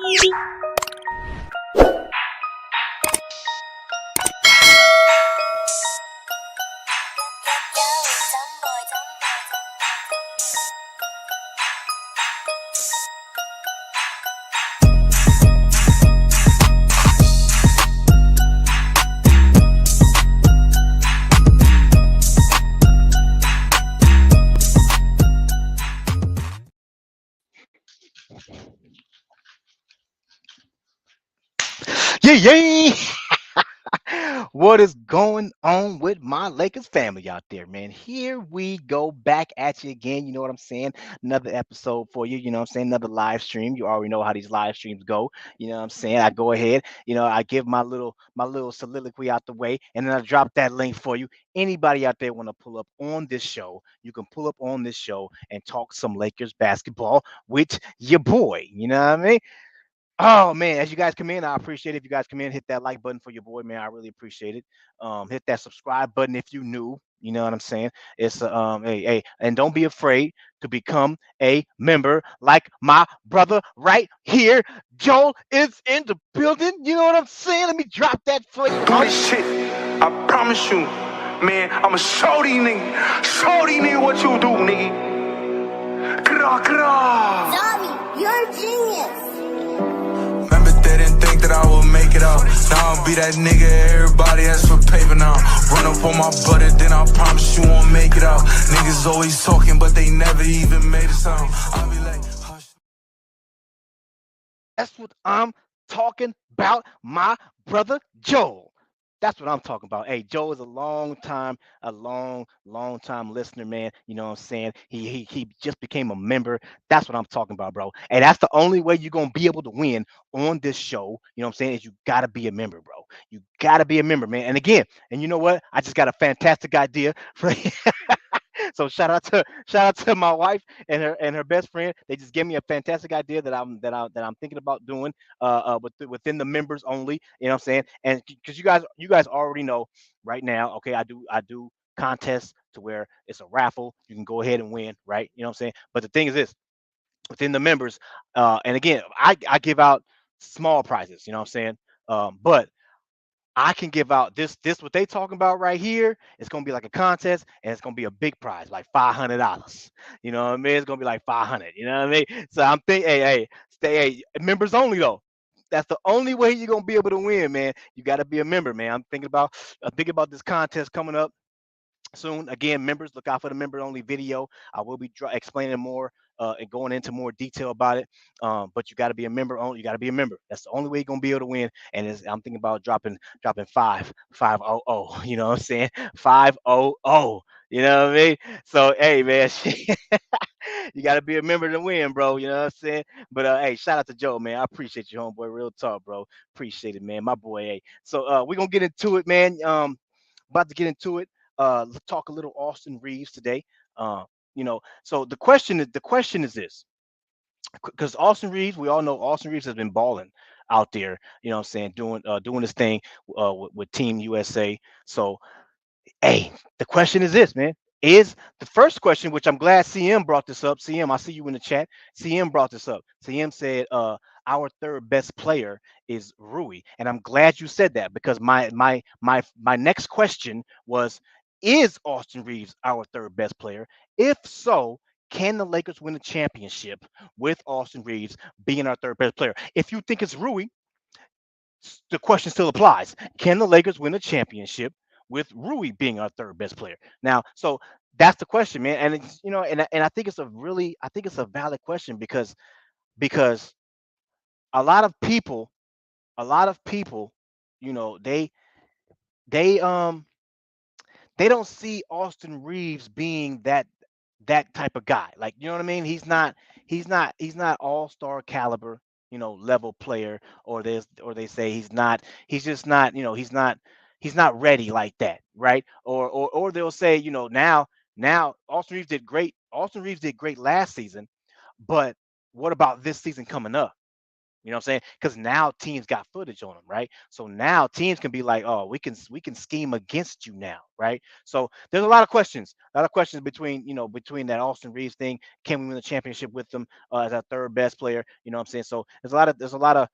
Yeah. What is going on with my Lakers family out there, man? Here we go back at you again. You know what I'm saying? Another episode for you. You know what I'm saying? Another live stream. You already know how these live streams go. You know what I'm saying? I go ahead, I give my little soliloquy out the way, and then I drop that link for you. Anybody out there want to pull up on this show, you can pull up on this show and talk some Lakers basketball with your boy. You know what I mean? Oh man, as you guys come in, I appreciate it. If you guys come in, hit that like button for your boy, man. I really appreciate it. Hit that subscribe button if you new. You know what I'm saying? It's hey, and don't be afraid to become a member, like my brother right here. Joel is in the building. You know what I'm saying? Let me drop that for you. Do this shit, I promise you, man. I'ma show these niggas what you do, nigga. Zombie, you're a genius. Remember they didn't think that I would make it out. Now I'll be that nigga everybody asks for paper now. Run up on my buddy, then I promise you won't make it out. Niggas always talking, but they never even made a sound. I'll be like, hush. That's what I'm talking about, my brother Joel. That's what I'm talking about. Hey, Joe is a long time listener, man. You know what I'm saying? He just became a member. That's what I'm talking about, bro. And that's the only way you're gonna be able to win on this show. You know what I'm saying? Is you gotta be a member, bro. You gotta be a member, man. And again, and you know what? I just got a fantastic idea for so shout out to my wife and her best friend. They just gave me a fantastic idea that I'm thinking about doing within the members only. You know what I'm saying? And because you guys already know right now, okay, I do contests to where it's a raffle. You can go ahead and win, right? You know what I'm saying? But the thing is this, within the members, and again, I give out small prizes. You know what I'm saying? But I can give out this what they talking about right here. It's gonna be like a contest, and it's gonna be a big prize, like $500. You know what I mean? It's gonna be like 500. You know what I mean? So I'm thinking, hey, stay, hey, members only though. That's the only way you're gonna be able to win, man. You got to be a member, man. I'm thinking about this contest coming up soon. Again, members, look out for the member only video. I will be explaining more and going into more detail about it. But you got to be a member only. You got to be a member. That's the only way you're gonna be able to win. And I'm thinking about dropping 500. You know what I'm saying? 500. You know what I mean? So hey, man, you got to be a member to win, bro. You know what I'm saying? But hey, shout out to Joe, man. I appreciate you, homeboy. Real talk, bro. Appreciate it, man. My boy. Hey, so we're gonna get into it, man. About to get into it. Let's talk a little Austin Reaves today. So the question is this, because Austin Reaves, we all know Austin Reaves has been balling out there. You know what I'm saying, doing his thing with Team USA. So hey, the question is this, man. Is the first question, which I'm glad CM brought this up. CM, I see you in the chat. CM brought this up. CM said, our third best player is Rui. And I'm glad you said that, because my next question was, is Austin Reaves our third best player? If so, can the Lakers win a championship with Austin Reaves being our third best player? If you think it's Rui, the question still applies. Can the Lakers win a championship with Rui being our third best player? Now, so that's the question, man. And it's, and I think it's a valid question, because a lot of people, a lot of people, you know, they they don't see Austin Reeves being that type of guy. Like, you know what I mean? He's not all-star caliber, level player, or they say he's just not, he's not ready like that, right? Or they'll say, now Austin Reeves did great. Austin Reeves did great last season, but what about this season coming up? You know what I'm saying? Because now teams got footage on them, right? So now teams can be like, oh, we can scheme against you now, right? So there's a lot of questions between that Austin Reeves thing. Can we win the championship with them as our third best player? You know what I'm saying? So lot of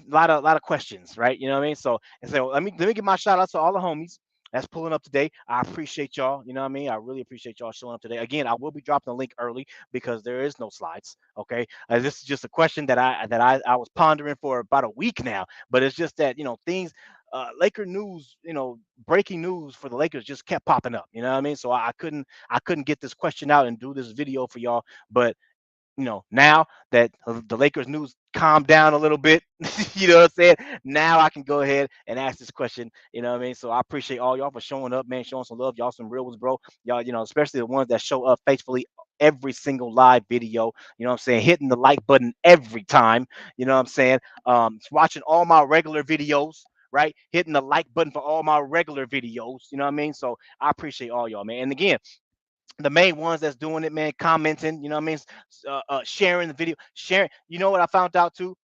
lot of questions, right? You know what I mean? So let me give my shout out to all the homies that's pulling up today. I appreciate y'all. You know what I mean? I really appreciate y'all showing up today. Again, I will be dropping the link early because there is no slides. Okay, this is just a question that I was pondering for about a week now. But it's just that things. Laker news, breaking news for the Lakers just kept popping up. You know what I mean? So I couldn't get this question out and do this video for y'all. But now that the Lakers news calmed down a little bit, you know what I'm saying? Now I can go ahead and ask this question. You know what I mean? So I appreciate all y'all for showing up, man, showing some love. Y'all some real ones, bro. Y'all, especially the ones that show up faithfully every single live video. You know what I'm saying? Hitting the like button every time. You know what I'm saying? Watching all my regular videos. Right, hitting the like button for all my regular videos. You know what I mean? So I appreciate all y'all, man. And again, the main ones that's doing it, man, commenting, you know what I mean? Sharing the video, sharing. You know what I found out too?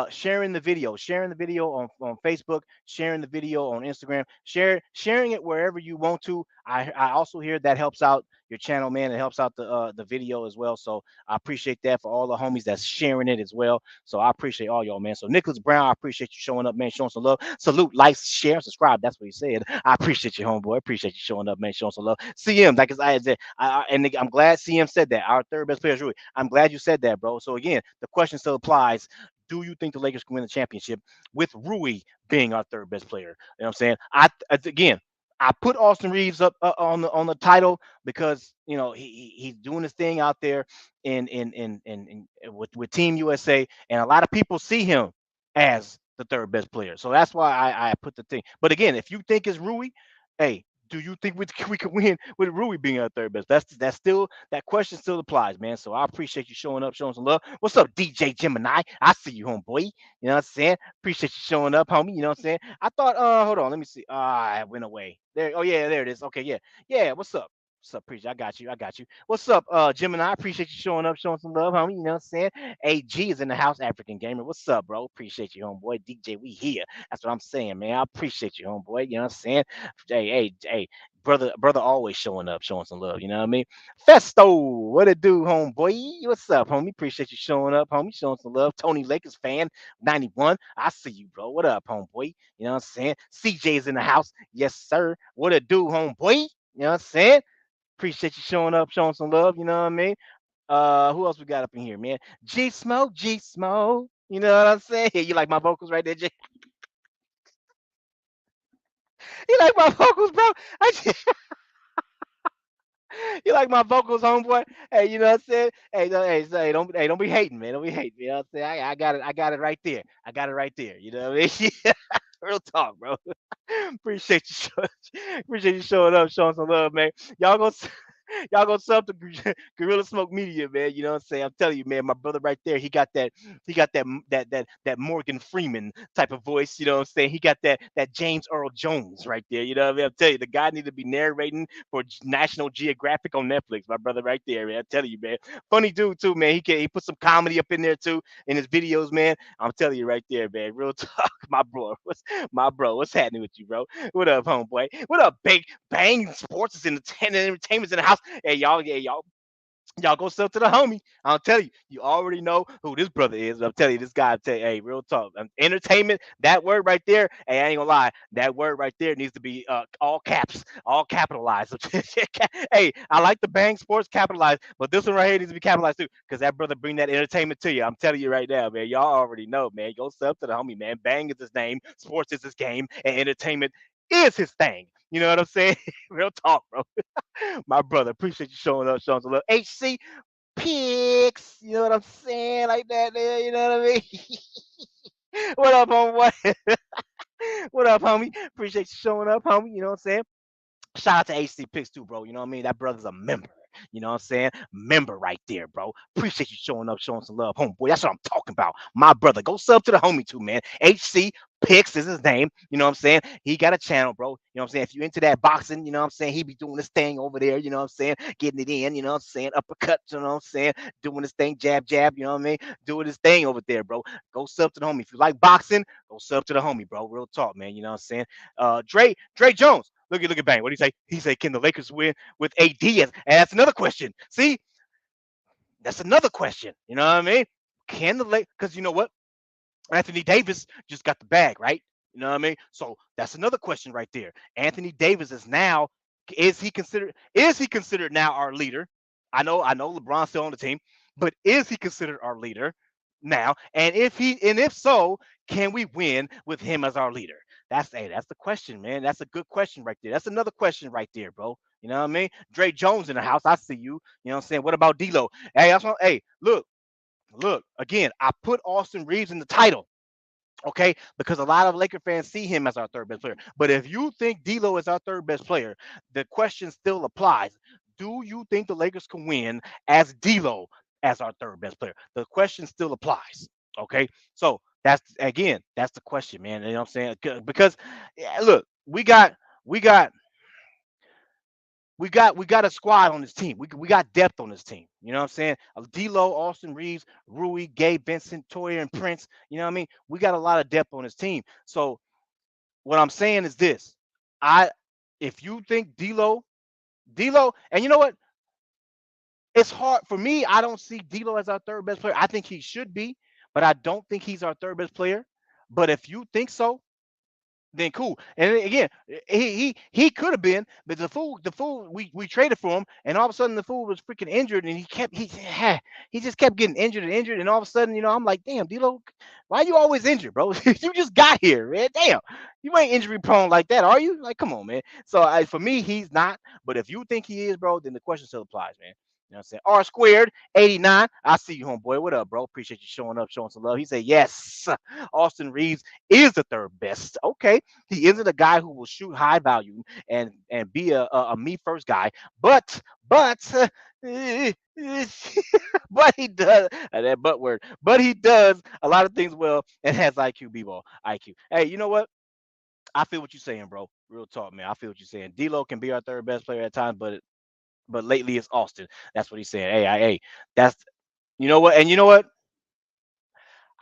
Sharing the video on Facebook, sharing the video on Instagram, sharing it wherever you want to. I also hear that helps out your channel, man. It helps out the video as well. So I appreciate that for all the homies that's sharing it as well. So I appreciate all y'all, man. So Nicholas Brown, I appreciate you showing up, man, showing some love. Salute, like, share, subscribe. That's what he said. I appreciate you, homeboy. I appreciate you showing up, man, showing some love. CM, like I said, I'm glad CM said that. Our third best player is Rui. I'm glad you said that, bro. So again, the question still applies. Do you think the Lakers can win the championship with Rui being our third best player? You know what I'm saying? Again, I put Austin Reeves up on the title because he's doing his thing out there with Team USA, and a lot of people see him as the third best player. So that's why I put the thing. But again, if you think it's Rui, hey, do you think we could win with Rui being our third best? That's still that question still applies, man. So I appreciate you showing up, showing some love. What's up, DJ Gemini? I see you, homeboy. You know what I'm saying? Appreciate you showing up, homie. You know what I'm saying? I thought, hold on, let me see. I went away. There. Oh yeah, there it is. Okay, yeah, yeah. What's up? What's up, preacher? I got you. I got you. What's up, Gemini? I appreciate you showing up, showing some love, homie. You know what I'm saying? AG is in the house, African gamer. What's up, bro? Appreciate you, homeboy. DJ, we here. That's what I'm saying, man. I appreciate you, homeboy. You know what I'm saying? Hey, brother, always showing up, showing some love. You know what I mean? Festo, what it do, homeboy? What's up, homie? Appreciate you showing up, homie. Showing some love. Tony Lakers fan, 91. I see you, bro. What up, homeboy? You know what I'm saying? CJ's in the house. Yes, sir. What it do, homeboy? You know what I'm saying? Appreciate you showing up, showing some love. You know what I mean? Who else we got up in here, man? G Smoke, G Smoke. You know what I'm saying? You like my vocals right there, G? You like my vocals, bro? You like my vocals, homeboy? Hey, you know what I'm saying? Hey, don't be hating, man. Don't be hating. You know what I'm saying? I got it right there. I got it right there. You know what I mean? Real talk, bro. appreciate you, appreciate you showing up, showing some love, man. Y'all go. Y'all go sub to Gorilla Smoke Media, man. You know what I'm saying? I'm telling you, man, my brother right there, he got that Morgan Freeman type of voice, you know what I'm saying? He got that James Earl Jones right there. You know what I mean? I'm telling you, the guy need to be narrating for National Geographic on Netflix. My brother right there, man. I'm telling you, man. Funny dude too, man. He put some comedy up in there too in his videos, man. I'm telling you right there, man. Real talk, my bro. What's happening with you, bro? What up, homeboy? What up, Big Bang Sports is in the entertainment's in the house. Hey, y'all go sell to the homie. I'll tell you, you already know who this brother is. I'm telling you, this guy, tell you, hey, real talk. Entertainment, that word right there, hey, I ain't gonna lie, that word right there needs to be all caps, all capitalized. Hey, I like the Bang Sports capitalized, but this one right here needs to be capitalized too, because that brother bring that entertainment to you. I'm telling you right now, man. Y'all already know, man. Go sell to the homie, man. Bang is his name, sports is his game, and entertainment is his thing. You know what I'm saying? Real talk, bro. My brother, appreciate you showing up, showing some love. HC Picks, you know what I'm saying? Like that there, you know what I mean? What up, homie? What up, homie? Appreciate you showing up, homie. You know what I'm saying? Shout out to HC Picks too, bro. You know what I mean? That brother's a member. You know what I'm saying? Member right there, bro. Appreciate you showing up, showing some love, homeboy. That's what I'm talking about. My brother. Go sub to the homie too, man. HC Picks is his name. You know what I'm saying? He got a channel, bro. You know what I'm saying? If you into that boxing, you know what I'm saying? He be doing this thing over there, you know what I'm saying? Getting it in, you know what I'm saying? Uppercut, you know what I'm saying? Doing this thing, jab, jab, you know what I mean? Doing this thing over there, bro. Go sub to the homie. If you like boxing, go sub to the homie, bro. Real talk, man. You know what I'm saying? Dre Jones. Look at Bang. What do you say? He say, can the Lakers win with AD? And that's another question. See, that's another question. You know what I mean? Can the Lakers? Because you know what? Anthony Davis just got the bag, right? You know what I mean? So that's another question right there. Anthony Davis is now is he considered now our leader? I know LeBron's still on the team, but is he considered our leader now? And if so, can we win with him as our leader? That's the question, man. That's a good question right there. That's another question right there, bro. You know what I mean? Dre Jones in the house. I see you. You know what I'm saying? What about D'Lo? Hey, look, again, I put Austin Reaves in the title, okay? Because a lot of Laker fans see him as our third best player. But if you think D'Lo is our third best player, the question still applies. Do you think the Lakers can win as D'Lo as our third best player? The question still applies, okay? So that's the question, man. You know what I'm saying? Because yeah, look, we got a squad on this team. We got depth on this team. You know what I'm saying? D'Lo, Austin Reeves, Rui, Gabe Vincent, Toyer, and Prince. You know what I mean? We got a lot of depth on this team. So what I'm saying is this: I, if you think D'Lo, and you know what? It's hard for me. I don't see D'Lo as our third best player. I think he should be, but I don't think he's our third best player. But if you think so, then cool. And then again, he could have been, but the fool we traded for him, and all of a sudden the fool was freaking injured, and he just kept getting injured and injured, and all of a sudden, I'm like, damn, D'Lo, why you always injured, bro? You just got here, man. Damn, you ain't injury prone like that, are you? Like, come on, man. So for me, he's not. But if you think he is, bro, then the question still applies, man. You know what I'm saying? R squared 89. I see you, homeboy. What up, bro? Appreciate you showing up, showing some love. He said, yes, Austin Reeves is the third best. Okay. He isn't a guy who will shoot high value and be a me first guy, but but he does that but word. But he does a lot of things well and has IQ, b-ball IQ. Hey, you know what? I feel what you're saying, bro. Real talk, man. I feel what you're saying. D'Lo can be our third best player at times, but lately it's Austin. That's what he's saying. Hey, that's you know what, and you know what?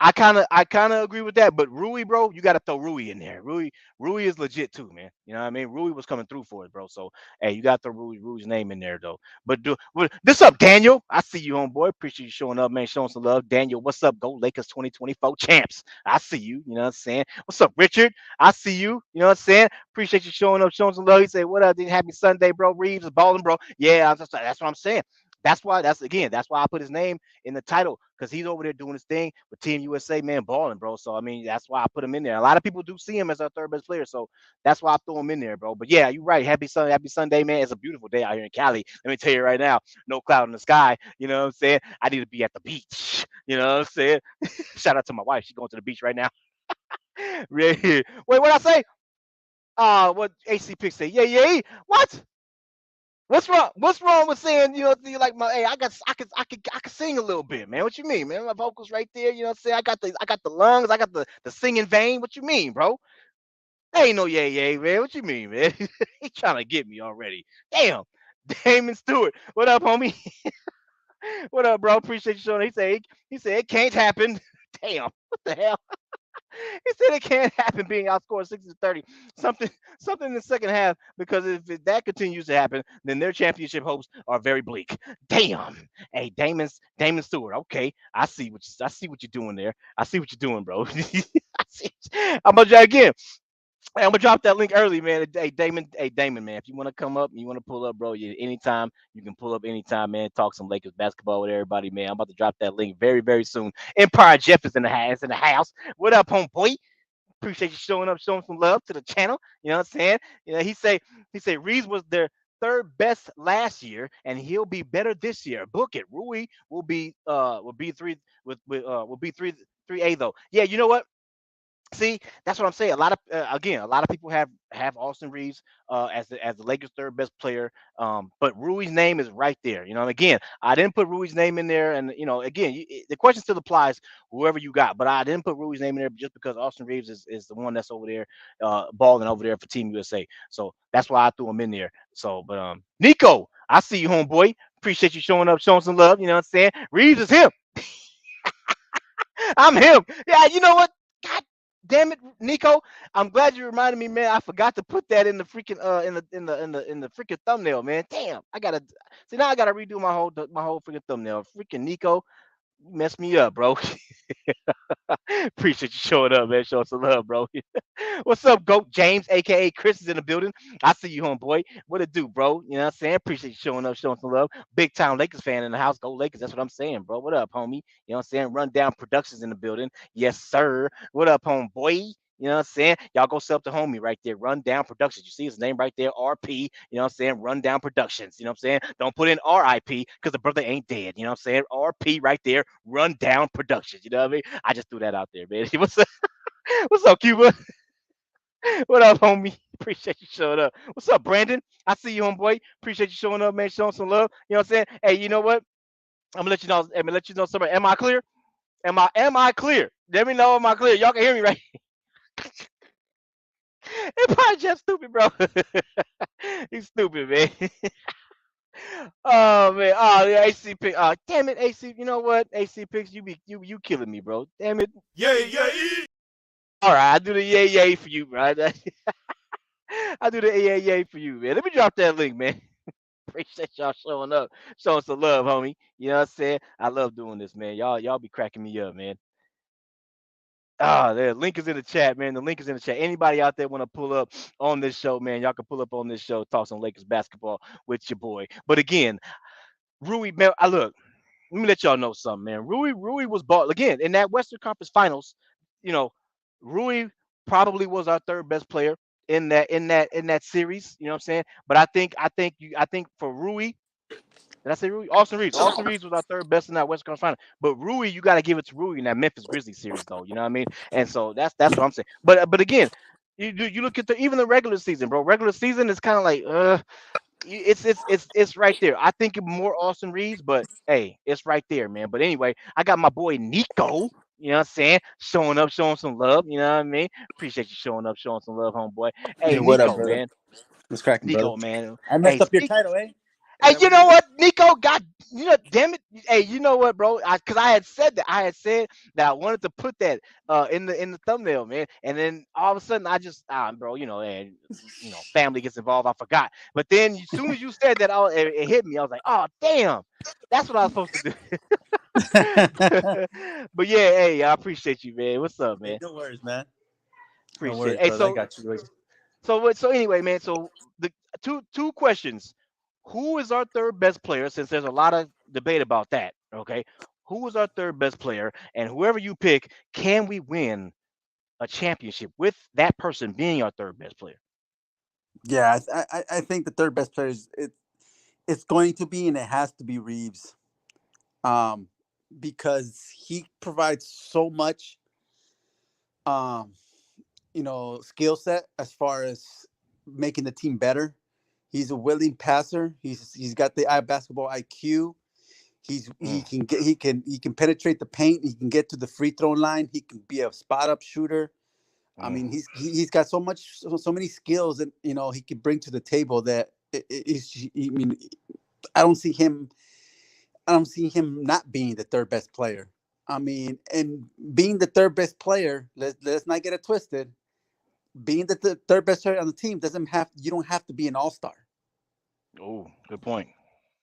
I kind of agree with that, but Rui, bro, you got to throw Rui in there. Rui is legit too, man. You know what I mean? Rui was coming through for us, bro. So hey, you got to throw Rui's name in there though. This up, Daniel? I see you, homeboy. Appreciate you showing up, man. Showing some love, Daniel. What's up? Go Lakers 2024 champs. I see you. You know what I'm saying? What's up, Richard? I see you. You know what I'm saying? Appreciate you showing up, showing some love. He say, "What up? Happy Sunday, bro." Reeves is balling, bro. Yeah, that's what I'm saying. That's why I put his name in the title because he's over there doing his thing with Team USA, man, balling, bro. So I mean, that's why I put him in there. A lot of people do see him as our third best player, so that's why I threw him in there, bro. But yeah, you're right. Happy Sunday, man. It's a beautiful day out here in Cali. Let me tell you right now, no cloud in the sky. You know what I'm saying? I need to be at the beach. You know what I'm saying? Shout out to my wife. She's going to the beach right now. Right here. Wait, what I say? What AC Pick say? Yeah. What? What's wrong? What's wrong with saying, you like my hey, I can sing a little bit, man. What you mean, man? My vocals right there, you know what I'm saying? I got the lungs, I got the singing vein. What you mean, bro? There ain't no yay, man. What you mean, man? He trying to get me already. Damn. Damon Stewart. What up, homie? What up, bro? Appreciate you showing. He said it can't happen. Damn. What the hell? He said it can't happen being outscored 60-30. Something something in the second half because if that continues to happen, then their championship hopes are very bleak. Damn. Hey, Damon Stewart. Okay, I see what you're doing there. I see what you're doing, bro. I'm gonna try again. Hey, I'm gonna drop that link early, man. Hey Damon, man. If you want to come up, and you want to pull up, bro. Anytime you can pull up anytime, man. Talk some Lakers basketball with everybody, man. I'm about to drop that link very, very soon. Empire Jeff is in the house. In the house. What up, homeboy? Appreciate you showing up, showing some love to the channel. You know what I'm saying? He say Reeves was their third best last year, and he'll be better this year. Book it. Rui will be three with will be three A though. Yeah, you know what? See, that's what I'm saying. A lot of people have Austin Reeves as the Lakers' third best player. But Rui's name is right there. You know, and again, I didn't put Rui's name in there, and again, the question still applies whoever you got. But I didn't put Rui's name in there just because Austin Reeves is the one that's over there, balling over there for Team USA. So that's why I threw him in there. So, but Nico, I see you, homeboy. Appreciate you showing up, showing some love. You know what I'm saying? Reeves is him. I'm him. Yeah, you know what? God damn it, Nico. I'm glad you reminded me, man. I forgot to put that in the freaking in the freaking thumbnail, man. Damn. I gotta see now I gotta redo my whole freaking thumbnail. Freaking Nico, you messed me up, bro. Appreciate you showing up, man. Show some love, bro. What's up, Goat James, aka Chris is in the building. I see you, homeboy. What it do, bro? You know what I'm saying? Appreciate you showing up, showing some love. Big time Lakers fan in the house. Go Lakers. That's what I'm saying, bro. What up, homie? You know what I'm saying? Rundown Productions in the building. Yes, sir. What up, homeboy? You know what I'm saying? Y'all go sub to homie right there. Rundown Productions. You see his name right there, RP. You know what I'm saying? Rundown Productions. You know what I'm saying? Don't put in RIP because the brother ain't dead. You know what I'm saying? RP right there. Rundown Productions. You know what I mean? I just threw that out there, man. What's up? What's up, Cuba? What up, homie? Appreciate you showing up. What's up, Brandon? I see you, homeboy. Appreciate you showing up, man. Showing some love. You know what I'm saying? Hey, you know what? I'm gonna let you know. I'm gonna let you know something. Am I clear? Am I clear? Let me know. Am I clear? Y'all can hear me, right? It probably just stupid, bro. He's stupid, man. Oh man. Oh yeah, AC pick. Damn it, AC. You know what? AC picks. You killing me, bro. Damn it. Yeah, yeah. All right, I do the yay yay for you, right? I do the yay yay for you, man. Let me drop that link, man. Appreciate y'all showing up, showing some love, homie. You know what I'm saying? I love doing this, man. Y'all be cracking me up, man. The link is in the chat, man. The link is in the chat. Anybody out there want to pull up on this show, man? Y'all can pull up on this show, talk some Lakers basketball with your boy. But again, Rui, man, I look. Let me let y'all know something, man. Rui was bought again in that Western Conference Finals. You know, Rui probably was our third best player in that series. You know what I'm saying? But I think for Rui, did I say Rui? Austin Reeves. Austin Reeves was our third best in that Western Conference Final. But Rui, you got to give it to Rui in that Memphis Grizzlies series, though. You know what I mean? And so that's what I'm saying. But again, you look at even the regular season, bro. Regular season is kind of like it's right there. I think more Austin Reeves, but hey, it's right there, man. But anyway, I got my boy Nico. You know what I'm saying? Showing up, showing some love. You know what I mean? Appreciate you showing up, showing some love, homeboy. Hey, Hey, what up, Nico, brother? man. What's cracking, brother? Nico, man. I Hey, messed up your speak. title, eh? Is Hey, that you what it know is? what, Nico? God, damn it. Hey, you know what, bro? Because I had said that. I had said that I wanted to put that in the thumbnail, man. And then all of a sudden, I just, bro, and family gets involved. I forgot. But then, as soon as you said that, it hit me. I was like, oh, damn, that's what I was supposed to do. But yeah, hey, I appreciate you, man. What's up, Hey, man? no worries, man. No Appreciate worries, it. Hey, brother. I so got you. so anyway, man. So the two questions. Who is our third best player? Since there's a lot of debate about that. Okay, who is our third best player? And whoever you pick, can we win a championship with that person being our third best player? Yeah, I think the third best player it's going to be, and it has to be Reeves, um, because he provides so much, um, skill set as far as making the team better. He's a willing passer. He's got the basketball IQ. He Mm, can get he can penetrate the paint. He can get to the free throw line. He can be a spot up shooter. I mm, mean, he's got so many skills that he can bring to the table that I mean, I don't see him. I don't see him not being the third best player. I mean, and being the third best player, let's not get it twisted. Being the third best player on the team doesn't have you don't have to be an all star. oh, good point.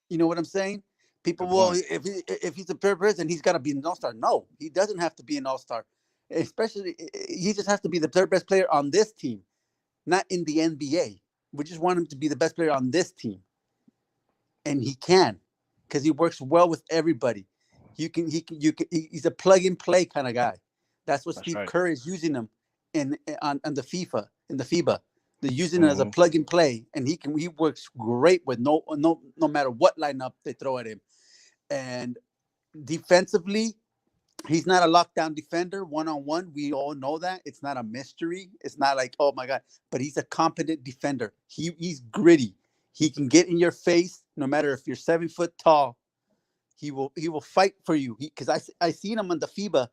You know what I'm saying? People Good will point. if he's a third person, he's got to be an all star. No, he doesn't have to be an all star. Especially, he just has to be the third best player on this team, not in the NBA. We just want him to be the best player on this team, and he can, because he works well with everybody. He's a plug and play kind of guy. That's what That's Steve right. Kerr is using him on the FIFA in the FIBA. They're using it as a Hmm. plug and play, and he works great with no matter what lineup they throw at him. And defensively, He's not a lockdown defender one on one. We all know that. It's not a mystery. It's not like, oh my God, but he's a competent defender. He's gritty. He can get in your face no matter if you're 7 foot tall. He will fight for you. Because I seen him on the FIBA,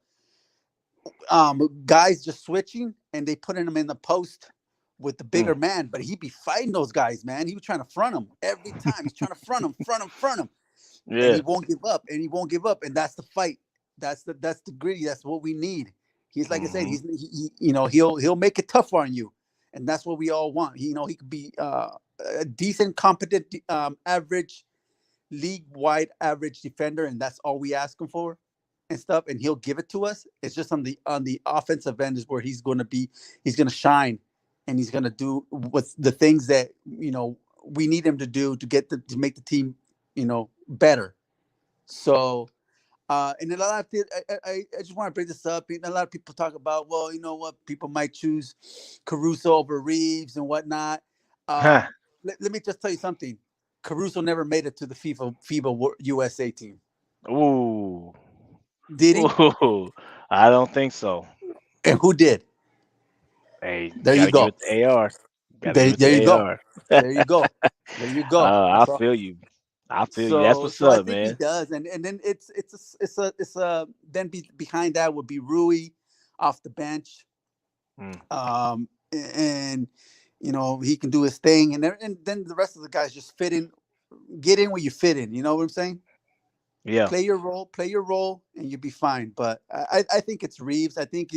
guys just switching and they putting him in the post with the bigger Mm. man, but he be fighting those guys, man. He was trying to front him every time. He's trying to front him, and he Yeah. won't give up, and that's the fight. That's the gritty. That's what we need. He's like I said, Hmm. he'll make it tough on you, and that's what we all want. He could be a decent, competent, average, league wide average defender, and that's all we ask him for, and stuff. And he'll give it to us. It's just on the offensive end is where he's gonna shine, and he's gonna do what's the things that we need him to do to make the team better. So and a lot of I just want to bring this up. A lot of people talk about, well, you know what, people might choose Caruso over Reeves and whatnot. Huh. Let me just tell you something. Caruso never made it to the FIBA USA team. Ooh. Did he? Ooh. I don't think so. And who did? Hey, There you gotta give go. it to AR. Gotta There, give it there to you go. AR. There you go. There you go. I That's all. feel you. I feel you. That's So what's so I up, think he man. does, and then it's a then behind that would be Rui off the bench. Mm. And he can do his thing, and then the rest of the guys just fit in, get in where you fit in. You know what I'm saying? Yeah. Play your role, and you'll be fine. But I think it's Reeves. I think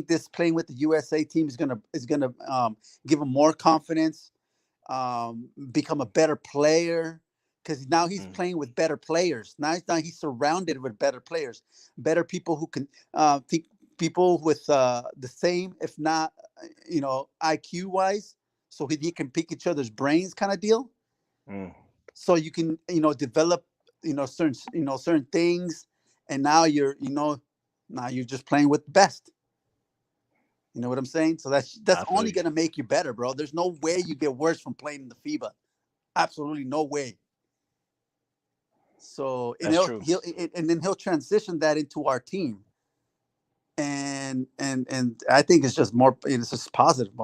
this playing with the USA team is gonna give him more confidence, become a better player. Because now he's Mm. playing with better players. Now he's surrounded with better players, better people who can think, people with the same, if not, IQ wise, so he can pick each other's brains, kind of deal. Mm. So you can develop certain things, and now you're just playing with the best. You know what I'm saying? So that's I feel only you. gonna make you better, bro. There's no way you get worse from playing in the FIBA. Absolutely no way. So and That's he'll true. he'll and then he'll transition that into our team, and I think it's just more. It's just positive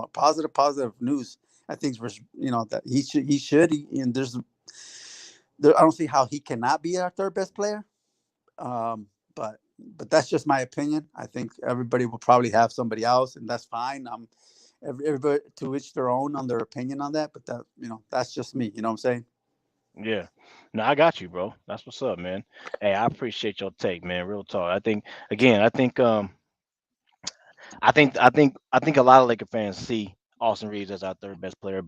news. I think that and I don't see how he cannot be our third best player. But that's just my opinion. I think everybody will probably have somebody else, and that's fine. Everybody to each their own on their opinion on that. But that's just me. You know what I'm saying? Yeah. No, I got you, bro. That's what's up, man. Hey, I appreciate your take, man. Real talk. I think again, I think a lot of Laker fans see Austin Reeves as our third best player,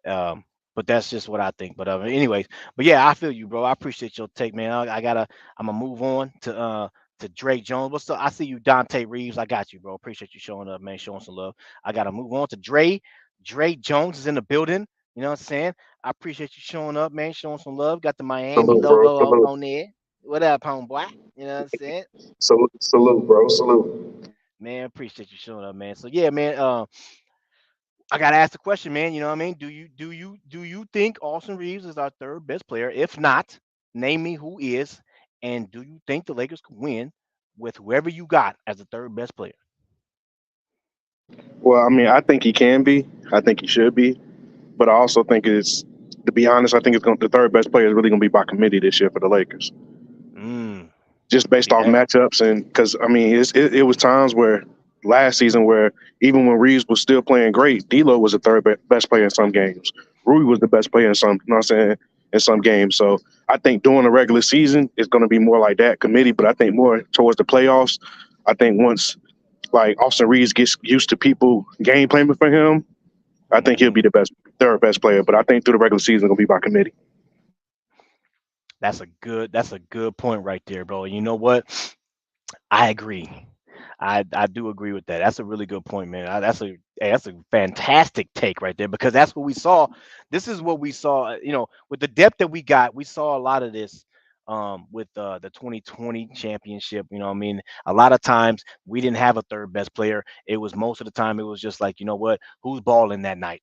um, but that's just what I think. But anyways, but yeah, I feel you, bro. I appreciate your take, man. I'm gonna move on to Drake Jones. What's up? I see you, Dante Reeves. I got you, bro. Appreciate you showing up, man. Showing some love. I gotta move on to Dre. Dre Jones is in the building. You know what I'm saying? I appreciate you showing up, man. Showing some love. Got the Miami Salute, bro. logo Salute. on there. What up, homeboy? You know what I'm saying? Salute, bro. Salute. Man, appreciate you showing up, man. So yeah, man. I gotta ask the question, man. You know what I mean? Do you think Austin Reeves is our third best player? If not, name me who is, and do you think the Lakers could win with whoever you got as the third best player? Well, I mean, I think he can be. I think he should be. But I also think to be honest, I think the third best player is really going to be by committee this year for the Lakers, Mm, just based off yeah. matchups. And because I mean, it was times where last season where even when Reeves was still playing great, D'Lo was the best player in some games. Rui was the best player in some. You know what I'm saying? In some games. So I think during the regular season it's going to be more like that committee. But I think more towards the playoffs. I think once like Austin Reeves gets used to people game planning for him, I think he'll Hmm. be the third best player. But I think through the regular season, it'll be by committee. That's a good point right there, bro. You know what? I agree. I do agree with that. That's a really good point, man. That's a fantastic take right there because that's what we saw. This is what we saw. With the depth that we got, we saw a lot of this with the 2020 championship. You know, what I mean, a lot of times we didn't have a third best player. It was most of the time it was just like, you know what, who's balling that night.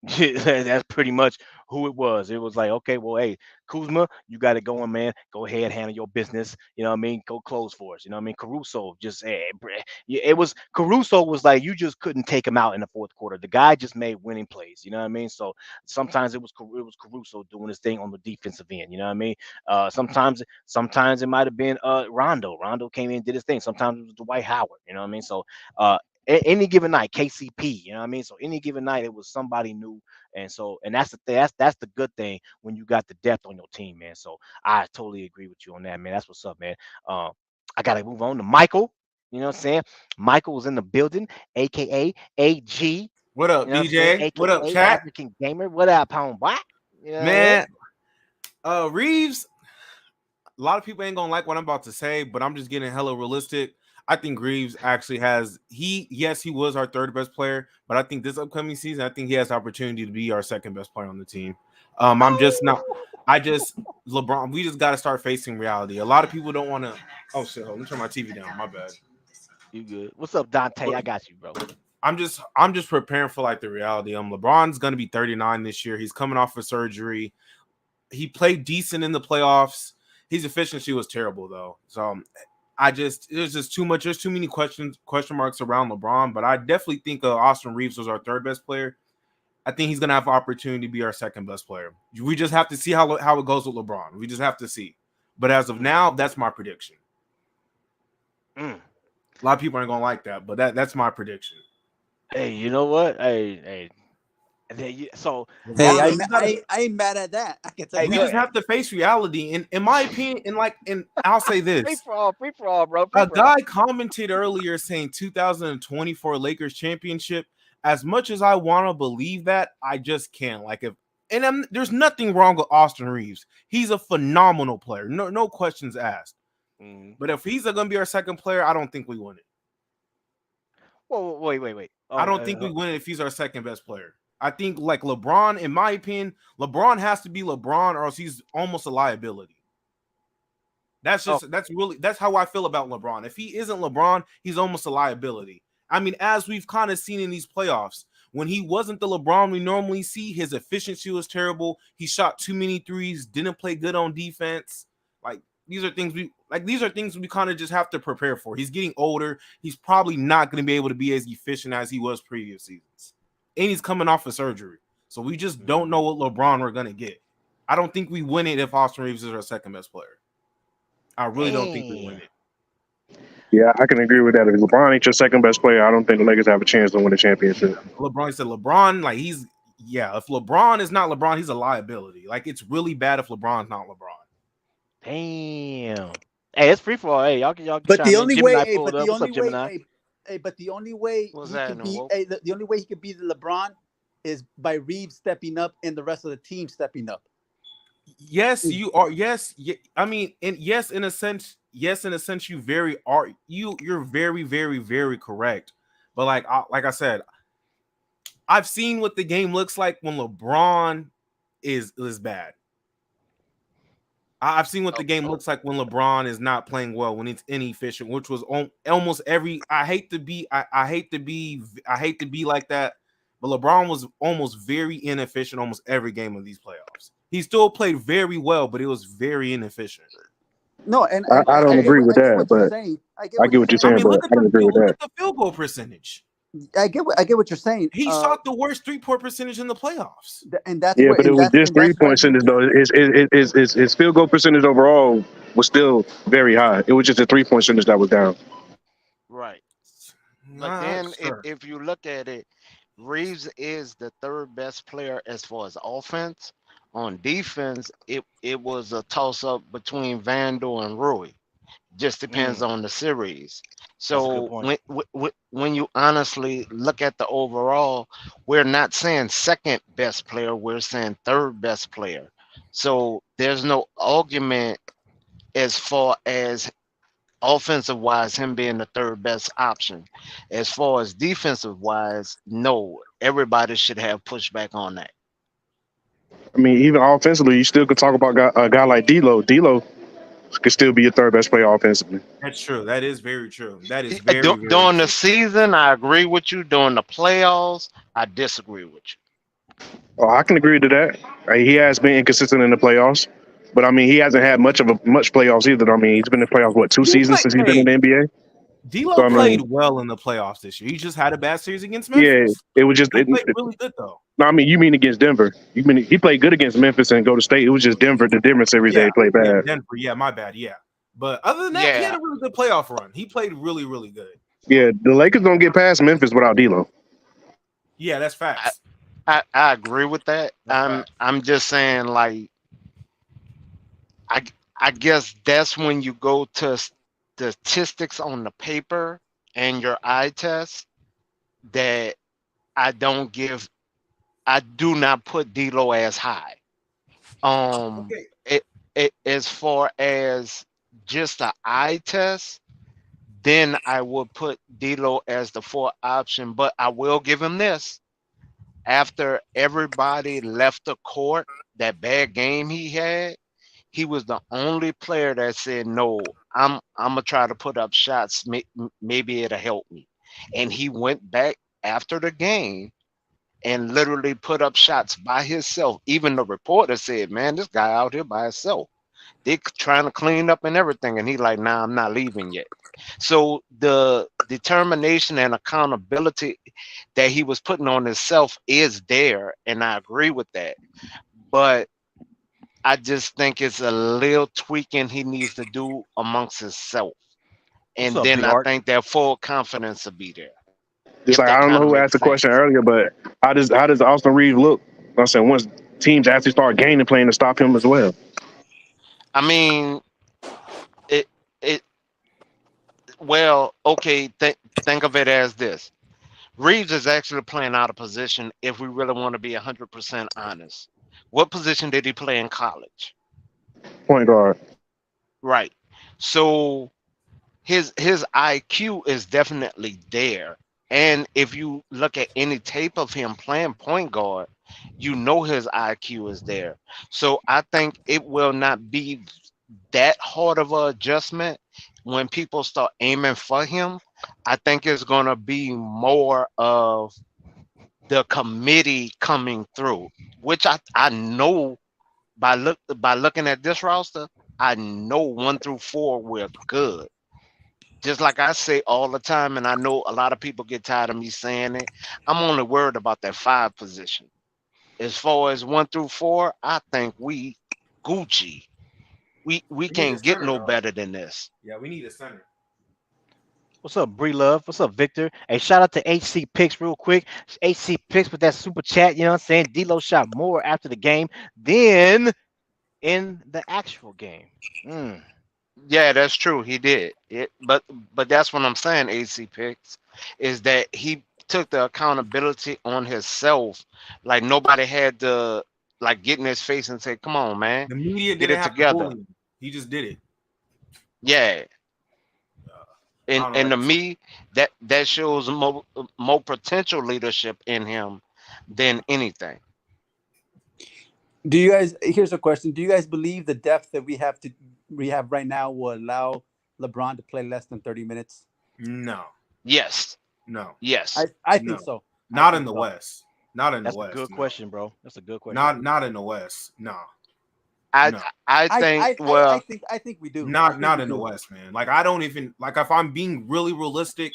That's pretty much who it was. It was like, okay, well, hey, Kuzma, you got it going, man. Go ahead, handle your business. You know what I mean? Go close for us. You know what I mean? Caruso just, yeah, it was Caruso was like you just couldn't take him out in the fourth quarter. The guy just made winning plays. You know what I mean? So sometimes it was Caruso doing his thing on the defensive end. You know what I mean? Sometimes it might have been Rondo. Rondo came in and did his thing. Sometimes it was Dwight Howard. You know what I mean? So any given night, KCP, you know what I mean? So any given night, it was somebody new, and that's the thing. That's the good thing when you got the depth on your team, man. So I totally agree with you on that, man. That's what's up, man. Um, I gotta move on to Michael. You know what I'm saying? Michael was in the building, aka AG. What up, You know what I'm saying? DJ? What up, AKA chat? African Gamer. What up, home boy? You know what I mean? Man, Reaves, a lot of people ain't gonna like what I'm about to say, but I'm just getting hella realistic. I think Reaves actually yes, he was our third best player, but I think this upcoming season, I think he has the opportunity to be our second best player on the team. I'm just not. LeBron. We just got to start facing reality. A lot of people don't want to. Oh shit! Let me turn my TV down. My bad. You good? What's up, Dante? I got you, bro. I'm just preparing for like the reality. LeBron's gonna be 39 this year. He's coming off of surgery. He played decent in the playoffs. His efficiency was terrible though. So there's just too much. There's too many question marks around LeBron. But I definitely think Austin Reaves was our third best player. I think he's gonna have an opportunity to be our second best player. We just have to see how it goes with LeBron. We just have to see. But as of now, that's my prediction. A lot of people aren't gonna like that, but that's my prediction. Hey, you know what? Hey. So Hey, LeBron, I ain't mad at that. I can tell you we go just that. have to face reality. And in my opinion, and I'll say free this: for all, bro. a guy commented earlier saying 2024 Lakers championship. As much as I want to believe that, I just can't. There's nothing wrong with Austin Reaves. He's a phenomenal player. No questions asked. But if he's going to be our second player, I don't think we win it. Whoa, wait. I don't think we win it if he's our second best player. I think like LeBron, in my opinion, LeBron has to be LeBron or else he's almost a liability. That's how I feel about LeBron. If he isn't LeBron, he's almost a liability. I mean, as we've kind of seen in these playoffs, when he wasn't the LeBron we normally see, his efficiency was terrible. He shot too many threes, didn't play good on defense. These are things we kind of just have to prepare for. He's getting older. He's probably not going to be able to be as efficient as he was previous seasons. And he's coming off of surgery. So we just don't know what LeBron we're going to get. I don't think we win it if Austin Reaves is our second best player. I really don't think we win it. Yeah, I can agree with that. If LeBron ain't your second best player, I don't think the Lakers have a chance to win the championship. LeBron said LeBron, if LeBron is not LeBron, he's a liability. It's really bad if LeBron's not LeBron. Damn. Hey, it's free for all. Hey, y'all can But the only way, the only way he could be the LeBron is by Reeves stepping up and the rest of the team stepping up. Yes, you are. Yes, I mean, and yes, in a sense, you're very, very, very correct. But like I said, I've seen what the game looks like when LeBron is bad. I've seen what the game looks like when LeBron is not playing well, when it's inefficient, which was almost every. I hate to be like that, but LeBron was almost very inefficient almost every game of these playoffs. He still played very well, but it was very inefficient. No, and I don't agree with that, but I get what you're saying. I mean, But I don't agree with that. Look at the field goal percentage. I get what you're saying. He shot the worst 3-point percentage in the playoffs, and that's but it was just 3-point percentage though. His field goal percentage overall was still very high. It was just a 3-point percentage that was down. Right. But then if you look at it, Reeves is the third best player as far as offense. On defense, it was a toss-up between Vandal and Rui. Just depends on the series. So when you honestly look at the overall, we're not saying second best player, we're saying third best player. So there's no argument as far as offensive wise, him being the third best option. As far as defensive wise, no, everybody should have pushback on that. I mean, even offensively, you still could talk about a guy like D'Lo. D'Lo could still be your third best player offensively. That's true. That is very true. That is very, very during true. the season, I agree with you. During the playoffs, I disagree with you. Oh, I can agree to that. He has been inconsistent in the playoffs, but I mean, he hasn't had much playoffs either. I mean, he's been in the playoffs what, two He seasons played. since he's been in Hey, the NBA. So D'Lo I played mean, well in the playoffs this year. He just had a bad series against yeah, Memphis. it was just. He played really good though. No, I mean, you mean against Denver? You mean he played good against Memphis and Golden State? It was just Denver. The Denver series that Yeah, he played yeah, bad. Denver. Yeah, my bad. Yeah, but other than that, he had Yeah, a really good playoff run. He played really, really good. Yeah, the Lakers don't get past Memphis without D'Lo. Yeah, that's I, facts. I agree with that. That's facts. I'm just saying, like, I I guess that's when you go to statistics on the paper and your eye test that I don't give. I do not put D'Lo as high. Okay. As far as just the eye test, then I would put D'Lo as the fourth option. But I will give him this: after everybody left the court, that bad game he had, he was the only player that said, "No, I'm gonna try to put up shots. Maybe it'll help me." And he went back after the game and literally put up shots by himself. Even the reporter said, "Man, this guy out here by himself. They trying to clean up and everything." And he like, "Nah, I'm not leaving yet." So the determination and accountability that he was putting on himself is there, and I agree with that. But I just think it's a little tweaking he needs to do amongst himself, What's and up, then B I Art? think that full confidence will be there. Just If like that I don't know kind of who asked makes the question sense. earlier, but how does Austin Reeves look? I'm saying once teams actually start gaining, playing to stop him as well. I mean, it it well, okay. Think of it as this: Reeves is actually playing out of position. If we really want to be 100% honest, what position did he play in college? Point guard. Right. So his IQ is definitely there. And if you look at any tape of him playing point guard, you know his IQ is there. So I think it will not be that hard of an adjustment when people start aiming for him. I think it's going to be more of the committee coming through, which I know by looking at this roster, I know 1 through 4 we're good. Just like I say all the time, and I know a lot of people get tired of me saying it. I'm only worried about that 5 position. As far as 1 through 4, I think we Gucci. We We need a can't get center, no dog. better than this. Yeah, we need a center. What's up, Bree Love? What's up, Victor? Hey, shout out to HC Picks real quick. HC Picks with that super chat. You know what I'm saying? D'Lo shot more after the game than in the actual game. Mm. Yeah, that's true. He did it, but that's what I'm saying. AC picks is that he took the accountability on himself. Like nobody had to like get in his face and say, "Come on, man, The media get didn't it have to together." bully him. He just did it. Yeah, I and don't know. and to me, that shows more potential leadership in him than anything. Do you guys? Here's a question: do you guys believe the depth that we have right now will allow LeBron to play less than 30 minutes? No, Yes, no, yes. I think no. so. I Not think in the so. West. Not in the That's a West. good No. question, bro. That's a good question. Not in the West. No. I No. I think well, I think we do. I think Not we in the do. West, man. Like I don't even like if I'm being really realistic,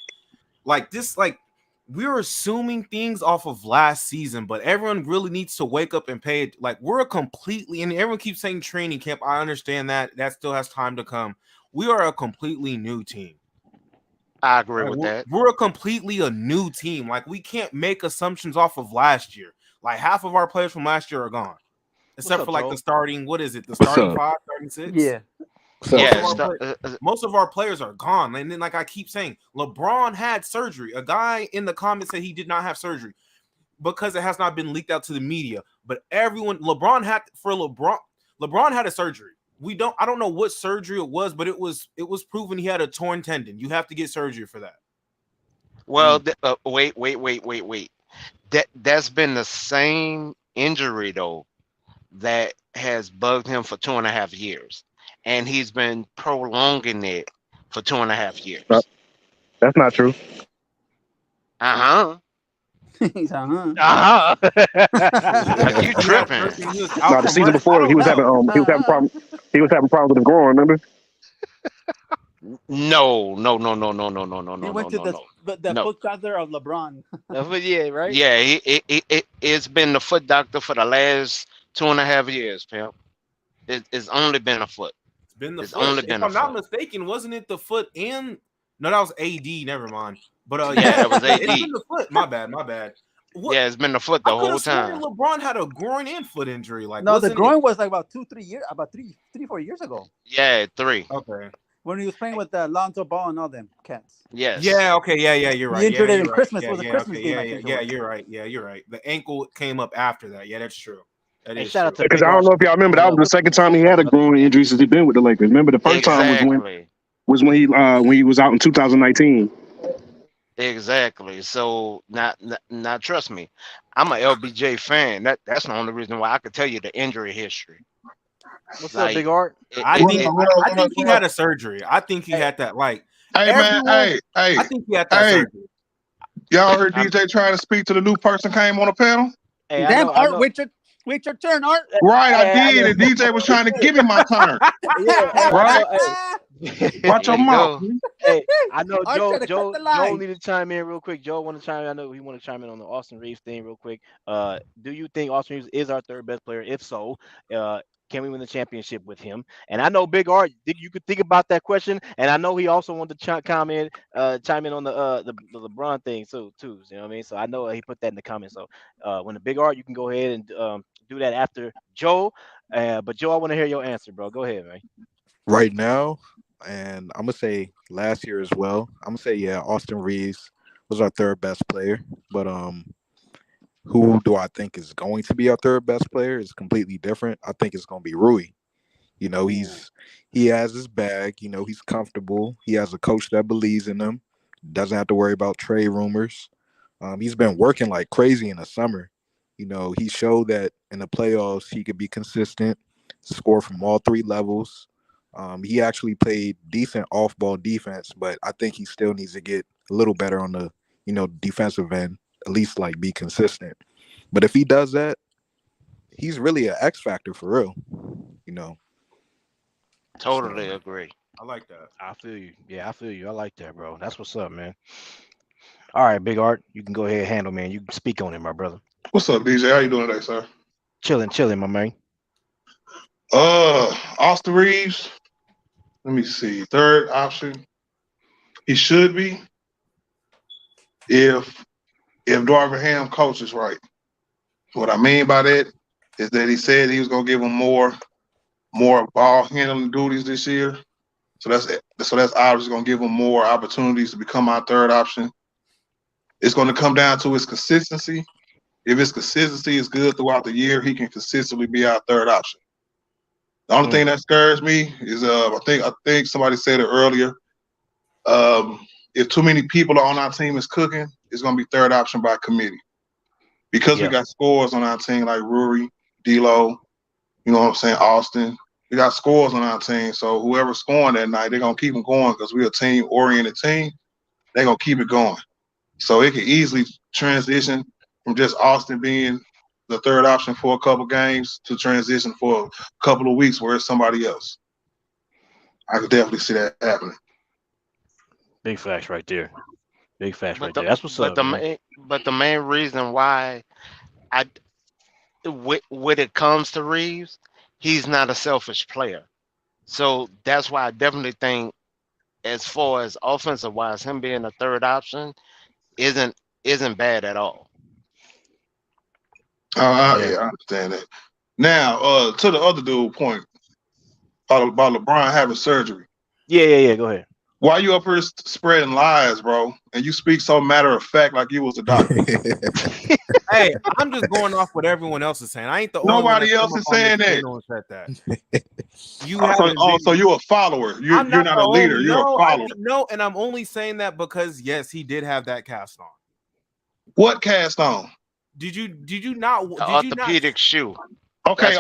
like this, like we're assuming things off of last season, but everyone really needs to wake up and pay it. Like we're a completely, and everyone keeps saying training camp. I understand that still has time to come. We are a completely new team. I agree Like, with that. we're a completely a new team. Like we can't make assumptions off of last year. Like half of our players from last year are gone, What's except up, for like the Joel? starting. What is it? The What's starting up? 5, starting 6. Yeah. So Most of Yeah, our most of our players are gone. And then, like I keep saying, LeBron had surgery. A guy in the comments said he did not have surgery because it has not been leaked out to the media. But everyone, LeBron had a surgery. I don't know what surgery it was, but it was proven he had a torn tendon. You have to get surgery for that. well, wait. That's been the same injury though that has bugged him for 2.5 years, and he's been prolonging it for 2.5 years. that's not true. Uh huh. He's like, Like you tripping? No, the season before he was having he was having problems with his groin. Remember? No. He went to the foot doctor of LeBron. Yeah, right. Yeah, it's been the foot doctor for the last 2.5 years, pimp. It's only been a foot. It's been the It's foot. only If been I'm a not foot. mistaken, wasn't it the foot and no, that was AD. Never mind. But Yeah, it was AD. It's been the foot. My bad. What? Yeah, it's been the foot the I could whole have sworn time. LeBron had a groin and foot injury. Like, No, the wasn't groin was like about 2-3 years, about 4 years ago Yeah, 3. Okay. when he was playing with Lonzo Ball and all them cats. Yes. Yeah. Okay. Yeah. You're right. He injured it you're in right. Christmas. Yeah, Was a yeah, Christmas okay, game. Yeah. I think it Yeah. was. You're right. Yeah. You're right. The ankle came up after that. Yeah, that's true. That Hey, is shout out true. to Because Big I don't know if y'all remember that was the What's second time he had a groin injury since he been with the Lakers. Remember the first time Exactly. was when he was out in 2019. Exactly. So now trust me, I'm a LBJ fan. That's the only reason why I could tell you the injury history. up, Like, Big Art? I think he had a surgery. I think he had that. Like, Hey man, everyone, hey, I think he had that surgery. y'all heard I'm- DJ trying to speak to the new person came on the panel? Hey, Damn, I Art, know. wait your turn, Art. Right, I Hey, did, and DJ was trying to give me my turn. Right? Watch your There you mouth. go. Hey, I know Art trying to cut Joe the line. Joe needed to chime in real quick. Joe want to chime in. I know he want to chime in on the Austin Reeves thing real quick. Do you think Austin Reeves is our third best player? If so, can we win the championship with him? And I know Big Art, you could think about that question. And I know he also wanted to chime in on the LeBron thing too. You know what I mean? So I know he put that in the comments. So when the Big Art, you can go ahead and do that after Joe. But Joe, I want to hear your answer, bro. Go ahead, man. Right now, and I'm gonna say last year as well. I'm gonna say Austin Reeves was our third best player, but who do I think is going to be our third best player is completely different. I think it's gonna be Rui. You know, he has his bag. You know, he's comfortable. He has a coach that believes in him. Doesn't have to worry about trade rumors. He's been working like crazy in the summer. You know, he showed that in the playoffs he could be consistent, score from all 3 levels. He actually played decent off-ball defense, but I think he still needs to get a little better on the, defensive end, at least like be consistent. But if he does that, he's really an X factor for real, Totally agree. I like that. I feel you. Yeah, I feel you. I like that, bro. That's what's up, man. All right, Big Art, you can go ahead and handle, man. You can speak on it, my brother. What's up, DJ? How you doing today, sir? Chilling, my man. Austin Reeves. Let me see. Third option. He should be if Darvin Ham coaches right. What I mean by that is that he said he was gonna give him more ball handling duties this year. So that's obviously gonna give him more opportunities to become our third option. It's gonna come down to his consistency. If his consistency is good throughout the year, he can consistently be our third option. The only thing that scares me is I think somebody said it earlier. If too many people on our team is cooking, it's gonna be third option by committee. Because we got scores on our team like Ruri, D'Lo, you know what I'm saying, Austin. We got scores on our team, so whoever's scoring that night, they're gonna keep them going because we're a team-oriented team. They're gonna keep it going. So it can easily transition from just Austin being the third option for a couple games to transition for a couple of weeks where it's somebody else. I could definitely see that happening. Big facts right there. Big facts But right there. That's what's up. But the main reason why when it comes to Reeves, he's not a selfish player. So that's why I definitely think, as far as offensive wise, him being a third option isn't bad at all. Yeah, I understand that. Now, to the other dude point about LeBron having surgery. Yeah. Go ahead. Why you up here spreading lies, bro? And you speak so matter of fact like you was a doctor. Hey, I'm just going off what everyone else is saying. I ain't the only one Nobody that's else come is up on saying this that. channel and said that. You haven't So been- you're a follower. You're I'm not a leader. You're a follower. No, and I'm only saying that because yes, he did have that cast on. What cast on? Did you not? The Did you not? orthopedic shoe. Okay.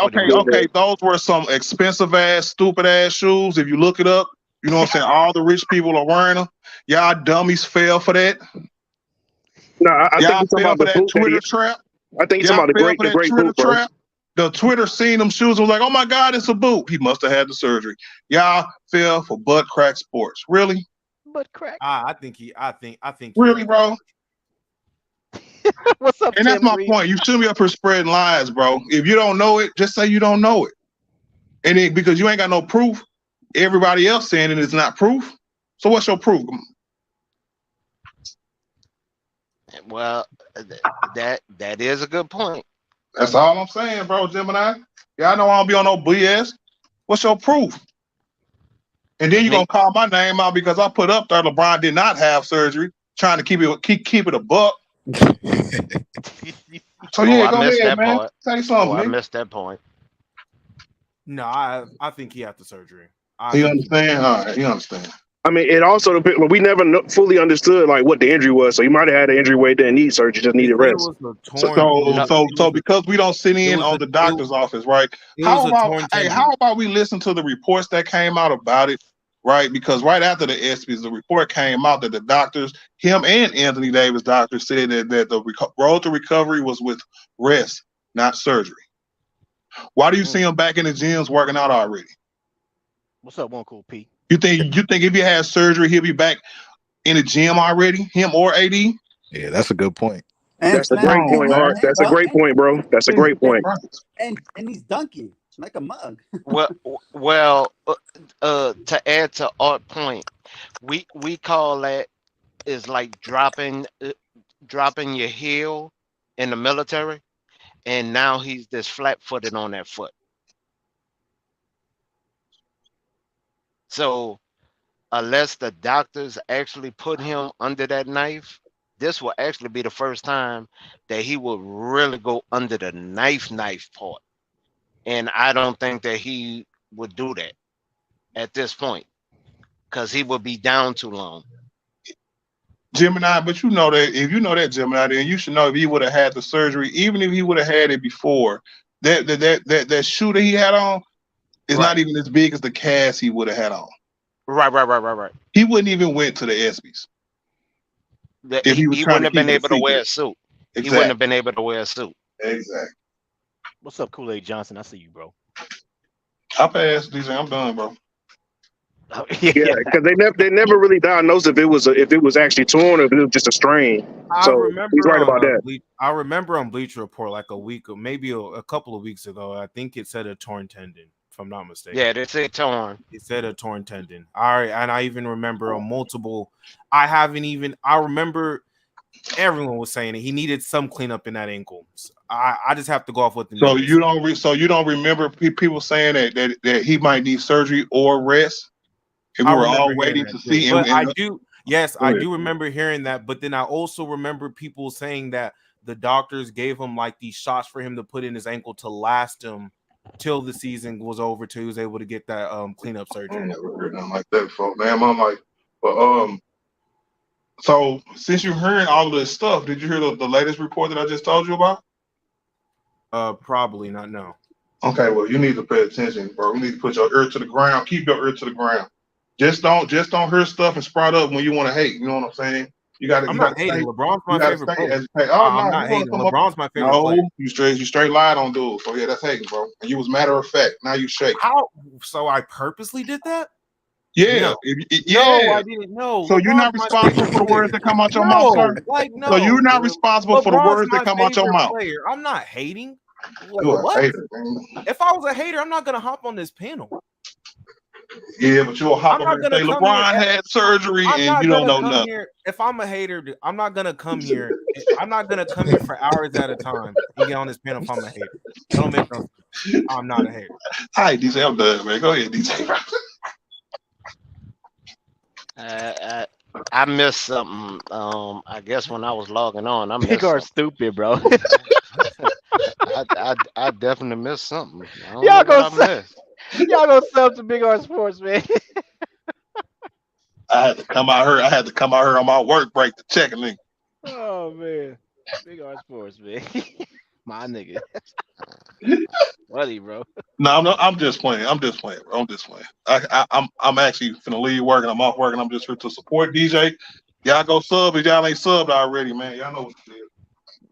Those were some expensive ass, stupid ass shoes. If you look it up, you know what I'm saying? All the rich people are wearing them. Y'all dummies fell for that. No, I think Y'all he's talking fell about for the that boot that Twitter he. trap. I think he's talking Y'all about fell for the that great Twitter boot, bro. trap. The Twitter seen them shoes and was like, "Oh my God, it's a boot." He must have had the surgery. Y'all fell for butt crack sports. Really? Butt crack. I think he Really, bro? What's up, And that's Tim my Reed? point. You shouldn't be up here spreading lies, bro. If you don't know it, just say you don't know it. And then because you ain't got no proof, everybody else saying it is not proof. So what's your proof? Well, that is a good point. That's all I'm saying, bro, Gemini. Y'all know I don't be on no BS. What's your proof? And then you're gonna call my name out because I put up there LeBron did not have surgery, trying to keep it a buck. So yeah, I go missed ahead, that man. part. Say something, I nigga. missed that point. No, I think he had the surgery. You understand? All right, you understand. I mean, it also we never fully understood like what the injury was. So he might have had an injury where he didn't need surgery, just needed rest. So because we don't sit in on the doctor's office, right? How about we listen to the reports that came out about it, right? Because right after the ESPYs, the report came out that the doctors, him and Anthony Davis, doctors said that the road to recovery was with rest, not surgery. Why do you see him back in the gyms working out already? What's up, One Cool P? You think if he has surgery, he'll be back in the gym already? Him or AD? Yeah, that's a good point. And That's a great point, Art. That's a great point, bro. That's a great point. And he's dunking like a mug. Well, to add to Art's point, we call that is like dropping your heel in the military, and now he's just flat-footed on that foot. So unless the doctors actually put him under that knife, this will actually be the first time that he will really go under the knife part. And I don't think that he would do that at this point because he would be down too long. Gemini, but you know that if you know that Gemini, then you should know if he would have had the surgery, even if he would have had it before, that shoe that he had on is not even as big as the cast he would have had on. Right. He wouldn't even went to the ESPYs. If he wouldn't have been able to wear a suit. Exactly. He wouldn't have been able to wear a suit. Exactly. What's up, Kool-Aid Johnson? I see you, bro. I passed, DJ. I'm done, bro. Yeah, because they never really diagnosed if it was actually torn or if it was just a strain. So he's right about that. I remember on Bleacher Report like a week or maybe a couple of weeks ago, I think it said a torn tendon, if I'm not mistaken. Yeah, they said torn. It said a torn tendon. All right, and I even remember on multiple. I remember everyone was saying it. He needed some cleanup in that ankle. So I just have to go off with the. So you don't remember people saying that he might need surgery or rest. And we were all waiting to see. But I do. Yes, I do remember hearing that. But then I also remember people saying that the doctors gave him like these shots for him to put in his ankle to last him till the season was over, till he was able to get that cleanup surgery. I never heard nothing like that before, man. I'm like, but so since you're hearing all of this stuff, did you hear the latest report that I just told you about? Probably not. No. Okay, well, you need to pay attention, bro. You need to put your ear to the ground. Keep your ear to the ground. Just don't hear stuff and sprout up when you want to hate. You know what I'm saying? I'm not hating. LeBron's my favorite player. I'm not hating. LeBron's my favorite player. You straight lied on dude. So yeah, that's hating, bro. And you was matter of fact. Now you shake. How? So I purposely did that? Yeah. No, yeah. No, I didn't know. So you're not responsible for the words that come out your mouth, sir? No. So you're not responsible for the words that come out your mouth. I'm not hating. What? Hater, if I was a hater, I'm not gonna hop on this panel. Yeah, but you'll hop on and say LeBron had surgery and you don't know nothing. If I'm a hater, I'm not gonna come here. I'm not gonna come here for hours at a time and get on this panel if I'm a hater. That don't make no sense. I'm not a hater. All right, DJ, I'm done, man. Go ahead, DJ. I missed something. I guess when I was logging on, I missed Big R stupid, bro. I definitely missed something. Y'all go sub to Big R Sports, man. I had to come out here on my work break to check a nigga. Oh man, Big R Sports, man. My nigga. Buddy, bro. No, I'm just playing. I'm just playing, bro. I'm actually finna leave work and I'm off work and I'm just here to support DJ Y'all go sub if y'all ain't subbed already, man. Y'all know what it is.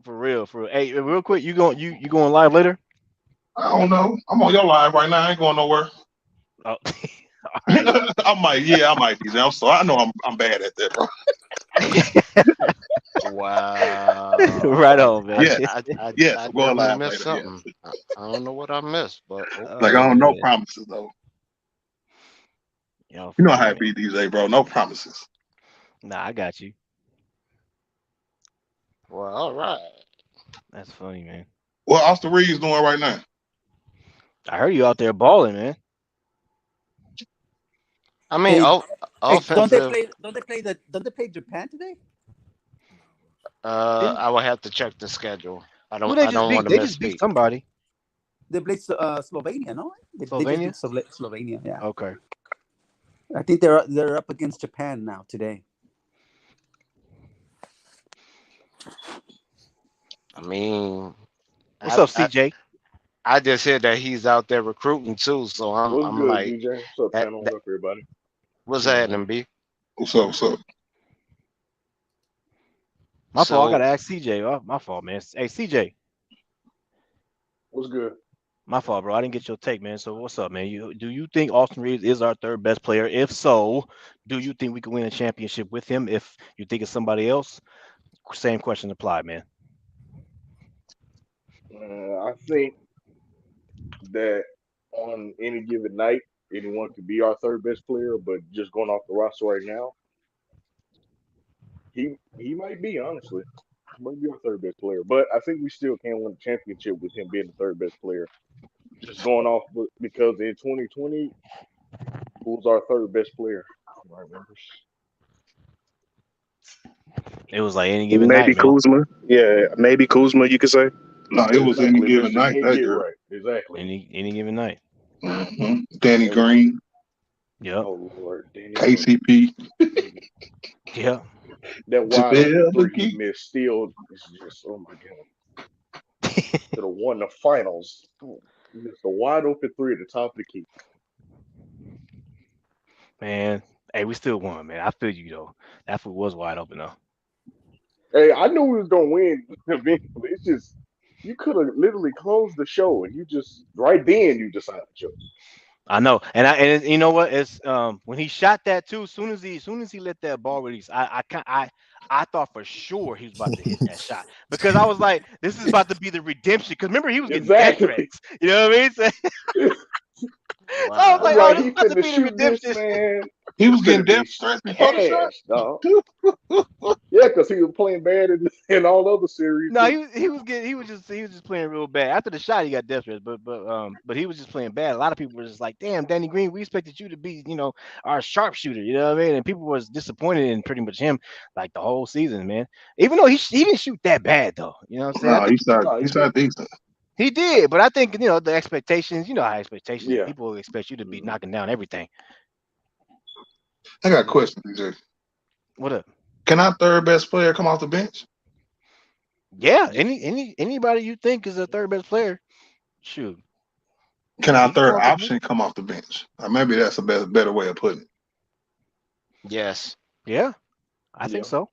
For real, for real. Hey, real quick, you going live later? I don't know. I'm on your live right now. I ain't going nowhere. Oh, all right. I might, DJ. I'm sorry. I know I'm bad at that, bro. Wow. Right on, man. Yes, yes, I I'm going definitely live missed later. something. Yes. I don't know what I missed, but Like I okay. don't know Man. promises though. Yo, You know funny, how man. it be, DJ, bro. No promises. Nah, I got you. Well, all right. That's funny, man. What Austin Reeves doing right now? I heard you out there balling, man. I mean, Hey, hey, offensive. Don't they play Japan today? Didn't I will have to check the schedule. who they I just don't beat? want to They just beat misspeak. somebody. They played Slovenia, no? They just beat Slovenia. Slovenia. Yeah, Okay. I think they're up against Japan now today. I mean, What's I, up, I CJ? I just heard that he's out there recruiting too. So What's I'm good, like, DJ? What's up, that, panel? that What's up, everybody? what's Man. happening, B? What's up? What's up? My fault. I So gotta ask CJ. Oh, my fault, man. Hey, CJ. What's good? My fault, bro. I didn't get your take, man. So what's up, man? Do you think Austin Reeves is our third best player? If so, do you think we can win a championship with him? If you think it's somebody else, same question applied, man. I think that on any given night, anyone could be our third best player, but just going off the roster right now, he might be, honestly. He might be our third best player. But I think we still can win the championship with him being the third best player. Just going off because in 2020, who was our third best player? I don't remember. It was like any given night, Maybe man. Kuzma. Yeah, maybe Kuzma. You could say. No, it was any Exactly, given Mr. night King, that get year. right. Exactly. Any given night. Danny That was, Green, Yep. oh, Lord. Danny Green. KCP, Yep. That wide open JaVale three he McGee. missed still is just, oh my God. Could have won the finals. He missed a wide open three at the top of the key. Man. Hey, we still won, man. I feel you though. That foot was wide open though. Hey, I knew we was gonna win eventually. It's just you could have literally closed the show and you just right then you decided to choke. I know, and you know what? It's when he shot that too. Soon as he let that ball release, I thought for sure he was about to hit that shot because I was like, this is about to be the redemption. Because remember, he was getting death Exactly. threats. You know what I mean? So I was I'm like, wow. oh, like, this is he about to finna be the shoot this, redemption. man. He He was getting finna be death threats before the shot. cash, dog. Yeah, because he was playing bad in all other series No, too. he was just playing real bad. After the shot, he got death threats, but he was just playing bad. A lot of people were just like, "Damn, Danny Green, we expected you to be, our sharpshooter." You know what I mean? And people was disappointed in pretty much him like the whole season, man. Even though he didn't shoot that bad though. You know what I'm saying? I No, think No, he he started did. decent. he did, but I think the expectations. You know how expectations. Yeah. People expect you to be Mhm. knocking down everything. I got a question, DJ. What up? Can our third best player come off the bench? Yeah, Yeah. anybody you think is a third best player, shoot, Can our he can come third off the bench. option come off the bench? Maybe that's a better way of putting it. Yes. Yeah, I think Yeah. so.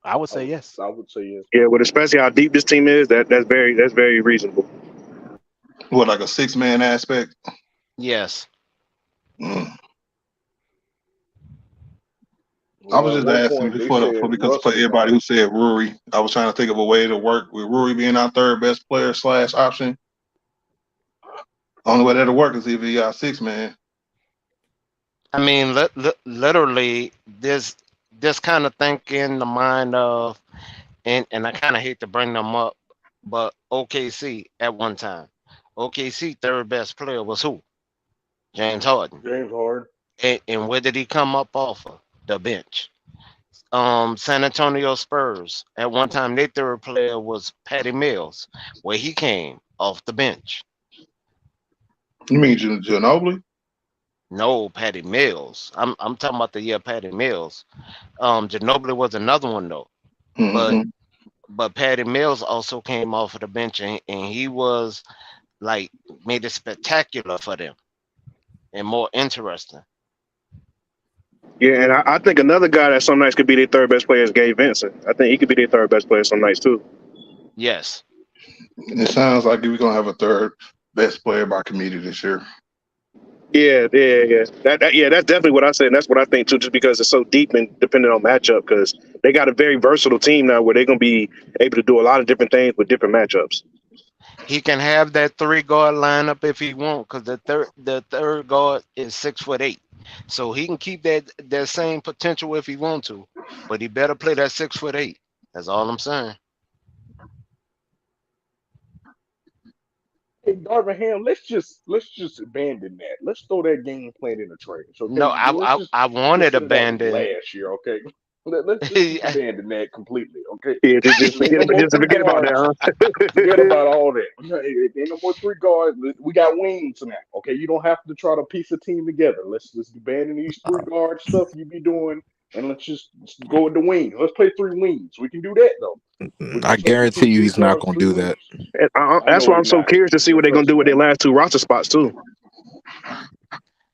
I would I say would yes. I would say yes. Yeah, but especially how deep this team is, that's very reasonable. What, like a 6-man aspect? Yes. Mm. I was Well, at just one asking point they before said because Russ for was everybody out. who said Rory, I was trying to think of a way to work with Rory being our third best player / option. Only way that'll work is if he got 6-man. I mean, literally, this kind of think in the mind of, and I kind of hate to bring them up, but OKC at one time, OKC third best player was who? James Harden. James Harden. And where did he come up off of? The bench. San Antonio Spurs at one time their third player was Patty Mills, where he came off the bench. You mean Ginobili? No, Patty Mills. I'm talking about the year Patty Mills. Ginobili was another one though, but Mm-hmm. Patty Mills also came off of the bench and he was like made it spectacular for them and more interesting. Yeah, and I think another guy that some nights could be their third best player is Gabe Vincent. I think he could be their third best player some nights too. Yes. It sounds like we're gonna have a third best player by committee this year. Yeah. That's definitely what I said. And that's what I think too, just because it's so deep and depending on matchup. Because they got a very versatile team now, where they're gonna be able to do a lot of different things with different matchups. He can have that 3 guard lineup if he wants, because the third guard is 6'8", so he can keep that same potential if he want to, but he better play that 6'8". That's all I'm saying. Hey, Darvin Ham, let's just abandon that. Let's throw that game plan in the trash, No, okay? I wanted Consider that was abandoned. last year, okay? Let's just abandon that completely, okay? Yeah, just Ain't no more just three forget about that, guards. huh? Forget about all that. Ain't no more 3 guards. We got wings now, okay? You don't have to try to piece a team together. Let's just abandon these 3 guard stuff you be doing, and let's just go with the wings. Let's play 3 wings. We can do that though. We can I guarantee substitute you, three he's not guards, going to three do wings. that. And I that's know why he I'm so not. curious to I see can what they're gonna trust do you, with their man. last 2 roster spots too.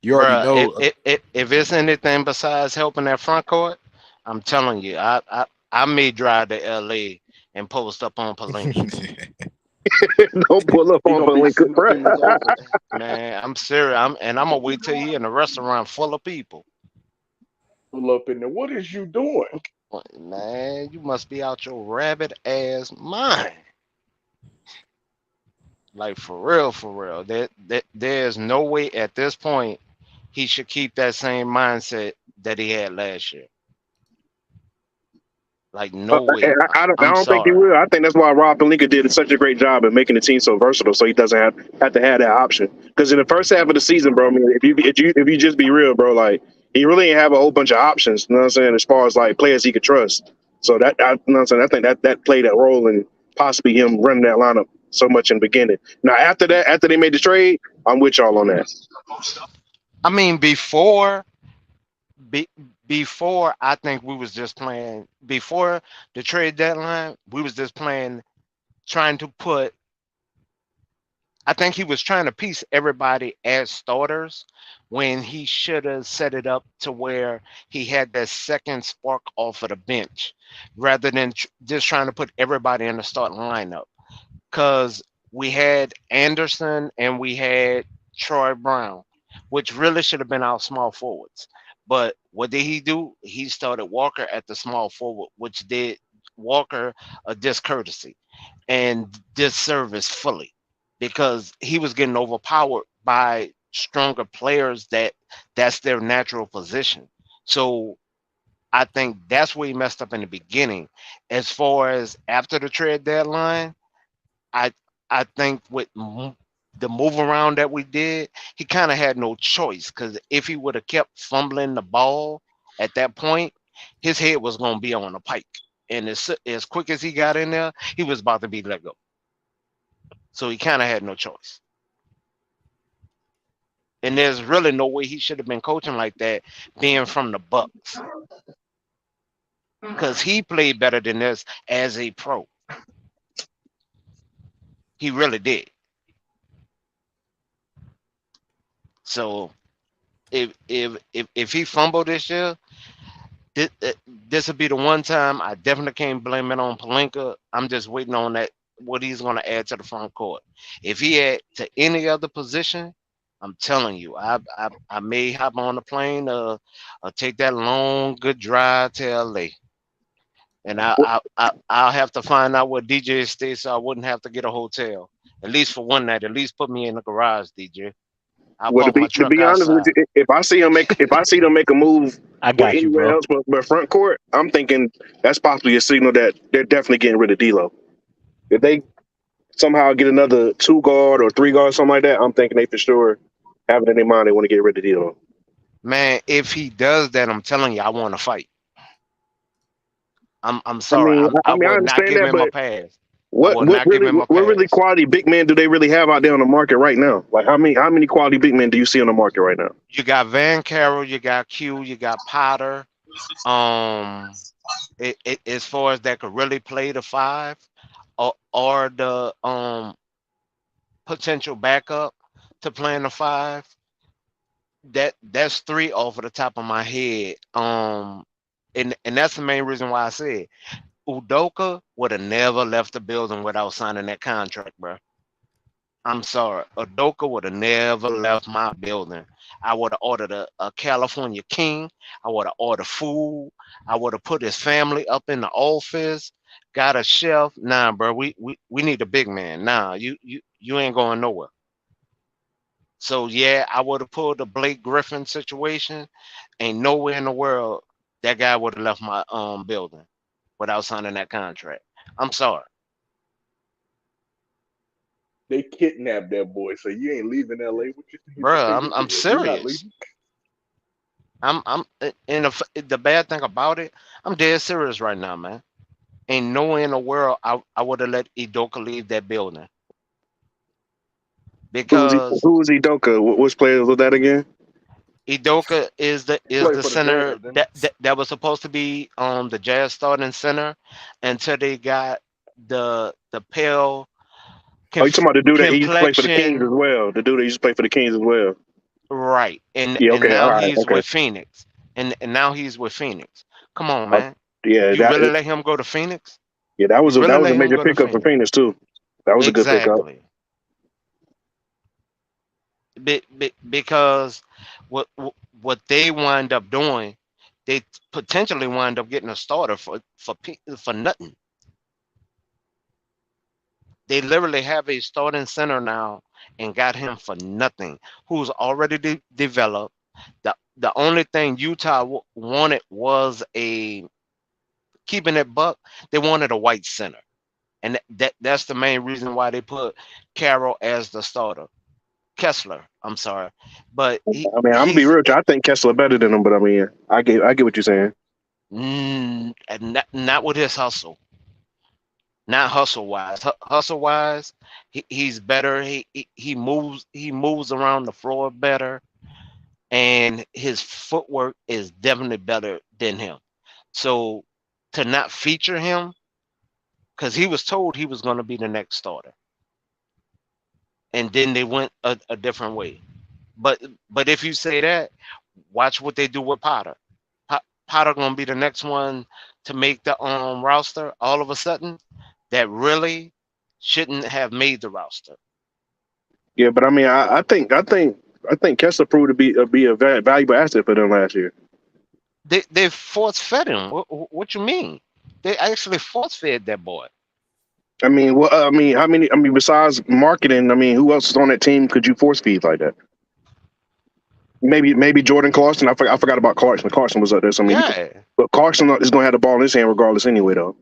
You already Bruh, know. if it's anything besides helping that front court, I'm telling you, I may drive to LA and post up on Palinka. Don't pull up He on gonna be Palinka. sitting up in his office. Man, I'm serious. I'm gonna wait till he in a restaurant full of people. Pull up in there. What is you doing? Man, you must be out your rabbit ass mind. Like for real, for real. There's no way at this point he should keep that same mindset that he had last year. Like no And way. I I'm don't think he sorry. will. I think that's why Rob Pelinka did such a great job at making the team so versatile, so he doesn't have to have that option. Because in the first half of the season, bro, I mean, if you just be real, bro, like he really didn't have a whole bunch of options. You know what I'm saying? As far as like players he could trust. So you know what I'm saying? I think that played a role in possibly him running that lineup so much in the beginning. Now after that, after they made the trade, I'm with y'all on that. I mean, be, before I think we was just playing before the trade deadline, we was just playing trying to put I think he was trying to piece everybody as starters when he should have set it up to where he had that second spark off of the bench rather than just trying to put everybody in the starting lineup. Because we had Anderson and we had Troy Brown, which really should have been our small forwards. But what did he do? He started Walker at the small forward, which did Walker a discourtesy and disservice fully because he was getting overpowered by stronger players that's their natural position. So I think that's where he messed up in the beginning. As far as after the trade deadline, I I think with the move around that we did, he kind of had no choice because if he would have kept fumbling the ball at that point, his head was going to be on the pike. And as quick as he got in there, he was about to be let go. So he kind of had no choice. And there's really no way he should have been coaching like that, being from the Bucks, because he played better than this as a pro. He really did. So if he fumbled this year, this will be the one time I definitely can't blame it on Palinka. I'm just waiting on that what he's going to add to the front court. If he had to any other position, I'm telling you, I may hop on the plane or take that long good drive to LA, and I'll have to find out where DJ stays so I wouldn't have to get a hotel at least for one night. At least put me in the garage, DJ. I'll Well, park my to truck be honest with outside. you, if I see them make a move I with got you, anywhere bro. else but front court, I'm thinking that's possibly a signal that they're definitely getting rid of D'Lo. If they somehow get another 2 guard or 3 guard, something like that, I'm thinking they for sure have it in their mind they want to get rid of D'Lo. Man, if he does that, I'm telling you, I want to fight. I'm I sorry. mean, I I will not understand give that, him a but pass. I what will what not give really him a what really pass. quality big men do they really have out there on the market right now? Like how many quality big men do you see on the market right now? You got Van Carroll, you got Q, you got Potter. Um, as far as that could really play the five or the potential backup to playing the five. that's three off of the top of my head. And that's the main reason why I said Udoka would have never left the building without signing that contract, bro. I'm sorry. Udoka would have never left my building. I would have ordered a California King. I would have ordered food. I would have put his family up in the office. Got a chef. Nah, bro. We need a big man. Nah, you ain't going nowhere. So yeah, I would have pulled the Blake Griffin situation. Ain't nowhere in the world that guy would have left my building without signing that contract. I'm sorry. They kidnapped that boy, so you ain't leaving LA. What you think Bro, you I'm did? You're not serious. leaving. I'm and the bad thing about it, I'm dead serious right now, man. Ain't nowhere in the world I would have let Idoka leave that building because Who was Udoka? Which player was that again? Idoka is He played the for the center Jazz, didn't he? that was supposed to be the Jazz starting center until they got the pale Oh, you talking about the dude that he used to play for the Kings as complexion well? The dude that used to play for the Kings as well. right, and Yeah. and Okay. All now right. he's Okay. with Phoenix, and now he's with Phoenix. Come on, Uh, man, yeah. you really let him go to Phoenix? That You was really a let him major go to pickup for Phoenix? Phoenix too. That was a good pickup. Exactly. Because what they wind up doing, they potentially wind up getting a starter for nothing. They literally have a starting center now and got him for nothing, who's already developed. The only thing Utah wanted was a keeping it buck. They wanted a white center, and that's the main reason why they put Carroll as the starter. Kessler, I'm sorry, but I mean, I'm gonna be he's real. I think Kessler better than him, but I mean, I get what you're saying. not with his hustle, not hustle wise. Hustle wise, he's better. He moves around the floor better, and his footwork is definitely better than him. So to not feature him, because he was told he was going to be the next starter, and then they went a different way. But but if you say that, watch what they do with Potter. Potter gonna be the next one to make the roster all of a sudden that really shouldn't have made the roster. Yeah, but I mean, I think Kessler proved to be a valuable asset for them last year. They force fed him. What you mean? They actually force fed that boy. I mean, I mean, how many? I mean, besides marketing, I mean, who else is on that team could you force feed like that? Maybe Jordan Clarkson. I forgot about Clarkson. Clarkson was up there. So I mean, Yeah, but Clarkson is going to have the ball in his hand regardless anyway, though.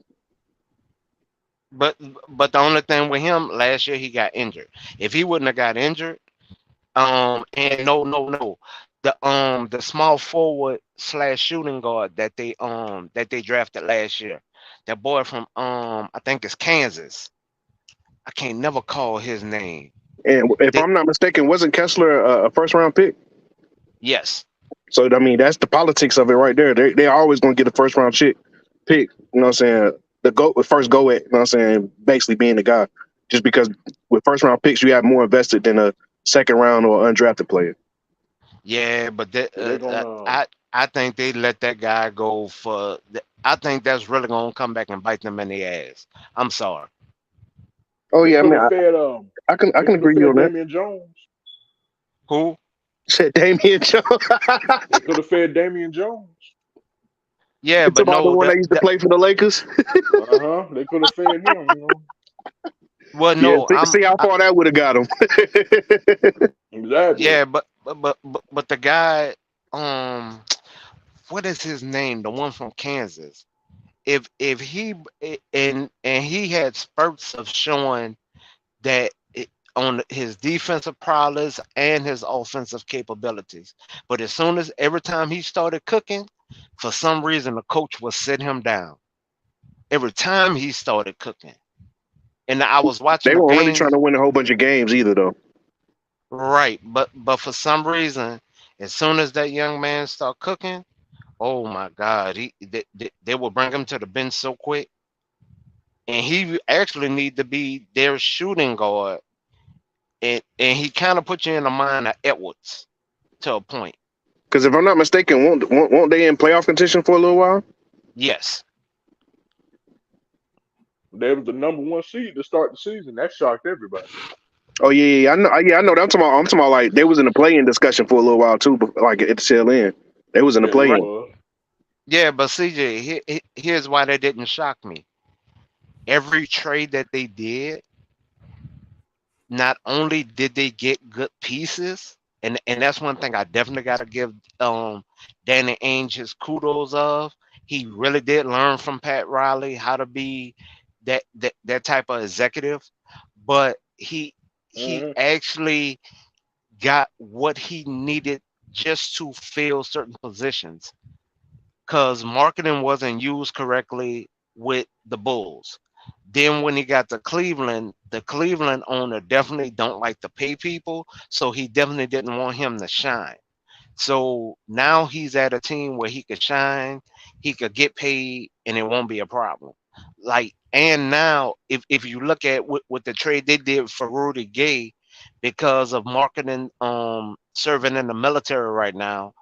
but but the only thing with him last year he got injured. If he wouldn't have got injured, and no, the small forward slash shooting guard that they drafted last year, that boy from I think it's Kansas. I can't never call his name. And if They, I'm not mistaken, wasn't Kessler a first round pick? yes, So I mean, that's the politics of it right there. They're always going to get a first round pick. You know what I'm saying? The first go at. You know what I'm saying? Basically being the guy, just because with first round picks you have more invested than a second round or undrafted player. yeah, but So they're gonna. I think they let that guy go for. I think that's really gonna come back and bite them in the ass. I'm sorry. Oh They yeah, I could mean, have fed I They can could have agree with you on fed that. Damian Jones. Who? Said Damian Jones. They could have fed Damian Jones. Yeah, It's but about the no, one that used to play for the Lakers. They could have fed him. well, Yeah, no, see how far that would have got him. Exactly. yeah, but the guy, what is his name? The one from Kansas. If he and he had spurts of showing that on his defensive prowess and his offensive capabilities. But as soon as every time he started cooking, for some reason the coach would sit him down. Every time he started cooking. And I was watching They the weren't really trying games, to win a whole bunch of games either, though. right, but for some reason, as soon as that young man start cooking, oh my God, they will bring him to the bench so quick. And he actually need to be their shooting guard. And he kind of put you in the mind of Edwards. to a point. Because if I'm not mistaken, won't they in playoff contention for a little while? Yes. They was the number one seed to start the season. That shocked everybody. Oh yeah, I know. Yeah, I know. That I'm talking about like they was in the play-in discussion for a little while too, but like at the tail end, they was in the Yeah, they play-in. was. Yeah, but CJ, here's why that didn't shock me. Every trade that they did, not only did they get good pieces, and that's one thing I definitely got to give Danny Ainge his kudos of. He really did learn from Pat Riley how to be that type of executive, but he Mm-hmm. actually got what he needed just to fill certain positions because marketing wasn't used correctly with the Bulls. Then when he got to Cleveland, the Cleveland owner definitely don't like to pay people, so he definitely didn't want him to shine. So now he's at a team where he could shine, he could get paid, and it won't be a problem. Like, and now if you look at what the trade they did for Rudy Gay, because of marketing, serving in the military right now,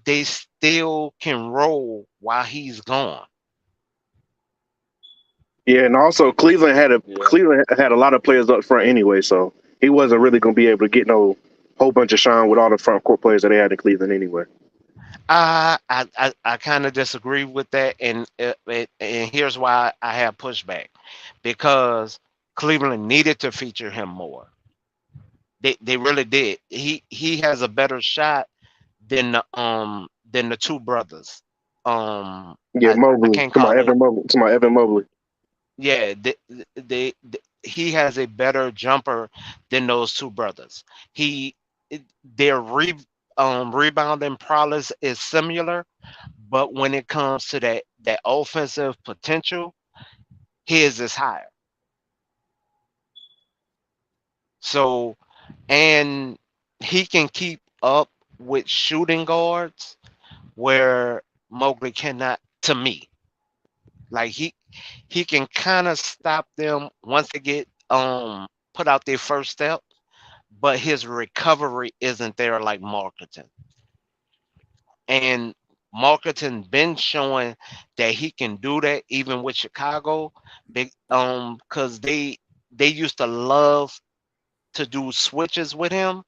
they still can roll while he's gone. Yeah, and also Yeah. Cleveland had a lot of players up front anyway, so he wasn't really going to be able to get no whole bunch of shine with all the front court players that they had in Cleveland anyway. I kind of disagree with that, and here's why I have pushback, because Cleveland needed to feature him more. They really did. He has a better shot than the two brothers. Yeah, I Mobley. can't call them. To my Evan Mobley. Yeah, he has a better jumper than those two brothers. He their rebounding prowess is similar, but when it comes to that offensive potential, his is higher. So, and he can keep up with shooting guards where Mowgli cannot. To me, like he can kind of stop them once they get put out their first step, but his recovery isn't there like Marketing. And Marketing been showing that he can do that even with Chicago, big because they used to love to do switches with him,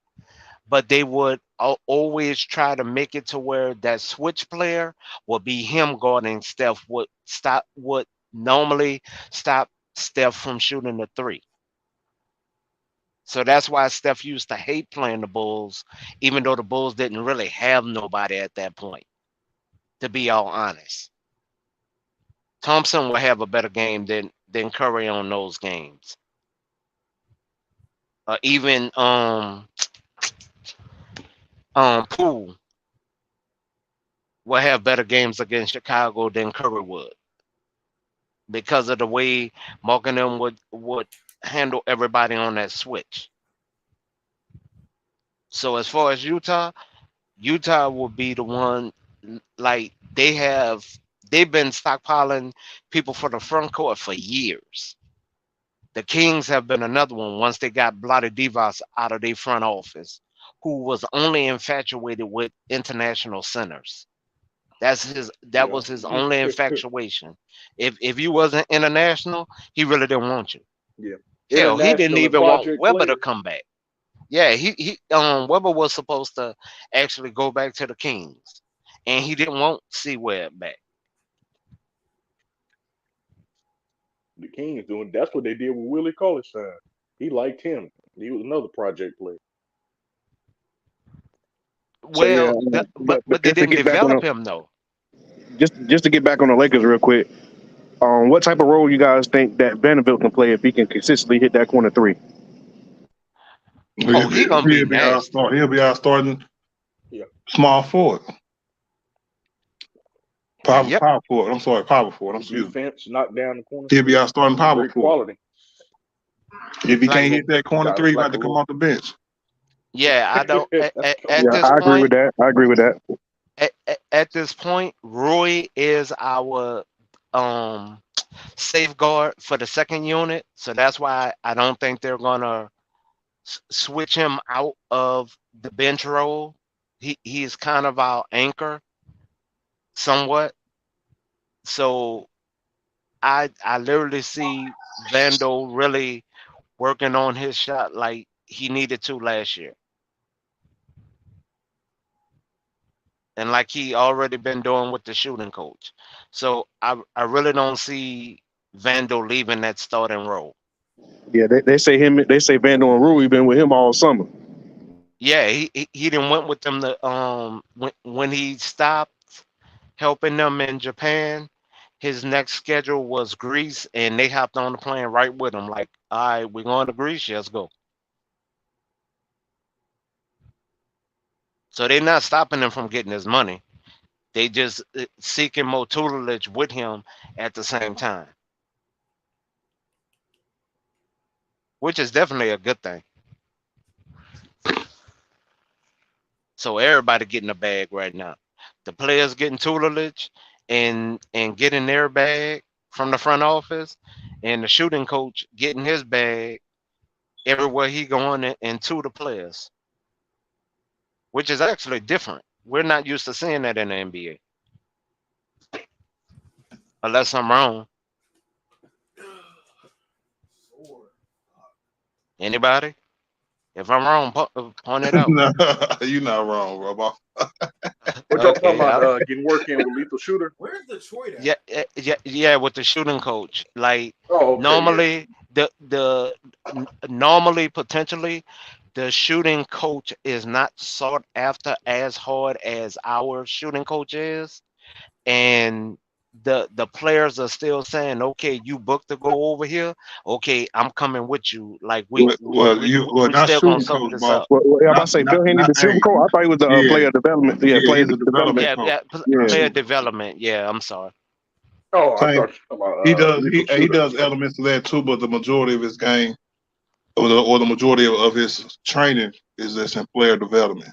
but they would always try to make it to where that switch player would be him guarding Steph would normally stop Steph from shooting the three. So that's why Steph used to hate playing the Bulls, even though the Bulls didn't really have nobody at that point, to be all honest. Thompson will have a better game than Curry on those games. Even Poole will have better games against Chicago than Curry would because of the way Morgan would handle everybody on that switch. So as far as Utah will be the one, like they've been stockpiling people for the front court for years. The Kings have been another one once they got Bloody Divas out of their front office, who was only infatuated with international centers. That Yeah. was his only infatuation. If you wasn't international, he really didn't want you. Yeah. Hell, he didn't International and even want project Weber to players. come back. Yeah, he Weber was supposed to actually go back to the Kings, and he didn't want C Webb back. The Kings doing that's what they did with Willie Cauley-Stein. He liked him. He was another project player. So yeah, Well, but but they just to didn't get back on develop him though. just to get back on the Lakers real quick. What type of role you guys think that Vanderbilt can play if he can consistently hit that corner three? Oh, he gonna be He'll be our nasty. start. He'll be our starting Yeah. small forward. Yep. Power forward. I'm sorry, power forward. Defense, knock down the corner He'll be three. our starting power Great forward. quality. If he can't Like, hit that corner Got three, he like got a to come little off the bench. yeah, I don't at Yeah, this I agree with point. that. I agree with that. At this point, Roy is our um safeguard for the second unit, so that's why I don't think they're gonna switch him out of the bench role. He is kind of our anchor somewhat. So I literally see Vando really working on his shot like he needed to last year. And like he already been doing with the shooting coach. So I really don't see Vando leaving that starting role. Yeah, they say him. They say Vando and Rui been with him all summer. Yeah, he didn't went with them to when he stopped helping them in Japan. His next schedule was Greece, and they hopped on the plane right with him. Like, all right, we're going to Greece. Let's go. So they're not stopping him from getting his money. They just seeking more tutelage with him at the same time, which is definitely a good thing. So everybody getting a bag right now. The players getting tutelage and getting their bag from the front office, and the shooting coach getting his bag everywhere he going and to the players, which is actually different. We're not used to seeing that in the NBA, unless I'm wrong. Anybody? If I'm wrong, point it out. No, you're not wrong, bro. What y'all talking Okay, about? Getting work in with Lethal Shooter? Where's Detroit at? yeah, with the shooting coach. Like Oh, okay, normally, normally potentially, the shooting coach is not sought after as hard as our shooting coach is, and the players are still saying, okay, you booked to go over here. Okay, I'm coming with you. Like we not still gonna shooting suck coach, this boss. up. Well, I'm about to Not say not Phil Henry, not. the super Hey, coach. I thought he was the yeah, player development. Yeah, yeah. player He's a development development. Yeah, coach. Yeah, player development. Yeah, I'm sorry. Oh, I thought same. you were talking He about does. Lethal He Shooter. does elements of that too, but the majority of his game, or the majority of his training, is just in player development.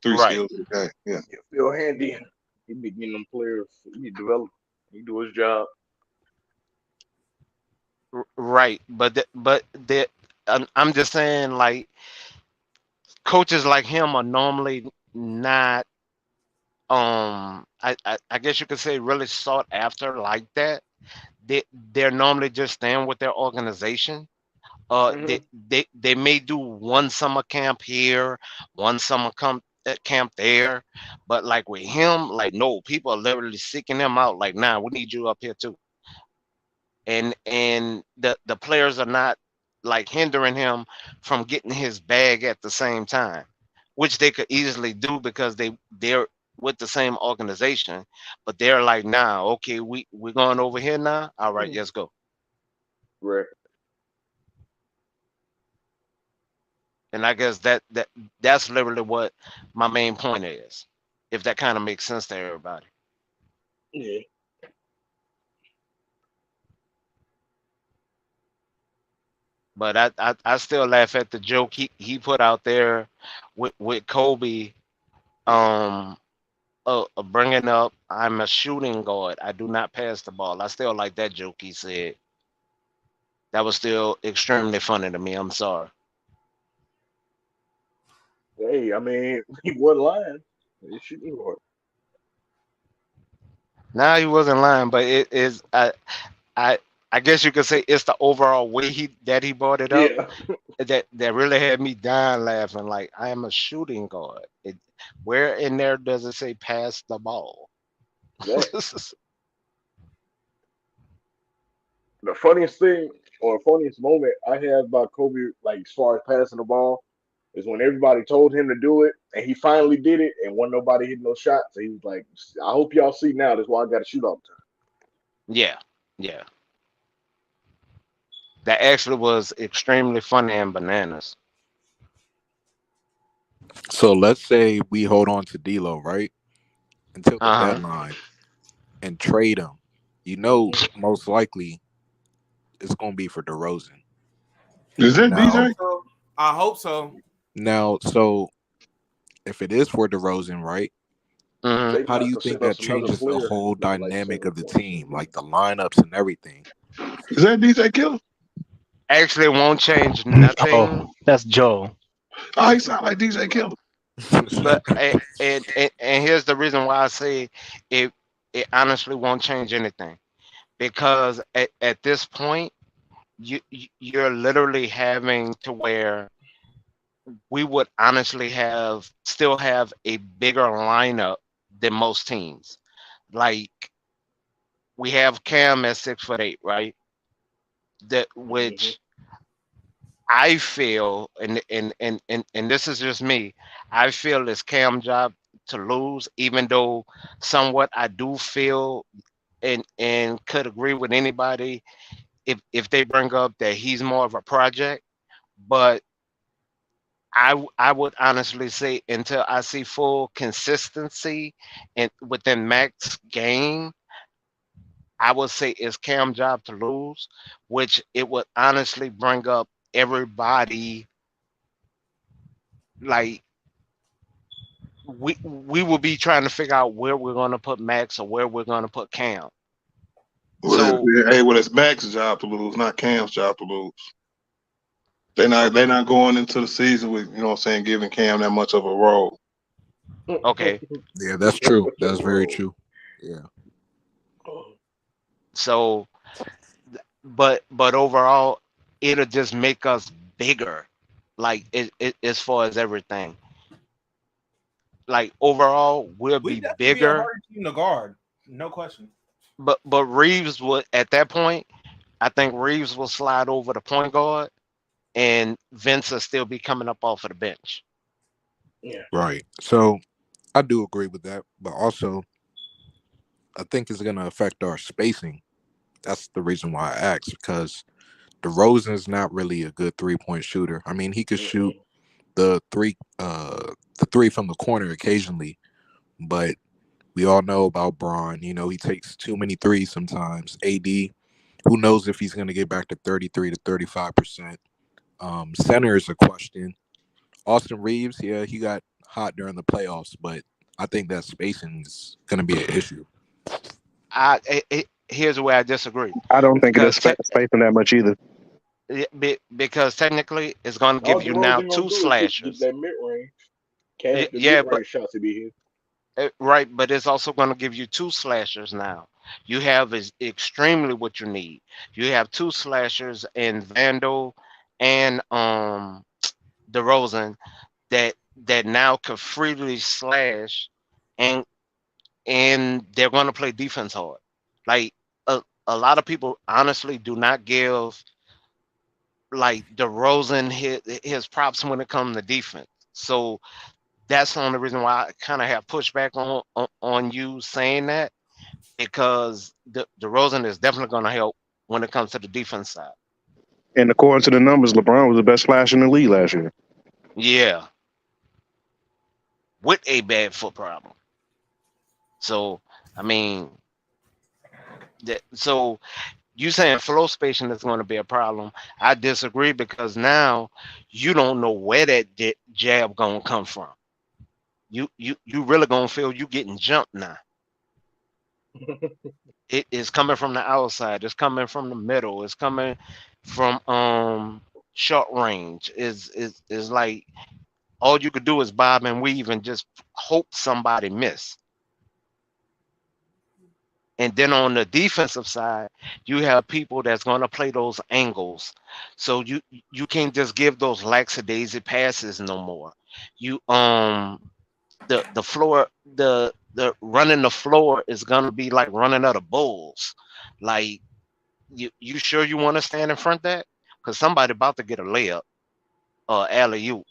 Three Right. skills of the game. Yeah. Yeah, Phil Handy. He be getting them players. He develop. He do his job. Right, I'm just saying, like coaches like him are normally not, I guess you could say really sought after like that. They're normally just staying with their organization. Hmm. They may do one summer camp here, one summer camp there, but like with him, like no, people are literally seeking him out. Like, nah, we need you up here too. And the players are not like hindering him from getting his bag at the same time, which they could easily do because they're with the same organization, but they're like, nah, okay, we're going over here now. All right, let's go. Right. And I guess that's literally what my main point is, if that kind of makes sense to everybody. Yeah. But I still laugh at the joke he put out there with Kobe, um bringing up, I'm a shooting guard, I do not pass the ball. I still like that joke he said. That was still extremely funny to me. I'm sorry. Hey, I mean, he wasn't lying. He's shooting hard. Now he wasn't lying, but it is I I guess you could say it's the overall way he brought it up Yeah. that really had me dying laughing. Like, I am a shooting guard. Where in there does it say pass the ball? That, the funniest thing or funniest moment I had about Kobe, like as far as passing the ball, is when everybody told him to do it and he finally did it and wasn't nobody hitting no shots. So he was like, I hope y'all see now. That's why I got to shoot all the time. Yeah, yeah. That actually was extremely funny and bananas. So let's say we hold on to D'Lo, right, until the Uh huh. deadline and trade him. Most likely it's going to be for DeRozan. Is that Now, DJ? I hope so. so if it is for DeRozan, right? Hmm. They How do might you have to think send us that another changes the player. whole Looking like dynamic of the 7 team, like the lineups and everything? Is that DJ Killer? Actually, won't change Oh, nothing. that's Joe. Oh, he sound like DJ Killer. But and here's the reason why I say it. It honestly won't change anything because at this point you're literally having to where we would honestly have still have a bigger lineup than most teams. Like we have Cam at 6'8", right? That Hmm. which I feel, and this is just me. I feel it's Cam job to lose, even though somewhat I do feel and could agree with anybody if they bring up that he's more of a project. But I would honestly say until I see full consistency and within Mac's game, I would say it's Cam job to lose, which it would honestly bring up everybody. Like we will be trying to figure out where we're going to put Max or where we're going to put Cam. Well, So it's Max's job to lose, not Cam's job to lose. They're not going into the season with, you know what I'm saying, giving Cam that much of a role. okay, Yeah, that's true. That's very true. Yeah. so but overall, it'll just make us bigger, like as far as everything. Like overall, we'll We be definitely be a bigger. hard team to guard, no question. But Reeves would at that point, I think Reeves will slide over the point guard, and Vince will still be coming up off of the bench. Yeah. Right. So I do agree with that, but also I think it's going to affect our spacing. That's the reason why I asked, because DeRozan's not really a good 3-point shooter. I mean, he could shoot Mm-mm. the three from the corner occasionally, but we all know about Braun. You know, he takes too many threes sometimes. AD, who knows if he's going to get back to 33 to 35%. Center is a question. Austin Reeves, yeah, he got hot during the playoffs, but I think that spacing is going to be an issue. Here's where I disagree I don't think it is because spacing that much either. because technically it's going to All give you now DeRozan gonna two do is get slashers. that mid range. Cash the mid Yeah, but range shots to be his. right, but it's also going to give you two slashers now. You have is extremely what you need. You have two slashers in Vandal and DeRozan that now can freely slash and they're going to play defense hard. Like a lot of people honestly do not give like DeRozan his props when it comes to defense. So that's the only reason why I kind of have pushback on you saying that because DeRozan is definitely going to help when it comes to the defense side. And according to the numbers, LeBron was the best flash in the league last year. Yeah, with a bad foot problem. So I mean, so you saying flow spacing is going to be a problem? I disagree because now you don't know where that jab going to come from. You really going to feel you getting jumped now. It is coming from the outside. It's coming from the middle. It's coming from short range. Is like all you could do is bob and weave and just hope somebody miss. And then on the defensive side, you have people that's going to play those angles. So you can't just give those lackadaisy passes no more. You the floor the running the floor is going to be like running out of bulls. Like you sure you want to stand in front of that? Because somebody about to get a layup or alley oop.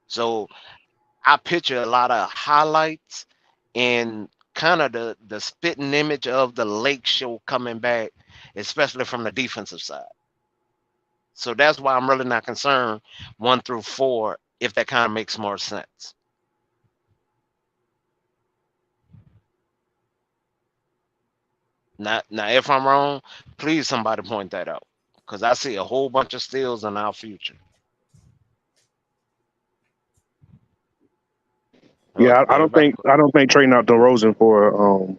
So I picture a lot of highlights and kind of the spitting image of the lake show coming back, especially from the defensive side. So that's why I'm really not concerned 1 through 4, if that kind of makes more sense. Now, if I'm wrong, please somebody point that out because I see a whole bunch of steals in our future. Yeah, I don't Everybody, think trading out DeRozan for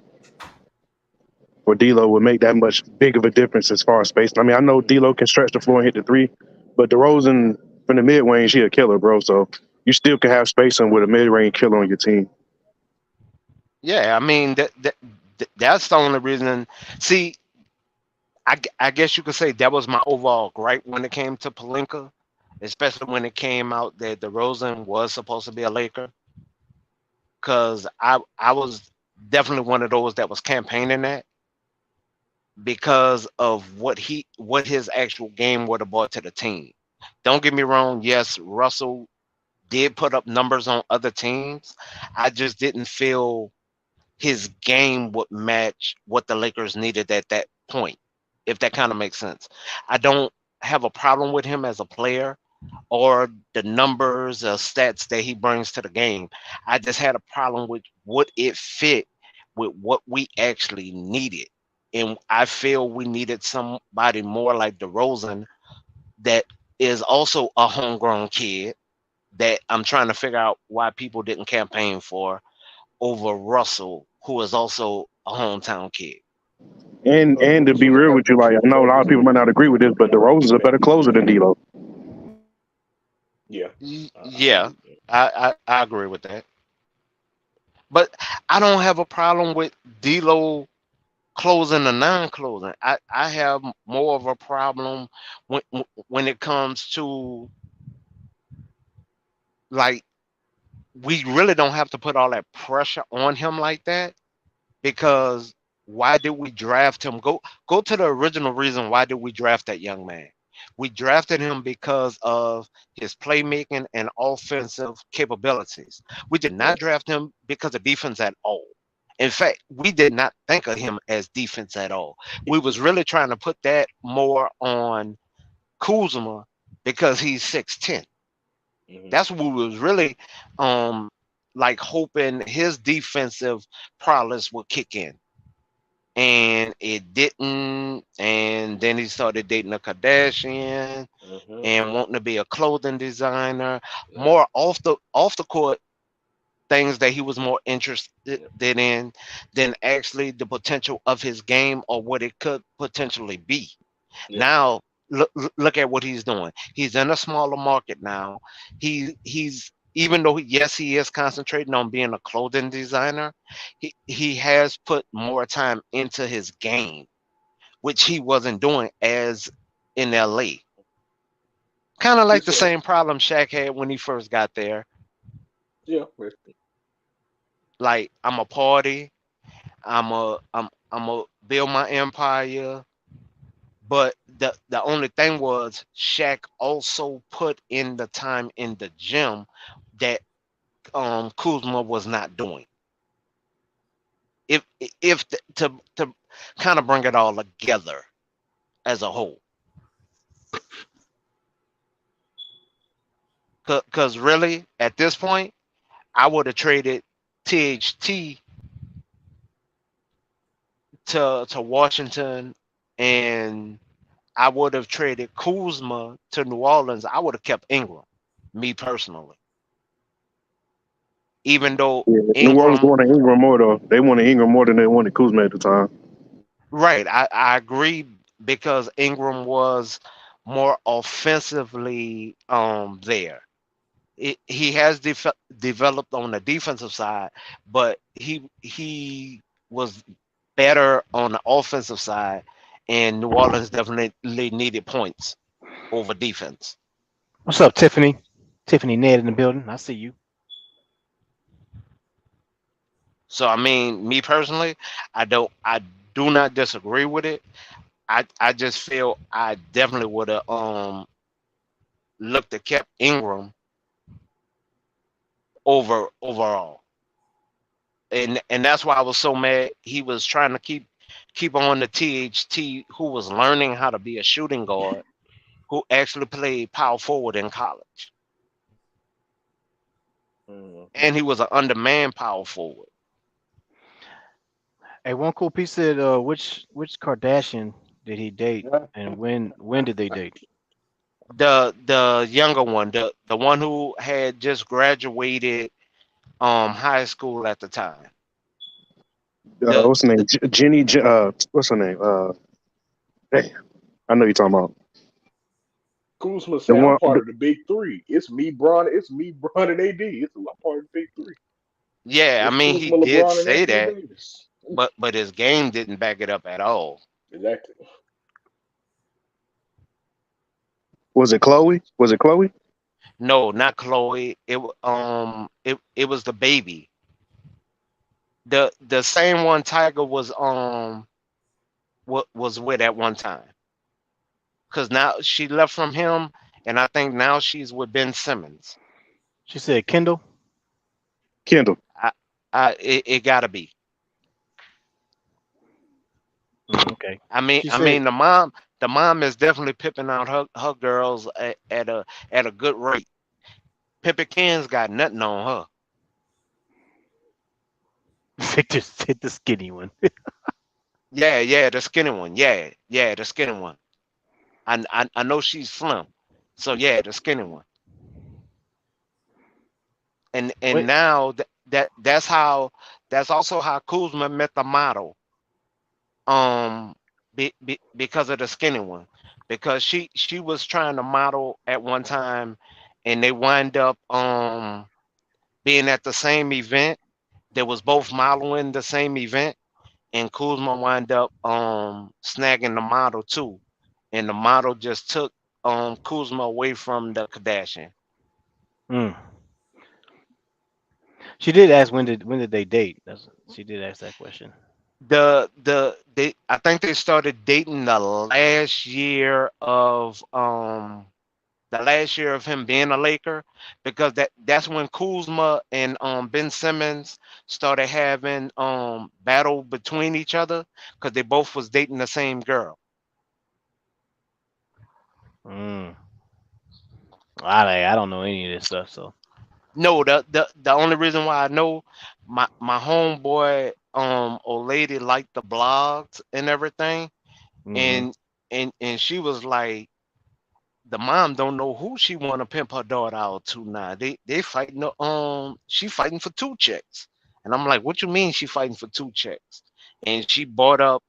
D'Lo would make that much big of a difference as far as spacing. I mean, I know D'Lo can stretch the floor and hit the three, but DeRozan from the mid range, he a killer, bro. So you still can have spacing with a mid range killer on your team. Yeah, I mean that's the only reason. See, I guess you could say that was my overall gripe when it came to Palinka, especially when it came out that DeRozan was supposed to be a Laker, because I was definitely one of those that was campaigning that because of what his actual game would have brought to the team. Don't get me wrong. Yes, Russell did put up numbers on other teams. I just didn't feel his game would match what the Lakers needed at that point, if that kind of makes sense. I don't have a problem with him as a player or the numbers or stats that he brings to the game. I just had a problem with would it fit with what we actually needed. And I feel we needed somebody more like DeRozan that is also a homegrown kid that I'm trying to figure out why people didn't campaign for over Russell, who is also a hometown kid. And to be Russo's a real better with you, like I know a lot of people might not agree with this, but DeRozan's a better closer than D'Lo. yeah. Yeah, I agree with that. But I don't have a problem with D'Lo closing or non-closing. I have more of a problem when when it comes to, like, we really don't have to put all that pressure on him like that, because why did we draft him? Go to the original reason why did we draft that young man? We drafted him because of his playmaking and offensive capabilities. We did not draft him because of defense at all. In fact, we did not think of him as defense at all. We was really trying to put that more on Kuzma because he's 6'10". Mm-hmm. That's what we was really um like hoping his defensive prowess would kick in. And it didn't. And then he started dating a Kardashian Mm-hmm. and wanting to be a clothing designer. More off the court things that he was more interested in than actually the potential of his game or what it could potentially be. Yeah. Now look at what he's doing. He's in a smaller market now. He's even though yes he is concentrating on being a clothing designer, he has put more time into his game, which he wasn't doing as in LA. Kind of like the same problem Shaq had when he first got there. Yeah. Like, I'm a party, I'm a build my empire. But the only thing was Shaq also put in the time in the gym that Kuzma was not doing. To kind of bring it all together as a whole, because really at this point I would have traded THT to Washington, and I would have traded Kuzma to New Orleans. I would have kept Ingram, me personally. Even though Yeah, New Orleans Ingram, wanted Ingram more though. They wanted Ingram more than they wanted Kuzma at the time. right, I agree, because Ingram was more offensively there. He has developed on the defensive side, but he was better on the offensive side, and New Orleans definitely needed points over defense. What's up, Tiffany? Tiffany Ned in the building. I see you. So I mean, me personally, I do not disagree with it. I just feel I definitely would have looked at kept Ingram overall. And that's why I was so mad. He was trying to keep on the THT, who was learning how to be a shooting guard, who actually played power forward in college. Mm-hmm. And he was an undermanned power forward. Hey, one cool piece said, which Kardashian did he date, and when did they date? The younger one, the one who had just graduated high school at the time. The What's her name? Jenny. What's her name? Damn, I know you're talking about. Kuzma The say, I'm one, part of the big three. It's me, Bron. It's me, Bron, and AD. I'm part of the big three. Yeah, I It's mean he Kuzma, did LeBron, and say Anthony that, Davis. but his game didn't back it up at all. Exactly. was it Chloe? Was it Chloe? No, not Chloe. It was the baby. The same one Tiger was with at one time. Cause now she left from him, and I think now she's with Ben Simmons. She said Kendall. Kendall. It gotta be. Okay. She I said mean the mom is definitely pipping out her girls at a good rate. Pippi Ken's got nothing on her. Victor said the skinny one. Yeah, the skinny one. Yeah, the skinny one. I know she's slim, so yeah, the skinny one. And Wait. now that's also how Kuzma met the model. Because of the skinny one, because she was trying to model at one time, and they wind up being at the same event. They was both modeling the same event, and Kuzma wind up snagging the model too, and the model just took Kuzma away from the Kardashian. Mm. She did ask when did they date. She did ask that question. They I think they started dating the last year of him being a Laker, because that's when Kuzma and Ben Simmons started having battle between each other, because they both was dating the same girl. Mm. I don't know any of this stuff. So No, the only reason why I know, my homeboy old lady liked the blogs and everything, hmm and she was like, the mom don't know who she want to pimp her daughter out to now. They fighting she fighting for two chicks. And I'm like, what you mean she fighting for two chicks? And she brought up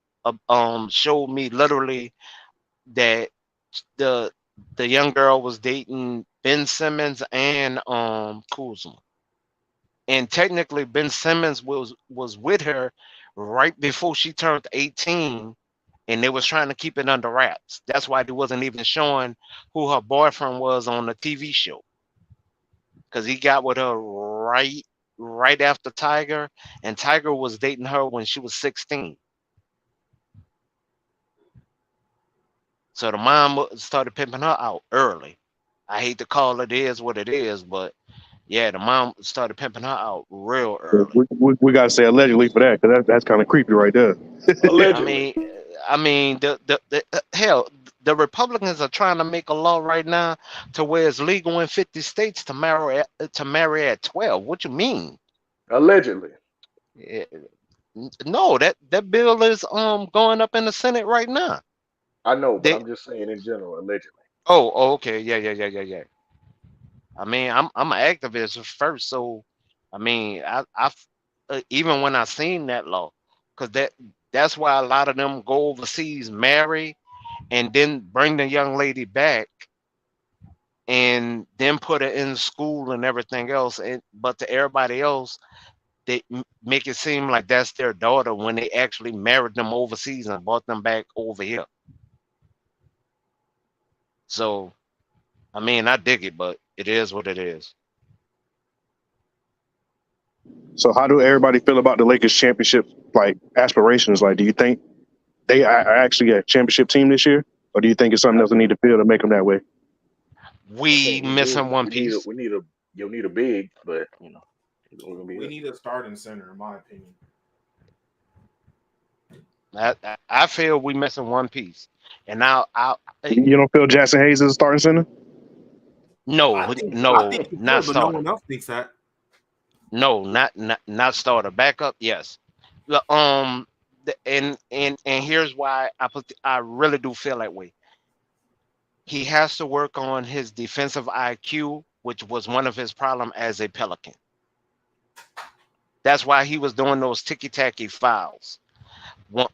showed me literally that the the young girl was dating Ben Simmons and Kuzma. And technically Ben Simmons was with her right before she turned 18, and they was trying to keep it under wraps. That's why they wasn't even showing who her boyfriend was on the TV show, because he got with her right after Tiger, and Tiger was dating her when she was 16. So the mom started pimping her out early. I hate to call it is what it is, but yeah, the mom started pimping her out real early. We got to say allegedly for that, because that's kind of creepy right there. I Allegedly. mean, the hell, the Republicans are trying to make a law right now to where it's legal in 50 states to marry at 12. What you mean? Allegedly. Eh, No, that bill is going up in the Senate right now. I know, but They I'm just saying in general, allegedly. okay, yeah. I mean, I'm an activist first, so I mean, even when I seen that law, because that's why a lot of them go overseas, marry, and then bring the young lady back, and then put her in school and everything else. And but to everybody else, they make it seem like that's their daughter when they actually married them overseas and brought them back over here. So I mean, I dig it, but it is what it is. So how do everybody feel about the Lakers championship like aspirations? Like, do you think they are actually a championship team this year, or do you think it's something I else they need to feel to make them that way? I We think we do. missing one We need a piece. we need a you'll need a big, but we're gonna be We need a starting center, in my opinion. I feel we missing one piece, and now You don't feel Jackson Hayes is a starting center? I no, think he not could, but no starter. one else thinks that. No, not starter. Backup, yes. And here's why I really do feel that way. He has to work on his defensive IQ, which was one of his problems as a Pelican. That's why he was doing those ticky tacky fouls.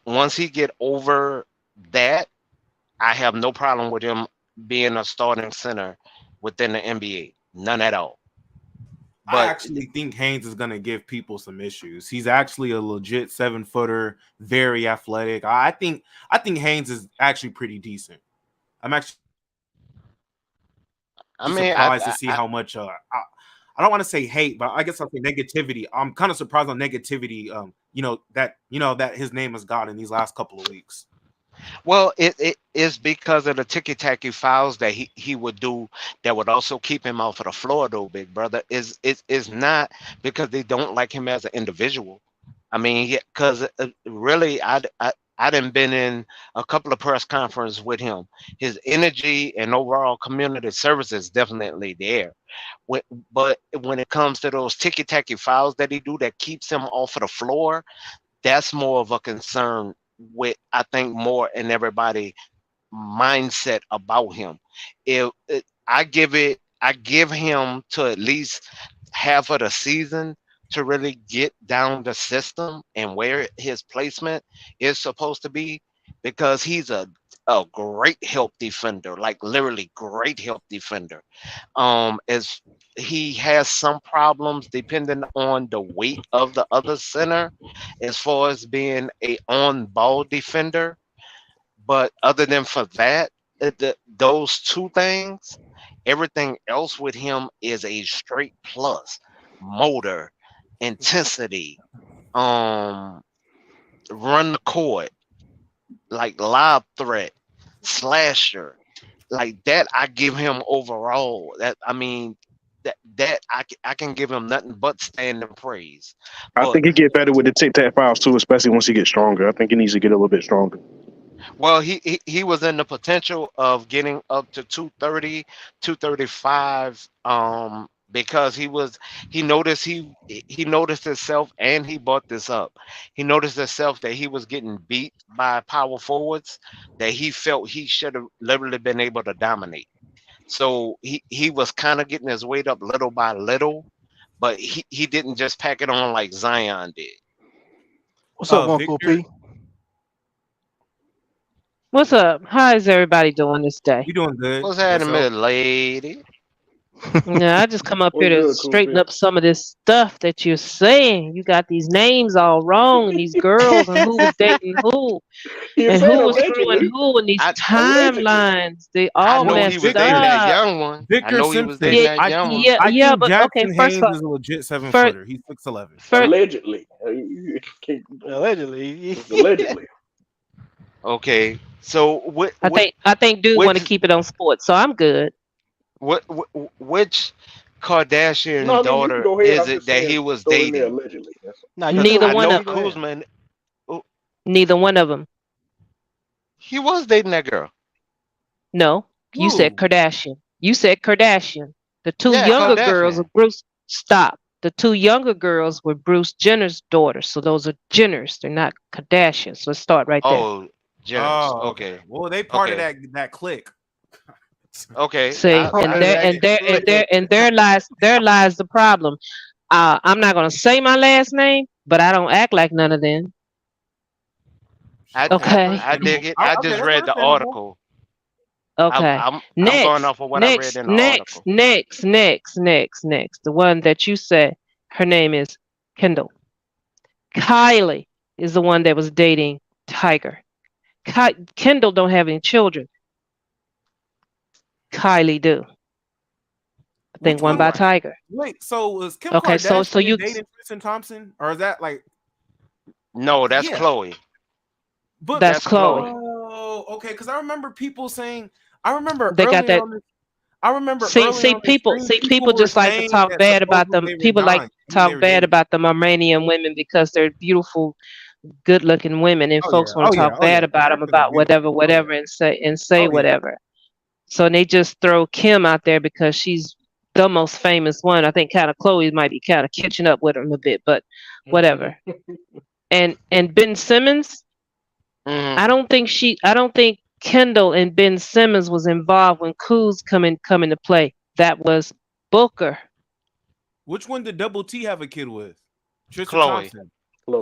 Once he get over that, I have no problem with him being a starting center within the NBA. None at all. I But actually think Haynes is going to give people some issues. He's actually a legit 7-footer, very athletic. I think Haynes is actually pretty decent. I'm actually I mean, surprised to see how much I don't want to say hate, but I guess I'll say negativity. I'm kind of surprised on negativity. That his name has got in these last couple of weeks. well, it is because of the ticky tacky fouls that he would do that would also keep him off of the floor, though, big brother. Is not because they don't like him as an individual. I mean, because really, I done been in a couple of press conferences with him. His energy and overall community service is definitely there. When, but when it comes to those ticky tacky fouls that he do that keeps him off of the floor, that's more of a concern with I think more in everybody mindset about him. I give him to at least half of the season to really get down the system and where his placement is supposed to be because he's a great help defender, like literally great help defender. As he has some problems depending on the weight of the other center as far as being a on ball defender. But other than for that, those two things, everything else with him is a straight plus. Motor, intensity, run the court, like lob threat, slasher, like that. I give him overall. That I mean, I can give him nothing but standing praise. I But think he get better with the tic tac fouls too, especially once he gets stronger. I think he needs to get a little bit stronger. well, he was in the potential of getting up to 230, 235, because he noticed himself and he brought this up. He noticed himself that he was getting beat by power forwards that he felt he should have literally been able to dominate. So he was kind of getting his weight up little by little, but he didn't just pack it on like Zion did. What's up, Uncle Victor, P? What's up? How is everybody doing this day? you doing good? What's happening, Yourself? lady? Yeah, I just come up here What's to good, straighten Koofy? up some of this stuff that you're saying. You got these names all wrong, and these girls, and who was dating who, You and said who was screwing allegedly. who, and these I Allegedly. timelines. They I all know he messed was Victor, dating that up. young one. I Victor know he was Simpson. dating Yeah, that I young think one. yeah, I yeah, think but okay. Jackson First Haynes of all, is a legit seven first, footer. He's 6'11. first, Allegedly. Allegedly. It's allegedly. Okay, so I think dude want which to keep it on sports, so I'm good. which Kardashian No, I mean you can daughter go ahead. is I'm it just that saying he was throw it in there dating? allegedly. That's Nah, you Because can Neither go I ahead. one know of You go ahead. Kuzma, oh, neither one of them. he was dating that girl. No, you said Who? Kardashian. You said Kardashian. The two Yeah, younger girls are Kardashian. Bruce. Stop. The two younger girls were Bruce Jenner's daughters, so those are Jenners. They're not Kardashians. Let's start right there. Oh, Jenners. Oh, okay. Okay, Well, they part of okay, that clique. okay. See, and I there dig and it. there and there and there lies the problem. I'm not gonna say my last name, but I don't act like none of them. Okay, that's Okay. I dig understandable. it. I Okay, just that's read the understandable. article. Okay. I'm going Next, off of what I read next, in the next, article. next, next, next, next. The one that you said, her name is Kendall. Kylie is the one that was dating Tiger. Kendall don't have any children. Kylie do. I think Which one one? by Right. Tiger. Wait, so is Kim Okay, so Kardashian you dating Tristan Thompson, or is that like? No, that's Yeah, Chloe. but that's That's Chloe. Chloe. oh, okay. Because I remember people saying. I remember They got early that. on. I remember See, early see, on this people, stream, see, people people were just like to saying talk that bad about supposedly them. they were People like dying to when they talk were bad dating. about them Armenian women because they're beautiful, good-looking women, and Oh yeah, folks want oh to yeah, talk oh yeah. bad about them Kardashians are about beautiful. whatever, Oh yeah, whatever, and say oh yeah. whatever. So they just throw Kim out there because she's the most famous one. I think kind of Chloe might be kind of catching up with him a bit, but whatever. And Ben Simmons, Hmm. I don't think Kendall and Ben Simmons was involved when Kuz come into play. That was Booker, Which one did Double T have a kid with? Tristan Chloe. Thompson.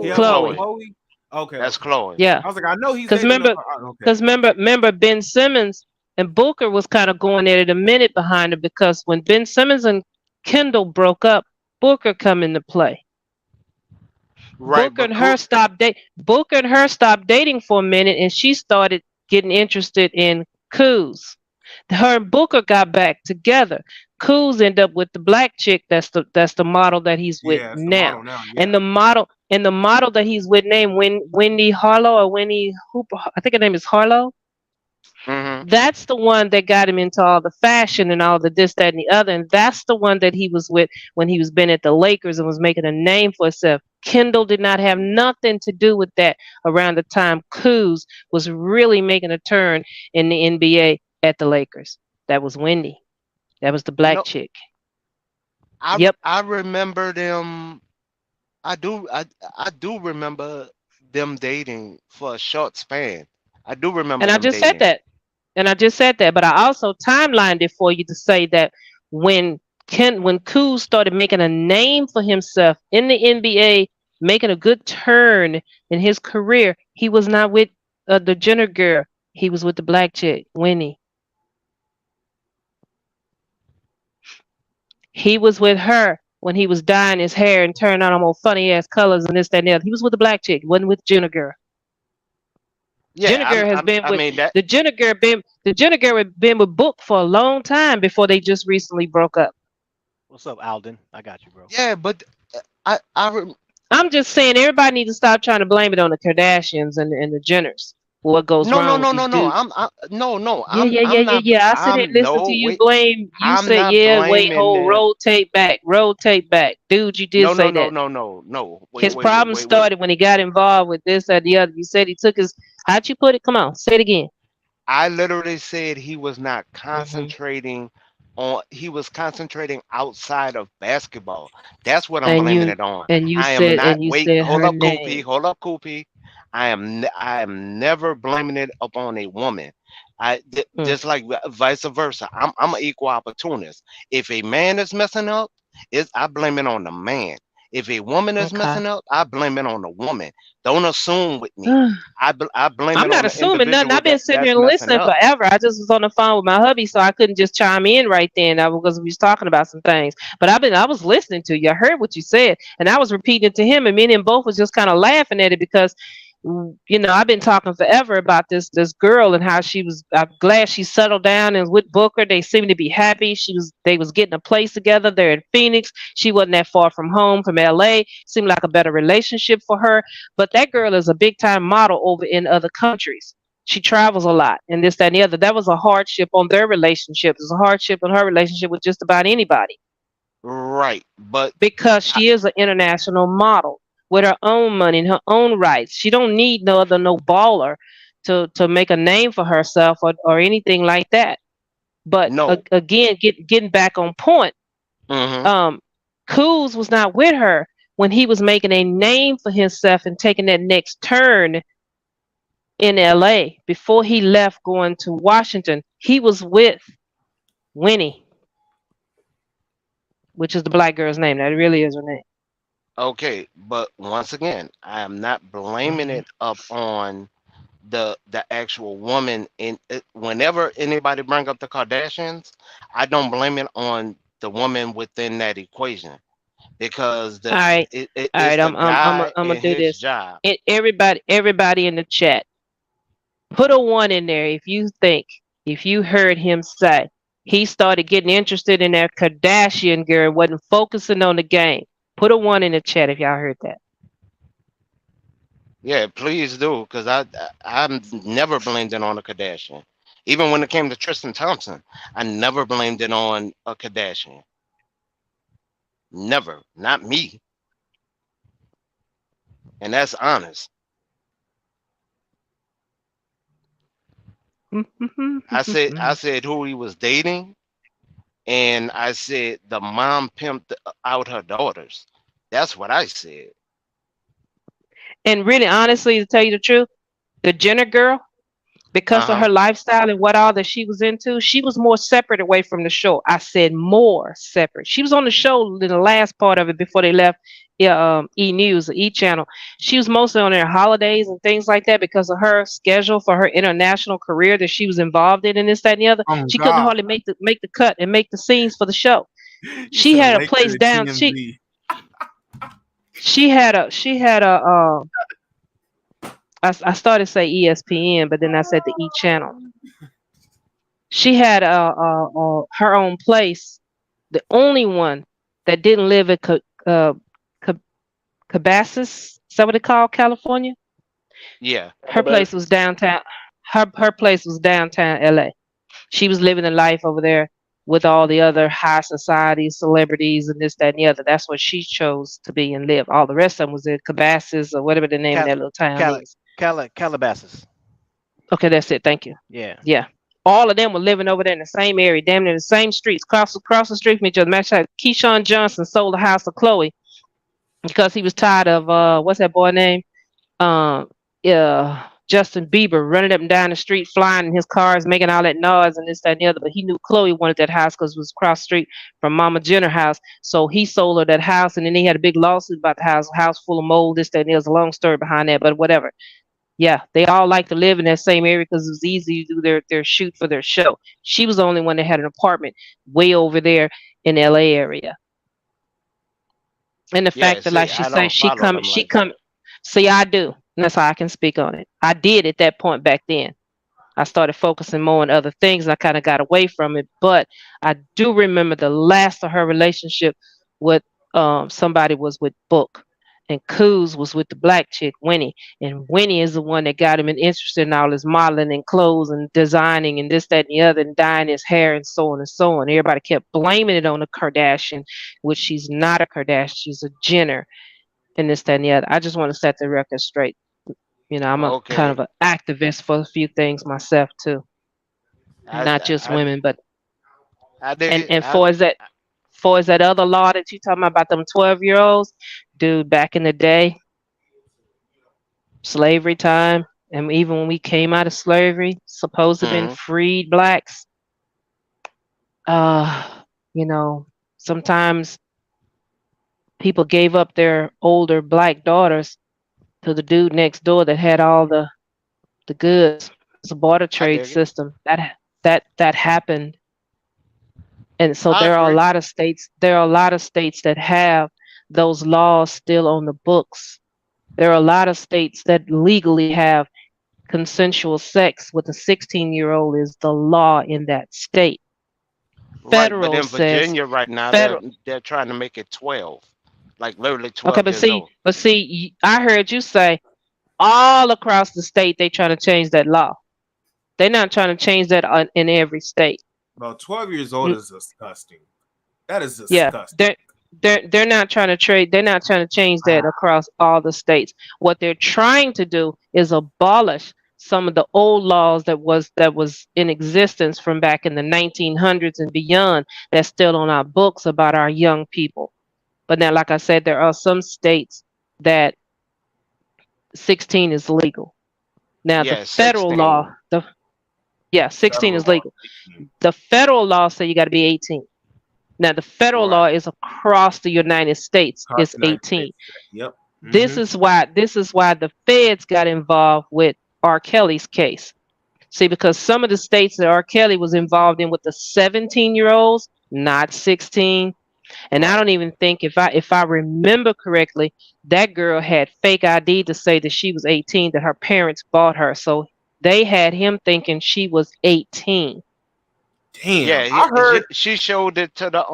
He Chloe. have one with Chloe. Chloe. Chloe. Okay, That's okay. Chloe. Yeah, I was like, I know he's because dating. remember, Okay. because remember Ben Simmons And Booker was kind of going at it a minute behind her because when Ben Simmons and Kendall broke up, Booker come into play. Right, but cool. Booker and her stopped dating for a minute, and she started getting interested in Kuz. Her and Booker got back together. Kuz ended up with the black chick. That's the model that he's with Yeah, it's the now. model now. And Yeah. the model that he's with named Wendy Harlow or Wendy Hooper. I think her name is Harlow. Mm-hmm. That's the one that got him into all the fashion and all the this, that, and the other. And that's the one that he was with when he was been at the Lakers and was making a name for himself. Kendall did not have nothing to do with that around the time Kuz was really making a turn in the NBA at the Lakers. That was Wendy. That was the black No, chick. I Yep. I remember them. I do remember them dating for a short span. I do remember And I them just said dating. that. And I just said that. But I also timelined it for you to say that when when Kuz started making a name for himself in the NBA, making a good turn in his career, he was not with the Jenner girl. He was with the black chick, Winnie. He was with her when he was dyeing his hair and turning on them old funny ass colors and this, that, and the other. He was with the black chick, wasn't with Jenner girl. Yeah, Jenner girl has been I with mean that. the Jenner girl had been with Book for a long time before they just recently broke up. What's up, Alden? I got you, bro. Yeah, but I I'm just saying everybody needs to stop trying to blame it on the Kardashians and the Jenners for what goes no no wrong with no these no no. dudes. No. Yeah, yeah, yeah, I'm yeah, not. yeah. I sit here and I'm listen to no you wait. blame. You I'm said, not yeah, wait, blaming hold, that. rotate back. Dude, you did No no say no that. no no no. Wait His wait wait problems wait wait. started when he got involved with this or the other. You said he took his, how'd you put it? Come on, say it again. I literally said he was not Hmm. concentrating on. He was concentrating outside of basketball. That's what I'm And blaming you it on. and you I am said not. and you Wait, said hold her up, Koopy. name. Hold up, Koopy. I am never blaming it upon a woman. Mm, Just like vice versa. I'm an equal opportunist. If a man is messing up, I blame it on the man. If a woman is okay. messing up, I blame it on the woman. Don't assume with me. I blame I'm it on not the assuming nothing. individual I've been sitting that's here messing listening up. forever. I just was on the phone with my hubby, so I couldn't just chime in right then because we was talking about some things. But I was listening to you. I heard what you said, and I was repeating it to him, and me and him both was just kind of laughing at it because I've been talking forever about this girl and how she was. I'm glad she settled down and with Booker. They seemed to be happy. They was getting a place together. They're in Phoenix. She wasn't that far from home, from LA. Seemed like a better relationship for her. But that girl is a big time model over in other countries. She travels a lot and this, that, and the other. That was a hardship on their relationship. It was a hardship on her relationship with just about anybody Right. But because I, she is an international model with her own money and her own rights. She don't need no baller to make a name for herself or anything like that. But no. again, getting back on point, Hmm. um, Kuz was not with her when he was making a name for himself and taking that next turn in LA before he left going to Washington. He was with Winnie, which is the black girl's name. That really is her name. Okay. But once again, I am not blaming Hmm. it up on the actual woman. Whenever anybody bring up the Kardashians, I don't blame it on the woman within that equation because All right, all it's right. the I'm guy gonna and do his this. job. Everybody in the chat, put a one in there if you heard him say he started getting interested in that Kardashian girl, wasn't focusing on the game. Put a one in the chat if y'all heard that. Yeah, please do, because I'm never blamed it on a Kardashian. Even when it came to Tristan Thompson, I never blamed it on a Kardashian. Never, not me, and that's honest. I said who he was dating, and I said the mom pimped out her daughters. That's what I said. And really, honestly, to tell you the truth, the Jenner girl, Uh because of huh. her lifestyle and what all that she was into, she was more separate away from the show. I said more separate. She was on the show in the last part of it before they left E News, E Channel. She was mostly on their holidays and things like that because of her schedule for her international career that she was involved in, and this, that, and the other. Oh She couldn't God, hardly make the cut and make the scenes for the show. you She said had a Lakers place and down. TMZ. She had a I started to say ESPN, but then I said the E Channel. She had her own place. The only one that didn't live in Ca- Cabasas, is that what they call California? Yeah. Her place was downtown. Her place was downtown LA. She was living a life over there with all the other high society celebrities and this, that, and the other. That's what she chose to be and live. All the rest of them was in Cabasas or whatever the name of Cal, that little town is. Calabasas. Okay, that's it. Thank you. Yeah. Yeah. All of them were living over there in the same area, damn near the same streets, across the street from each other. Matter of fact, Keyshawn Johnson sold the house of Chloe because he was tired of what's that boy name? Um, Justin Bieber running up and down the street, flying in his cars, making all that noise and this, that, and the other. But he knew Chloe wanted that house because it was across the street from Mama Jenner house. So he sold her that house, and then he had a big lawsuit about the house full of mold, this, that, and there's a long story behind that, but whatever. Yeah, they all like to live in that same area because it was easy to do their shoot for their show. She was the only one that had an apartment way over there in LA area. And the Yeah. fact that, like See, she I said, don't follow them she like that. come. See, I do. And that's how I can speak on it. I did at that point back then. I started focusing more on other things and I kind of got away from it. But I do remember the last of her relationship with somebody was with Book. And Coos was with the black chick, Winnie. And Winnie is the one that got him interested in all his modeling and clothes and designing and this, that, and the other, and dyeing his hair and so on and so on. Everybody kept blaming it on the Kardashian, which she's not a Kardashian, she's a Jenner, and this, that, and the other. I just want to set the record straight. I'm a kind of Okay. an activist for a few things myself too, I not just I women, but I and did. and for as that other law that you talking about them 12-year-olds, dude, back in the day, slavery time, and even when we came out of slavery, supposed to have been Mhm. freed blacks, uh, you know, sometimes people gave up their older black daughters to the dude next door that had all the goods. It's a barter I trade dig it. system that happened. And so I agree. there are a lot of states that have those laws still on the books. There are a lot of states that legally have consensual sex with a 16-year-old is the law in that state. Right, but Federal in says Virginia right now, they're federal. they're trying to make it 12, like literally Okay, 12 years old. I heard you say all across the state they trying to change that law. They're not trying to change that in every state. About 12 years old is disgusting. That is Yeah, disgusting. they're not trying to trade. They're not trying to change that across all the states. What they're trying to do is abolish some of the old laws that was in existence from back in the 1900s and beyond. That's still on our books about our young people. But now, like I said, there are some states that 16 is legal. Now, the Yeah, federal law, 16. 16 Federal is law. legal. The federal law say you got to be 18. Now, the federal Right. law is across the United States. Across It's the United 18. States. Yep. This is why the feds got involved with R. Kelly's case. See, because some of the states that R. Kelly was involved in with the 17-year-olds, not 16. And I Right. don't even think if I remember correctly, that girl had fake ID to say that she was 18, that her parents bought her. So they had him thinking she was 18. Damn. Yeah, I heard. she showed it to the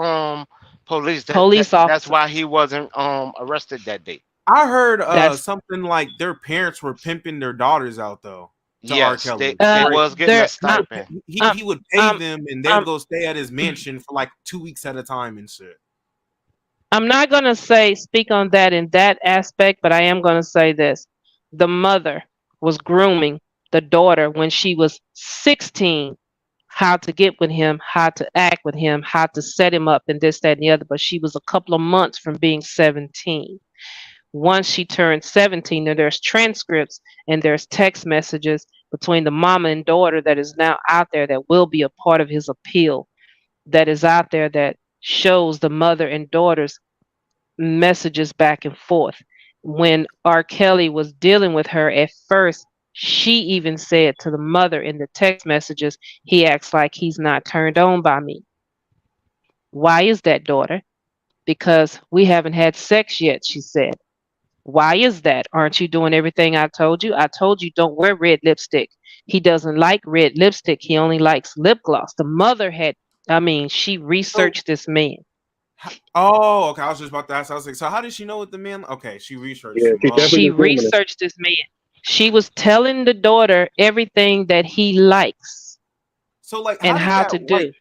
police. Police That's officer. why he wasn't arrested that day. I heard That's something like their parents were pimping their daughters out though to R. Yes, Kelly. they uh, Like was getting a there. stipend. he would pay Um, them and they would um, go stay at his mansion for like 2 weeks at a time and shit. I'm not going to speak on that in that aspect, but I am going to say this. The mother was grooming the daughter when she was 16, how to get with him, how to act with him, how to set him up, and this, that, and the other. But she was a couple of months from being 17. Once she turned 17, then there's transcripts and there's text messages between the mama and daughter that is now out there that will be a part of his appeal, that is out there that shows the mother and daughters messages back and forth. When R. Kelly was dealing with her at first, she even said to the mother in the text messages, he acts like he's not turned on by me. Why is that, daughter? Because we haven't had sex yet, she said. Why is that? Aren't you doing everything I told you? I told you don't wear red lipstick. He doesn't like red lipstick. He only likes lip gloss. The mother she So, researched this man. oh, okay. I was just about to ask. I was like, so how did she know what the man? Okay, she researched Yeah, him. she Oh, definitely She been filming it. researched this man. She was telling the daughter everything that he likes so like, and how did how that to like? do.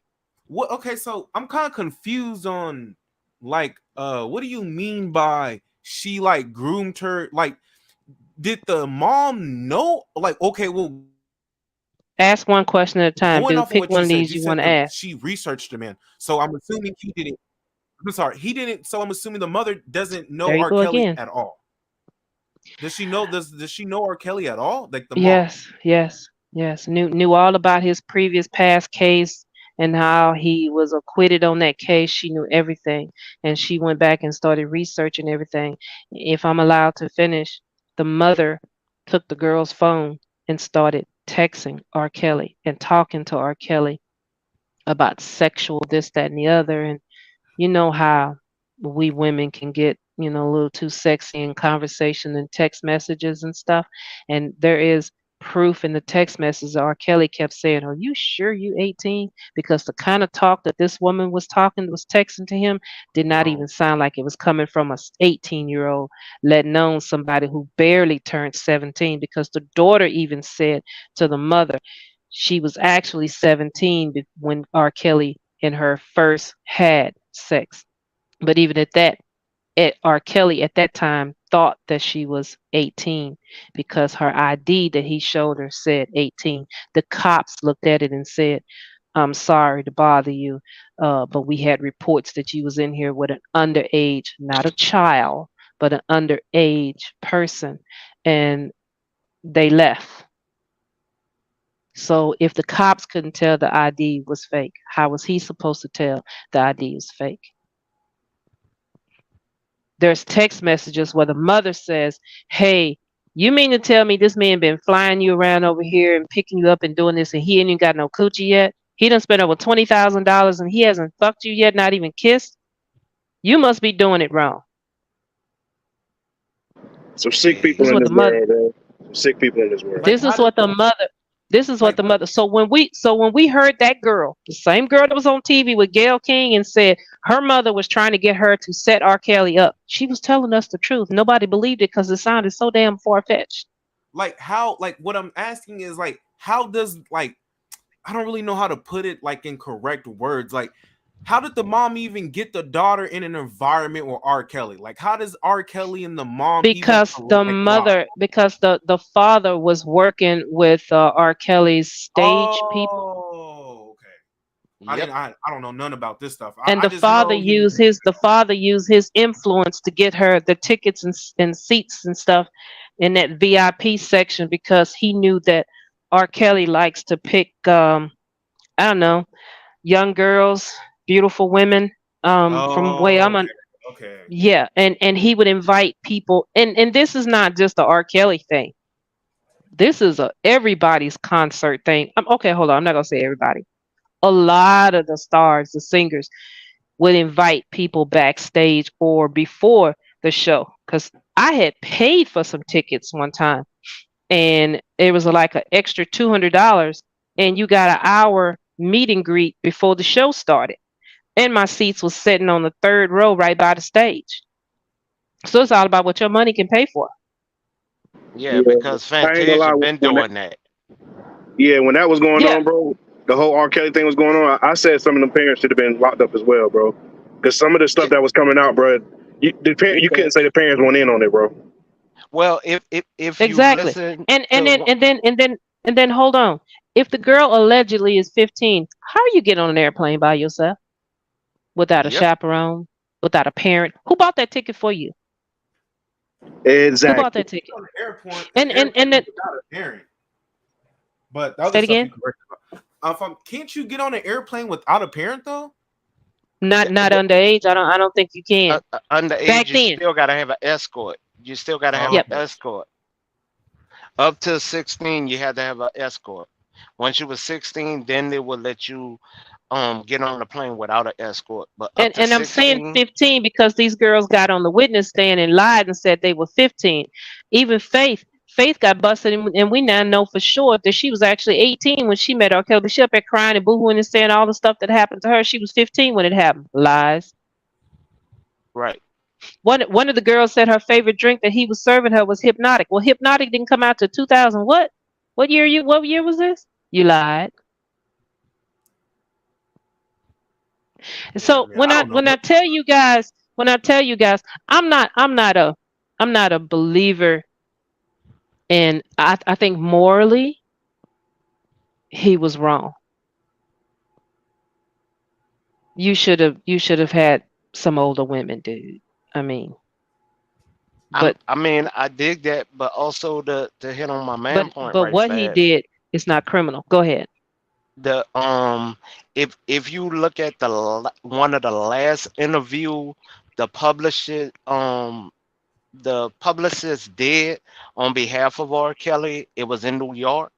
What? Okay, so I'm kind of confused on like, what do you mean by she like groomed her? Like, did the mom know? Like, okay, well, Ask one question at a time, going dude. off of Pick what one of these you you want said to the ask. she researched the man. So I'm assuming he didn't. I'm sorry, he didn't. So I'm assuming the mother doesn't know There you R. go Kelly again. at all. Does she know? Does she know R. Kelly at all? Like the mom? Yes, yes, yes. Knew all about his previous past case and how he was acquitted on that case. She knew everything, and she went back and started researching everything. If I'm allowed to finish, the mother took the girl's phone and started texting R. Kelly and talking to R. Kelly about sexual this, that, and the other. And you know how we women can get, a little too sexy in conversation and text messages and stuff. And there is proof in the text messages. R. Kelly kept saying, "Are you sure you 18?" Because the kind of talk that this woman was texting to him, did not Oh, even sound like it was coming from a 18-year-old, let alone somebody who barely turned 17. Because the daughter even said to the mother, she was actually 17 when R. Kelly and her first had sex. But even at that, R. Kelly at that time thought that she was 18 because her ID that he showed her said 18. The cops looked at it and said, "I'm sorry to bother you, but we had reports that you was in here with an underage, not a child, but an underage person," and they left. So if the cops couldn't tell the ID was fake, how was he supposed to tell the ID was fake? There's text messages where the mother says, "Hey, you mean to tell me this man been flying you around over here and picking you up and doing this and he ain't even got no coochie yet? He done spent over $20,000 and he hasn't fucked you yet, not even kissed? You must be doing it wrong." Some sick This people is in what the this mother world, bro. Some sick people in this world. like this how is did what the mother this is what like the mother so when we heard that girl, the same girl that was on TV with Gail King and said her mother was trying to get her to set R. Kelly up, she was telling us the truth. Nobody believed it because it sounded so damn far fetched. like how like what I'm asking is like how does like I don't really know how to put it like in correct words. Like, how did the mom even get the daughter in an environment with R. Kelly? Like, how does R. Kelly and the mom even like why? Because the father was working with R. Kelly's stage people, Oh, okay. Yep. I don't know none about this stuff. and I just know he was the father used his influence to get her the tickets and seats and stuff in that VIP section because he knew that R. Kelly likes to pick I don't know, young girls, beautiful women. From the way oh okay. yeah, and he would invite people, and this is not just a R. Kelly thing. This is a everybody's concert thing. Okay, hold on. I'm not gonna say everybody. A lot of the stars, the singers, would invite people backstage or before the show. Because I had paid for some tickets one time, and it was like an extra $200, and you got an hour meet and greet before the show started. And my seats was sitting on the third row right by the stage. So it's all about what your money can pay for. Yeah, Yeah, because I ain't gonna lie. Fantasia been doing that. When that was going Yeah, on, bro, the whole R. Kelly thing was going on. I said some of them parents should have been locked up as well, bro. Because some of the stuff that was coming out, bro, you couldn't say the parents went in on it, bro. Well, if you exactly. listen And to then one, and then hold on. If the girl allegedly is 15, how are you getting on an airplane by yourself without a yep, chaperone, without a parent? Who bought that ticket for you? Who bought Exactly. that ticket? On the airport, And then without a parent. But the other say it stuff you again. correct about. Can't you get on an airplane without a parent though? Not underage. I don't think you can. Underage, Back you then. still gotta have an escort. You still gotta have an Yep. Okay. escort. Up to 16, you had to have an escort. Once you were 16, then they would let you get on the plane without an escort. But up to And I'm saying 16, 15 because these girls got on the witness stand and lied and said they were 15. Even Faith got busted, and we now know for sure that she was actually 18 when she met R. Kelly. But she up there crying and boohooing and saying all the stuff that happened to her. She was 15 when it happened. Lies. right? One of the girls said her favorite drink that he was serving her was Hypnotic. Well, Hypnotic didn't come out to 2000. What? What year? What year was this? You lied. Yeah, So man. I don't know, when I but tell you guys, I'm not a believer, and I think morally he was wrong. You should have had some older women, dude. I mean, but I mean, I dig that, but also to hit on my main but point but right what he fast. did is not criminal. Go ahead. The if you look at one of the last interview the publicist did on behalf of R. Kelly, it was in New York.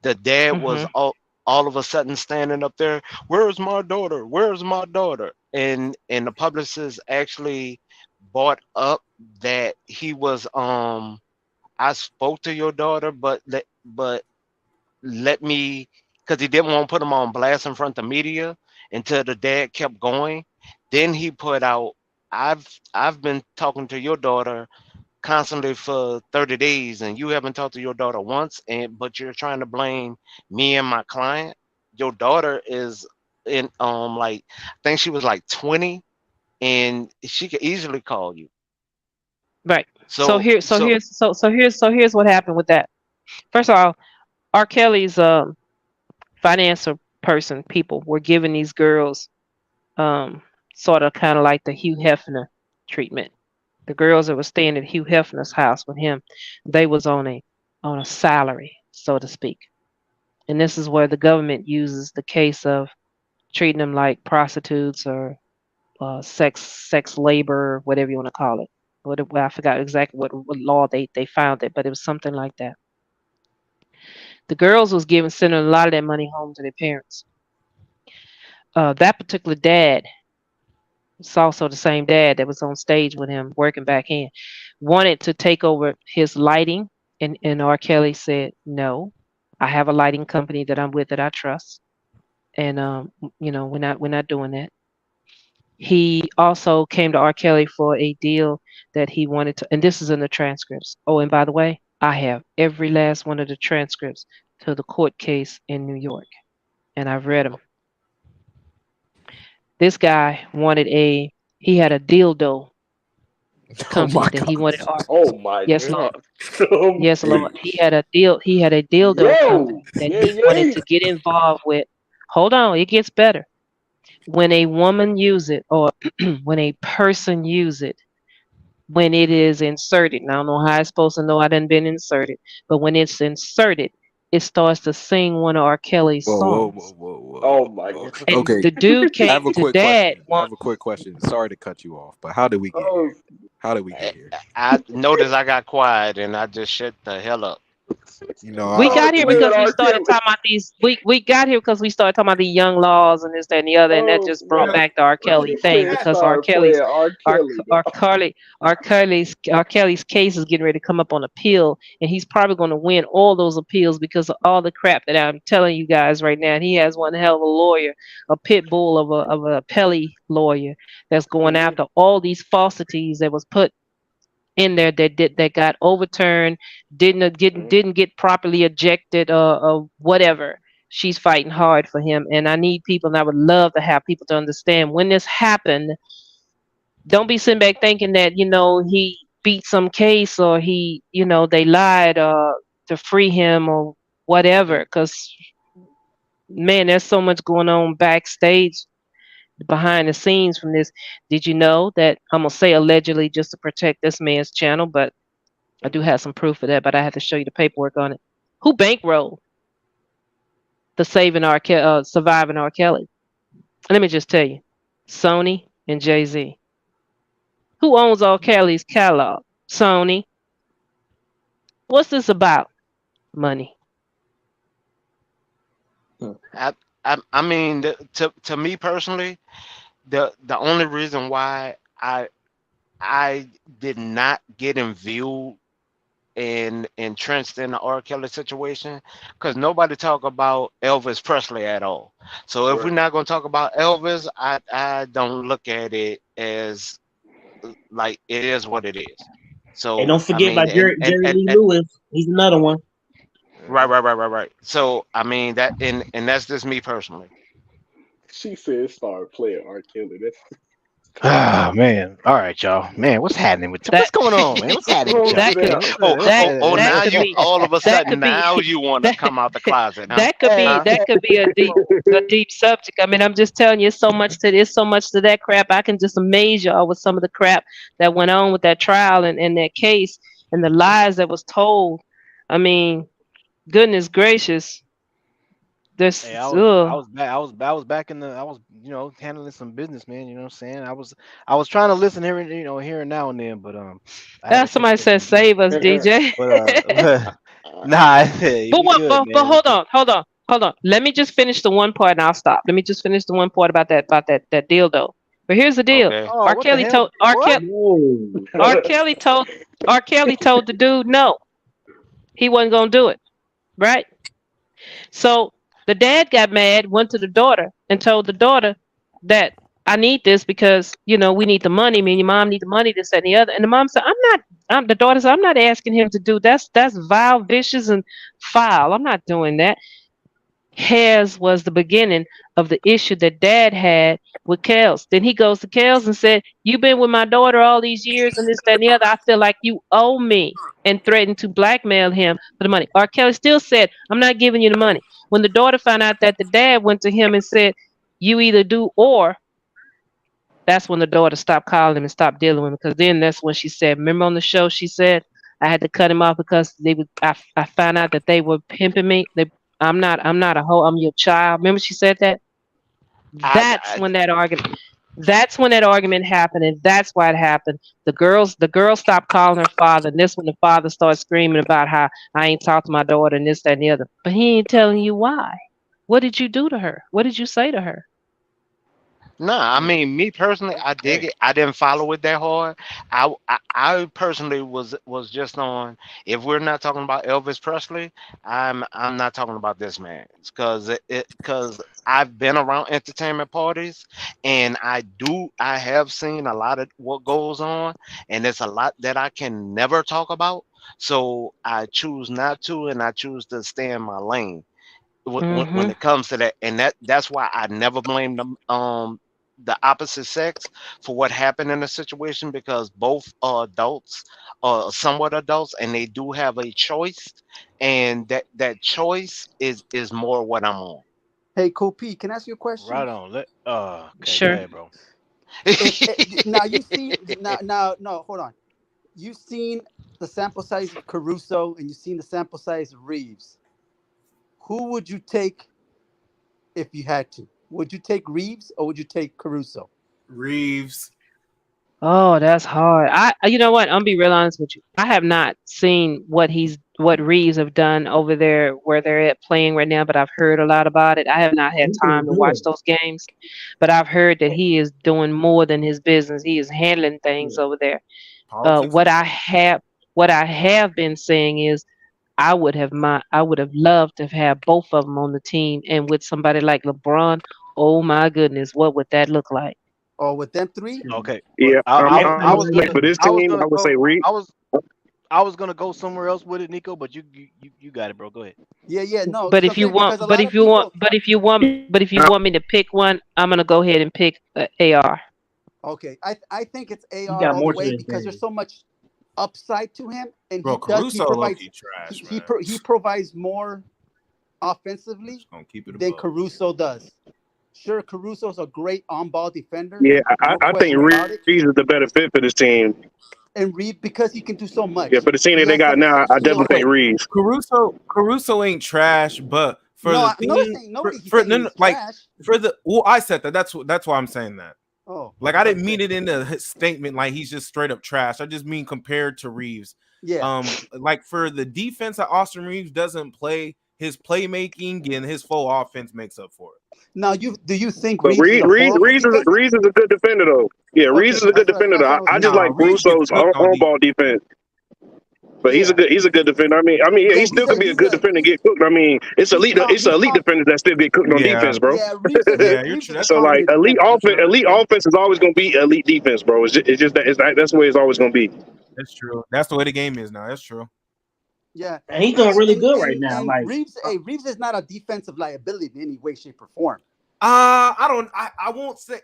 The dad was Hmm. all of a sudden standing up there, where's my daughter? Where's my daughter? And the publicist actually brought up that he was I spoke to your daughter, but let me, because he didn't want to put him on blast in front of media until the dad kept going. Then he put out, I've been talking to your daughter constantly for 30 days and you haven't talked to your daughter once, and but you're trying to blame me and my client. Your daughter is in like, I think she was like 20, and she could easily call you. Right. So So here, so so here's so so here's so here's what happened with that. First of all, R. Kelly's financial people were giving these girls um sort of kind of like the Hugh Hefner treatment. The girls that were staying at Hugh Hefner's house with him, they was on a salary, so to speak. And this is where the government uses the case of treating them like prostitutes or sex labor, whatever you want to call it. Well, I forgot exactly what law they found it, but it was something like that. The girls was sending a lot of that money home to their parents. That particular dad, it's also the same dad that was on stage with him working back in, wanted to take over his lighting, and R. Kelly said no. I have a lighting company that I'm with that I trust, and we're not doing that. He also came to R. Kelly for a deal that he wanted to, and this is in the transcripts. Oh, and by the way, I have every last one of the transcripts to the court case in New York, and I've read them. This guy he had a dildo Oh company my that he god. wanted art. Oh my Yes, Lord. god. So Yes, Lord. preach. He had a dildo Yo, company that yeah, he wanted yeah. to get involved with. Hold on, it gets better. When a woman use it, or when a person use it, when it is inserted, and I don't know how it's supposed to know I done been inserted, but when it's inserted, it starts to sing one of R. Kelly's Whoa, whoa, whoa, songs. whoa, Oh whoa. my Okay. god. And Okay. the dude I came have a to quick dad question. I one. have a quick question. Sorry to cut you off, but how did we get Oh, here? How did we I, get here? I noticed I got quiet and I just shut the hell up. You know, We oh, got here we because playing we R. started Kelly. talking about these. We got here because we started talking about the young laws and this, that, and the other, and that Oh just brought man. yeah, back the R. When Kelly you thing said because R. start Kelly's playing R. R. Kelly, R. dog. Carly R. Kelly's case is getting ready to come up on appeal, and he's probably going to win all those appeals because of all the crap that I'm telling you guys right now. And he has one hell of a lawyer, a pit bull of a appellee lawyer that's going Hmm. after all these falsities that was put in there that got overturned, didn't get properly ejected, or whatever. She's fighting hard for him, and I need people, and I would love to have people to understand when this happened. Don't be sitting back thinking that he beat some case, or they lied to free him or whatever. Because man, there's so much going on backstage behind the scenes from this. Did you know that I'm gonna say allegedly just to protect this man's channel, but I do have some proof of that, but I have to show you the paperwork on it. Who bankrolled the surviving R. Kelly? Let me just tell you. Sony and Jay-Z. Who owns all Kelly's catalog? Sony. What's this about? Money. I mean, to me personally, the only reason why I did not get viewed and entrenched in the R. Kelly situation, because nobody talk about Elvis Presley at all. So if we're not gonna talk about Elvis, I don't look at it as like it is what it is. So And don't I forget mean, about Jerry Lee Lewis. He's another one. right. So I mean that, and that's just me personally. She said start playing R. Kelly. That's Ah man, all right, y'all. Man, what's happening with what's going on, man? What's happening with y'all? That could Oh, that now could you be all of a that sudden could be now you want to come out the closet, huh? that could be a deep subject. I mean, I'm just telling you, it's so much to that crap. I can just amaze y'all with some of the crap that went on with that trial and that case and the lies that was told. I mean, goodness gracious. There's Hey, I was back in the I was handling some business, man. You know what I'm saying? I was trying to listen here and here and now and then, but I had to take somebody care of said some business. save us, DJ. But nah, we But what? good, But man. hold on. Let me just finish the one part, and I'll stop. Let me just finish the one part about that deal, though. But here's the deal. Okay. Oh, what the hell? What? R. Kelly told the dude no, he wasn't gonna do it, right? So the dad got mad, went to the daughter, and told the daughter that I need this because we need the money. Me and your mom need the money, this, that, and the other. And the mom said, the daughter said, I'm not asking him to do that's vile, vicious, and foul. I'm not doing that. Hers was the beginning of the issue that dad had with Kels. Then he goes to Kels and said, you've been with my daughter all these years and this, that, and the other. I feel like you owe me, and threatened to blackmail him for the money. R. Kelly still said, I'm not giving you the money. When the daughter found out that the dad went to him and said, you either do or, that's when the daughter stopped calling him and stopped dealing with him. Because then that's when she said, remember on the show, she said, I had to cut him off because I found out that they were pimping me. I'm not a hoe. I'm your child. Remember she said that? That's when that argument happened, and that's why it happened. The girl stopped calling her father, and this when the father started screaming about how I ain't talked to my daughter and this, that, and the other. But he ain't telling you why. What did you do to her? What did you say to her? Nah, I mean, me personally, I dig it. I didn't follow it that hard. I personally was just on. If we're not talking about Elvis Presley, I'm not talking about this man. It's because I've been around entertainment parties, and I have seen a lot of what goes on, and it's a lot that I can never talk about. So I choose not to, and I choose to stay in my lane when it comes to that, and that's why I never blame them the opposite sex for what happened in the situation, because both are adults, somewhat adults, and they do have a choice, and that choice is more what I'm on. Hey, Cool P, can I ask you a question? Right on. Okay, Sure. go ahead, bro. Now you see now no, hold on. You've seen the sample size of Caruso and you've seen the sample size of Reaves. Who would you take if you had to? Would you take Reaves or would you take Caruso? Reaves. Oh, that's hard. You know what? I'm gonna be real honest with you. I have not seen what Reeves have done over there where they're at playing right now, but I've heard a lot about it. I have not had time to watch those games, but I've heard that he is doing more than his business. He is handling things over there. Politics. What I have been saying is I would have loved to have had both of them on the team, and with somebody like LeBron. Oh my goodness, what would that look like? Or with them three? Okay. Yeah, I was for this team, I would say Reed. I was gonna go somewhere else with it, Nico, but you got it, bro. Go ahead. Yeah, no. But if you want me to pick one, I'm gonna go ahead and pick AR. Okay, I think it's He AR got all more the way to his because name. there's so much upside to him, and Bro, he Caruso provides low-key trash, he provides more offensively Gonna keep it than above. Caruso does. Sure, Caruso's a great on-ball defender. Yeah, no I think question about it. Reed is the better fit for this team. And Reed, because he can do so much. Yeah, for the team that they got now, I definitely think Reed. Caruso ain't trash, but for No, the team, nobody's saying he's trash. I said that. That's why I'm saying that. Oh, Like I didn't mean it in the statement like he's just straight up trash. I just mean compared to Reaves. Yeah. Like for the defense that Austin Reaves doesn't play, his playmaking and his full offense makes up for it. Now, do you think But Reaves is a horrible defender? Reeves is a good defender though. Yeah, Reeves is a good defender though. I just like Reaves gets Caruso's cooked on on ball defense. But he's a good defender. I mean, yeah, he still could be a good defender and get cooked. I mean, it's elite defenders that still get cooked on defense, bro. Yeah, Reaves is That's so like elite offense is always going to be elite defense, bro. It's just that's the way it's always going to be. That's true. That's the way the game is now. That's true. Yeah, and he's doing really good right now. And like Reaves is not a defensive liability in any way, shape, or form. I won't say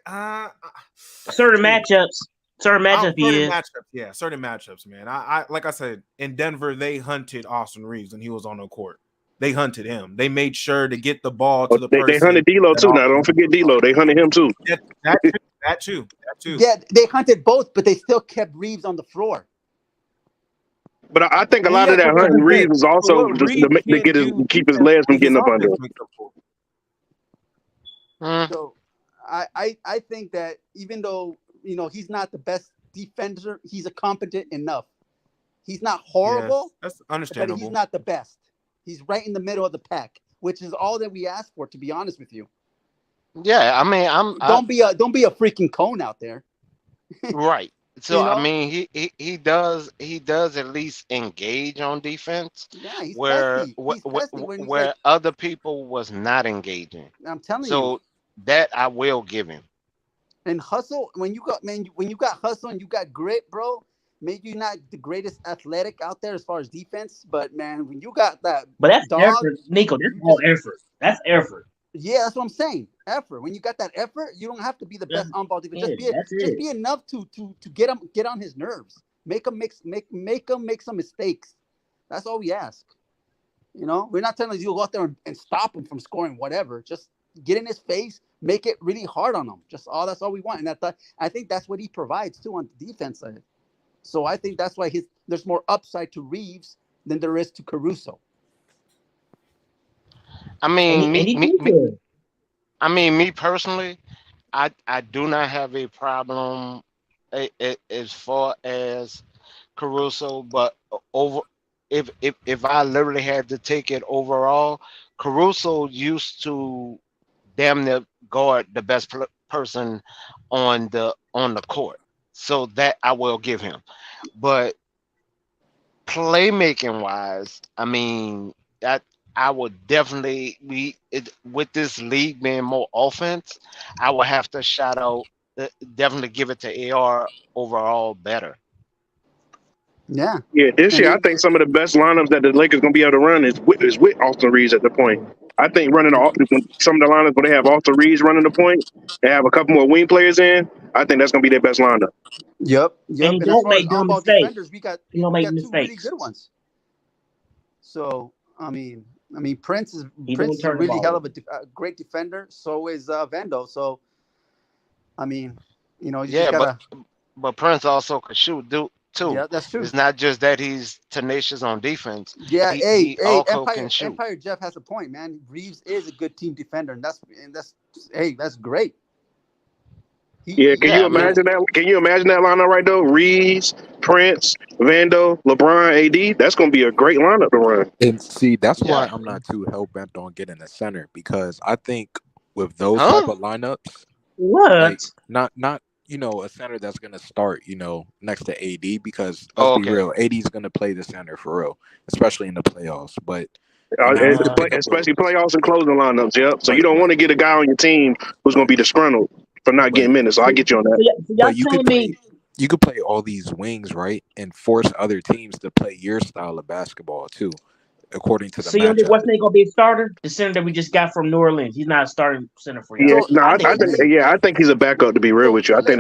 certain matchups. Certain matchups, certain matchups, man. I like I said, in Denver, they hunted Austin Reaves when he was on the court. They hunted him. They made sure to get the ball to the person. They hunted D'Lo too. Now, don't forget D'Lo. They hunted him too. That too. Yeah, they hunted both, but they still kept Reaves on the floor. But I think a lot of that hunting Reaves was also just to keep his legs from getting up under him. So I think that even though he's not the best defender, he's a competent enough. He's not horrible. Yes, that's understandable. But he's not the best. He's right in the middle of the pack, which is all that we ask for, to be honest with you. Yeah, I mean, don't be a freaking cone out there. Right. So I mean, he does at least engage on defense. Yeah, he's where pesky. Where other people was not engaging. I'm telling you. So that I will give him. And hustle, when you got hustle and you got grit, bro. Maybe you're not the greatest athletic out there as far as defense, but man, when you got that, but that's effort, Nico. That's all effort. That's effort. Yeah, that's what I'm saying. Effort. When you got that effort, you don't have to be the best on ball defense. Just be enough to get on his nerves. Make him make some mistakes. That's all we ask. We're not telling you to go out there and stop him from scoring whatever. Just get in his face, make it really hard on him. That's all we want. And I think that's what he provides too on the defense side. So I think that's why there's more upside to Reaves than there is to Caruso. I mean, me personally, I do not have a problem as far as Caruso, but if I literally had to take it overall, Caruso used to damn near guard the best person on the court. So that I will give him. But playmaking wise, I mean, I would definitely with this league being more offense, I would have to shout out, definitely give it to AR overall better. Yeah. Yeah, this year I think some of the best lineups that the Lakers gonna be able to run is with Austin Reaves at the point. I think running some of the lineups where they have Austin Reaves running the point, they have a couple more wing players in. I think that's gonna be their best lineup. Yep. And don't make dumb mistakes. Defenders, we got two really good ones. So I mean, Prince is a really hell of a great defender. So is Vando. So I mean, you just gotta. But Prince also could shoot, too. Yeah, that's true. It's not just that he's tenacious on defense. Yeah, Empire Jeff has a point, man. Reaves is a good team defender, and that's great. Can you imagine that? Can you imagine that lineup right though? Reaves, Prince, Vando, LeBron, AD. That's going to be a great lineup to run. And see, that's why I'm not too hell bent on getting a center, because I think with those type of lineups, not a center that's going to start, next to AD, because let's be real, AD is going to play the center for real, especially in the playoffs. But especially playoffs and closing lineups. Yep. So you don't want to get a guy on your team who's going to be disgruntled for not getting minutes. So I get you on that. But you could play all these wings, right, and force other teams to play your style of basketball too, according to the. So you think Weston ain't gonna be a starter? The center that we just got from New Orleans, he's not a starting center for you. I think he's a backup. To be real with you, I think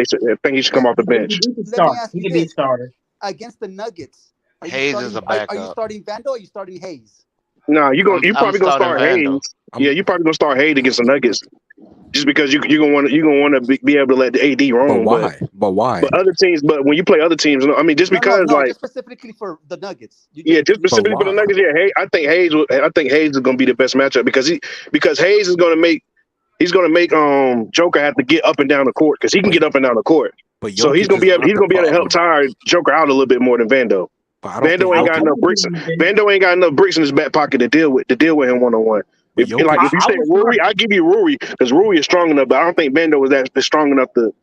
he should come off the bench. He can be a starter against the Nuggets. Hayes is a backup. Are you starting Vando or are you starting Hayes? No, you probably gonna start Hayes. Yeah, you probably gonna start Hayes against the Nuggets, just because you're gonna want to be able to let the AD roam. But why? But other teams, but when you play other teams, I mean, just specifically for the Nuggets. Just specifically for the Nuggets. Yeah, I think Hayes is gonna be the best matchup because Hayes is gonna make he's gonna make Joker have to get up and down the court because he can get up and down the court. But So he's Jokic gonna is be able not the to help problem. tire Joker out a little bit more than Vando. But I don't think Vando ain't got Jokic. enough bricks. Vando ain't got enough bricks in his back pocket to deal with him 1-on-1. But If Jokic, you say Rui, I give you Rui because Rui is strong enough, but I don't think Vando is that strong enough to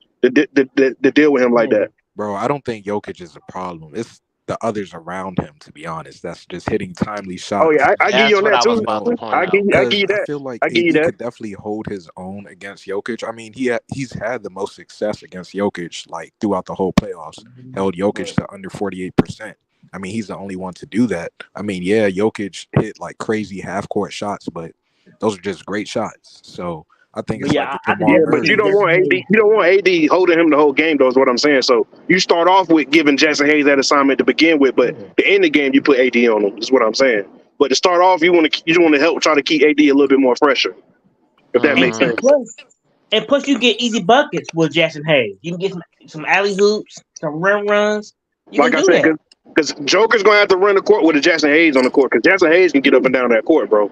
deal with him like that. bro, I don't think Jokic is a problem. It's the others around him, to be honest. That's just hitting timely shots. Oh yeah, I give you on that too. I give you Because that. I feel like I give you AD that. could definitely hold his own against Jokic. I mean, he's had the most success against Jokic like throughout the whole playoffs. Held Jokic to under 48%. I mean, he's the only one to do that. I mean, yeah, Jokic hit like crazy half court shots, but those are just great shots. So I think it's like the Jamal but Murray. you don't want AD. You don't want AD holding him the whole game, though. Is what I'm saying. So you start off with giving Jackson Hayes that assignment to begin with, but the end of the game you put AD on him. Is what I'm saying. But to start off, you want to help try to keep AD a little bit more fresher. If that makes sense. And plus, you get easy buckets with Jackson Hayes. You can get some alley hoops, some rim runs. You Like can I do said, that. because Joker's gonna have to run the court with a Jackson Hayes on the court. Because Jackson Hayes can get up and down that court, bro.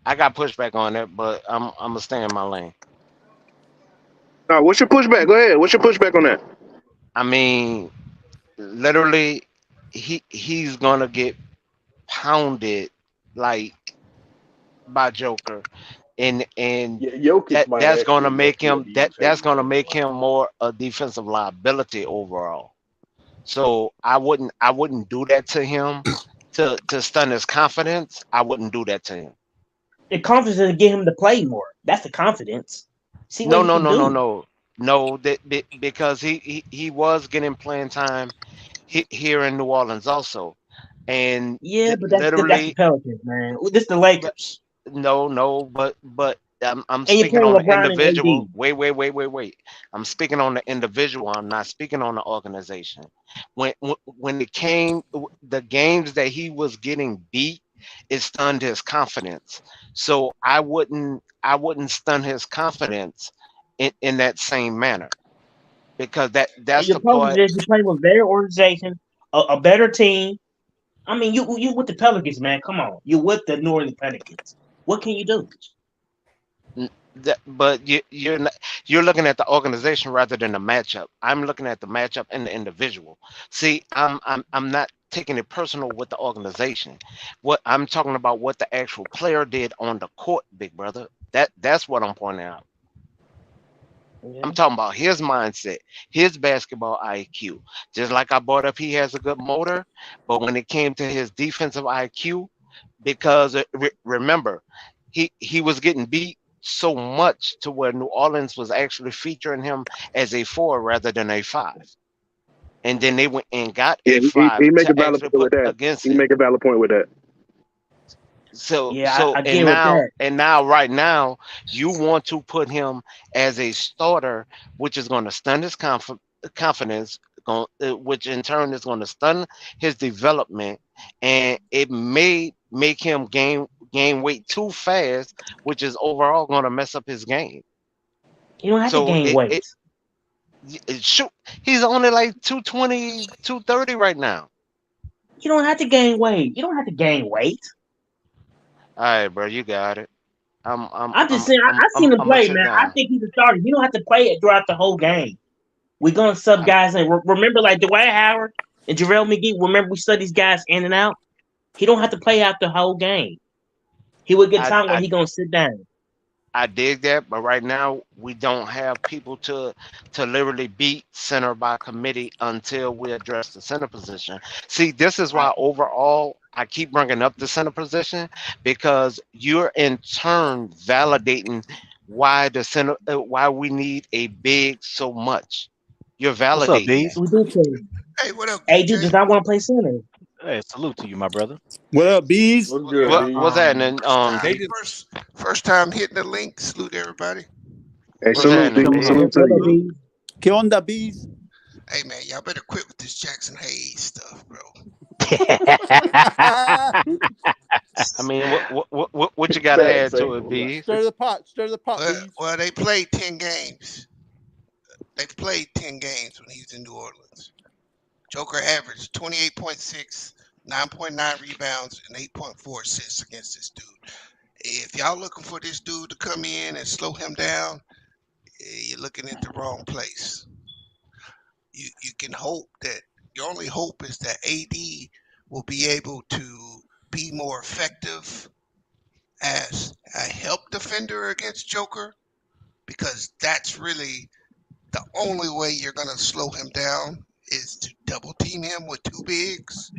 I got pushback on it, but I'm gonna stay in my lane. Now, what's your pushback? Go ahead. What's your pushback on that? I mean, literally, he's gonna get pounded like by Joker, and Jokic might that's gonna actually make be a him defensive that's gonna man, make him more a defensive liability overall. So I wouldn't do that to him to stun his confidence. I wouldn't do that to him. The confidence to get him to play more. That's the confidence. See No, what he no, can no, no, do. no. Because he was getting playing time here in New Orleans also, and Yeah, but that's the literally Pelicans, man. This the Lakers, no, but I'm and you're speaking playing on the LeBron and individual. AD. Wait. I'm speaking on the individual. I'm not speaking on the organization. When it came the games that he was getting beat, it stunned his confidence. So I wouldn't stun his confidence in that same manner because And that's your the Pelicans part. is you playing with better organization, a better team. I mean, you with the Pelicans, man. Come on, you with the New Orleans Pelicans. What can you do? But you're looking at the organization rather than the matchup. I'm looking at the matchup and the individual. See, I'm not taking it personal with the organization. What I'm talking about, what the actual player did on the court, big brother. That's what I'm pointing out. Yeah. I'm talking about his mindset, his basketball IQ. Just like I brought up, he has a good motor, but when it came to his defensive IQ, because remember, he was getting beat so much to where New Orleans was actually featuring him as a four rather than a five, and then they went and got Yeah, a five he make a to valid actually point with put that. against He him. make a valid point with that. So Yeah, so I get with that. right now you want to put him as a starter, which is going to stun his confidence, which in turn is going to stun his development, and it may make him gain weight too fast, which is overall going to mess up his game. You don't have to So gain weight. shoot, he's only like 220, 230 right now. You don't have to gain weight. You don't have to gain weight. All right, bro, you got it. I'm just saying. I seen him I'm gonna play, sit man. I down. think he's a starter. You don't have to play it throughout the whole game. We're gonna sub guys in. Remember, like Dwight Howard and JaVale McGee. Remember, we sub these guys in and out. He don't have to play out the whole game. He would get time where I he gonna sit down. I dig that, but right now we don't have people to literally beat center by committee until we address the center position. See, this is why overall I keep bringing up the center position because you're in turn validating why the center, why we need a big so much. You're What's up, validating Bees? that. We do too. Hey, what up, AD does BJ? not want to play center. Hey, salute to you, my brother. What up, bees? What's good, What B? what's happening? They D? just First time hitting the link. Salute everybody. Hey, What's salute, happening, B. D? Salute to What up, you. B? ¿Qué onda, bees? Hey man, y'all better quit with this Jackson Hayes stuff, bro. I mean, what you got to add to it, B? Stir the pot. Stir the pot, bees. Well, they played 10 games. They played 10 games when he was in New Orleans. Joker averaged 28.6, 9.9 rebounds, and 8.4 assists against this dude. If y'all looking for this dude to come in and slow him down, you're looking at the wrong place. You can hope that your only hope is that AD will be able to be more effective as a help defender against Joker, because that's really the only way you're going to slow him down is to double team him with two bigs.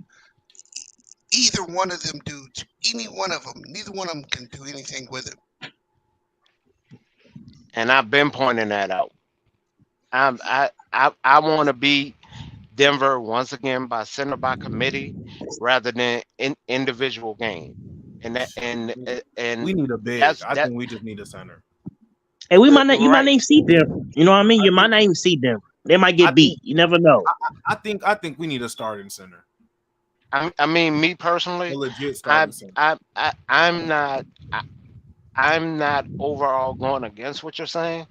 Either one of them dudes, any one of them, neither one of them can do anything with him. And I've been pointing that out. I want to beat Denver once again by center by committee rather than individual game. And we need a big. I think we just need a center. Hey, you might not even see them. You know what I mean? You might not even see them. They might get beat. You never know. I think we need a starting center. I mean, me personally, a legit starting center. I'm not overall going against what you're saying.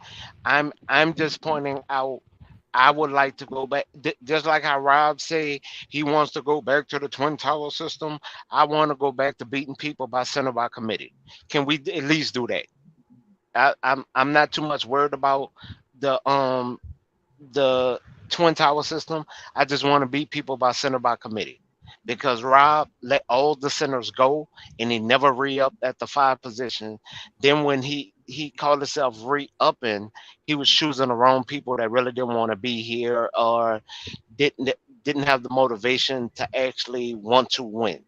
I'm just pointing out. I would like to go back, just like how Rob say he wants to go back to the Twin Tower system. I want to go back to beating people by center by committee. Can we at least do that? I'm not too much worried about the Twin Tower system. I just want to beat people by center by committee, because Rob let all the centers go and he never re-upped at the 5 position. Then when he called himself re-upping, he was choosing the wrong people that really didn't want to be here or didn't have the motivation to actually want to win.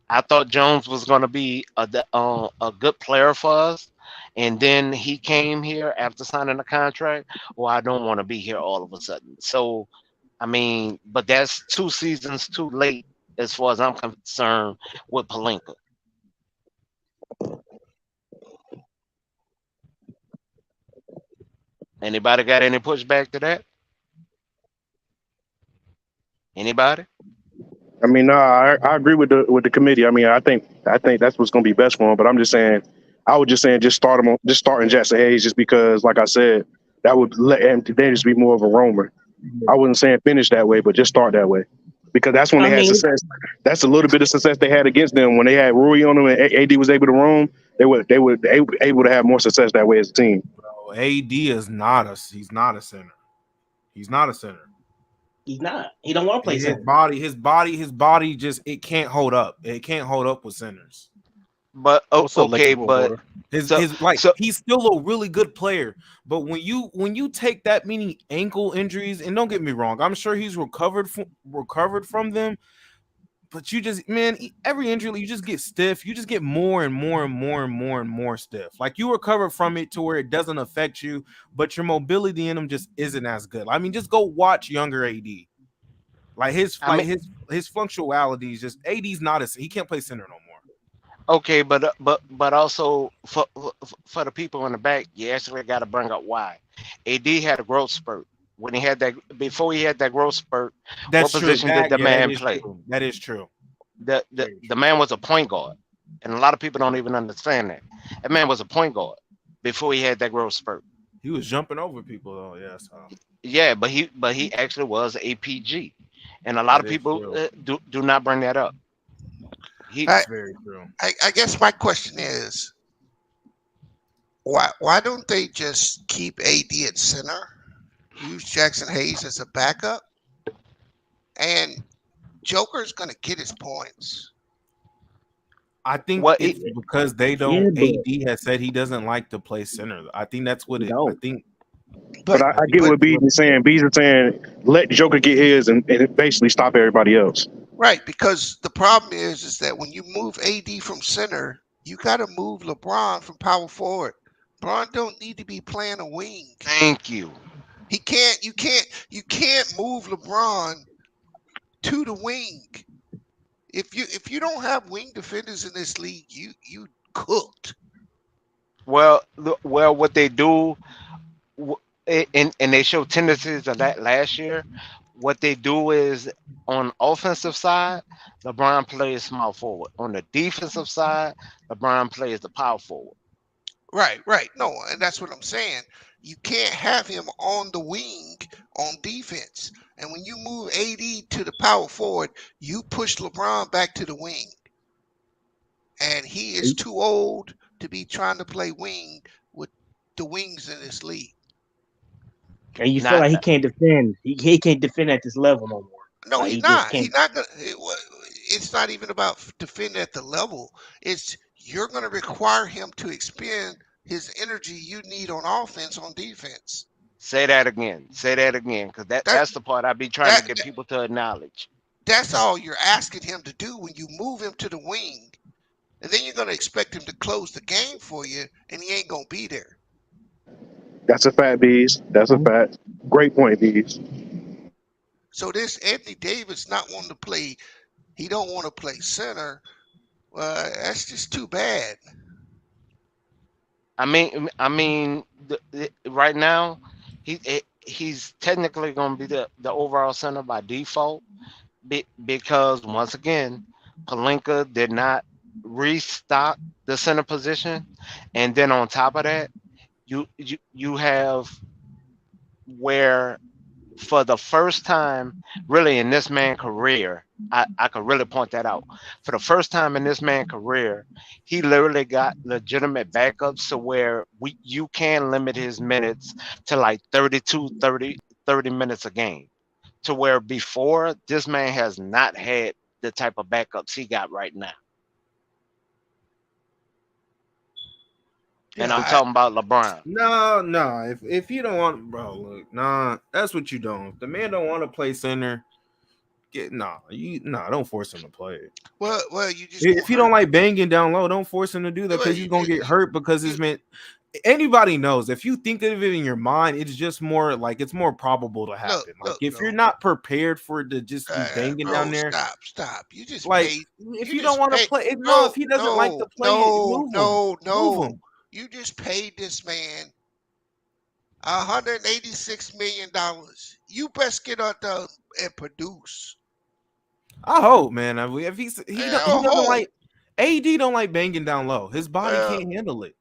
I thought Jones was going to be a good player for us, and then he came here after signing the contract. Well, I don't want to be here all of a sudden. So, I mean, but that's 2 seasons too late as far as I'm concerned with Pelinka. Anybody got any pushback to that? Anybody? I mean, no, I agree with the committee. I mean, I think that's what's going to be best for him. But I'm just saying, I was just saying, just starting Jackson Hayes, just because, like I said, that would let him then just be more of a roamer. I wasn't saying finish that way, but just start that way, because that's when they had success. That's a little bit of success they had against them when they had Rui on them and AD was able to roam. They were able to have more success that way as a team. Bro, AD is not a center. He's not a center. He's not. He don't want to play center. His body just it can't hold up. It can't hold up with centers. But okay, but he's still a really good player. But when you take that many ankle injuries, and don't get me wrong, I'm sure he's recovered from them. But you just, man, every injury you just get stiff. You just get more and more and more and more and more stiff. Like you recover from it to where it doesn't affect you, but your mobility in them just isn't as good. I mean, just go watch younger AD. Like his functionality is just AD's not he can't play center no more. Okay, but also for the people in the back, you actually got to bring up why. AD had a growth spurt. When he had that, before he had that growth spurt, what position did the man play? That is true. The man was a point guard, and a lot of people don't even understand that. That man was a point guard before he had that growth spurt. He was jumping over people, though. Yes. Yeah, but he actually was a PG, and a lot of people do not bring that up. That's very true. I guess my question is, why don't they just keep AD at center? Use Jackson Hayes as a backup, and Joker's gonna get his points. I think it's because they don't. AD has said he doesn't like to play center. I think that's what it. I think. But I get what Bees is saying. Bees is saying let Joker get his and basically stop everybody else. Right, because the problem is that when you move AD from center, you got to move LeBron from power forward. LeBron don't need to be playing a wing. Thank you. He can't. You can't move LeBron to the wing. If you don't have wing defenders in this league, you cooked. Well, what they do, and they show tendencies of that last year. What they do is on offensive side, LeBron plays small forward. On the defensive side, LeBron plays the power forward. Right. No, and that's what I'm saying. You can't have him on the wing on defense. And when you move AD to the power forward, you push LeBron back to the wing. and he is too old to be trying to play wing with the wings in this league. And you feel Not like he can't defend. He can't defend at this level no more. No, Like he's he just not. can't. He's not gonna. It's not even about defending at the level. It's you're going to require him to expend his energy you need on offense on defense. say that again. Say that again, because That that's the part I be trying to that get people to acknowledge. that's all you're asking him to do when you move him to the wing, and then you're going to expect him to close the game for you, and he ain't going to be there. That's a fact, Bees. That's a fact. Great point, Bees. So this Anthony Davis not wanting to play, he don't want to play center. That's just too bad. I mean, right now, he's technically going to be the overall center by default, because once again, Pelinka did not restock the center position, and then on top of that, you have where for the first time really in this man's career, I could really point that out. For the first time in this man's career, he literally got legitimate backups to where you can limit his minutes to like 30 minutes a game. To where before, this man has not had the type of backups he got right now. And I'm talking about LeBron. No. If you don't want, bro, look, that's what you don't. If the man don't want to play center, don't force him to play it. Well, you just if you don't like banging down low, don't force him to do that, because he's gonna get hurt. Because his man, anybody knows, if you think of it in your mind, it's just more like it's more probable to happen. If you're not prepared for it to just be banging down there, stop. You just like paid, if you don't want to play, if he doesn't like to play, move him. You just paid this man $186 million. You best get out there and produce. I hope, man. If he doesn't like AD, don't like banging down low. His body can't handle it.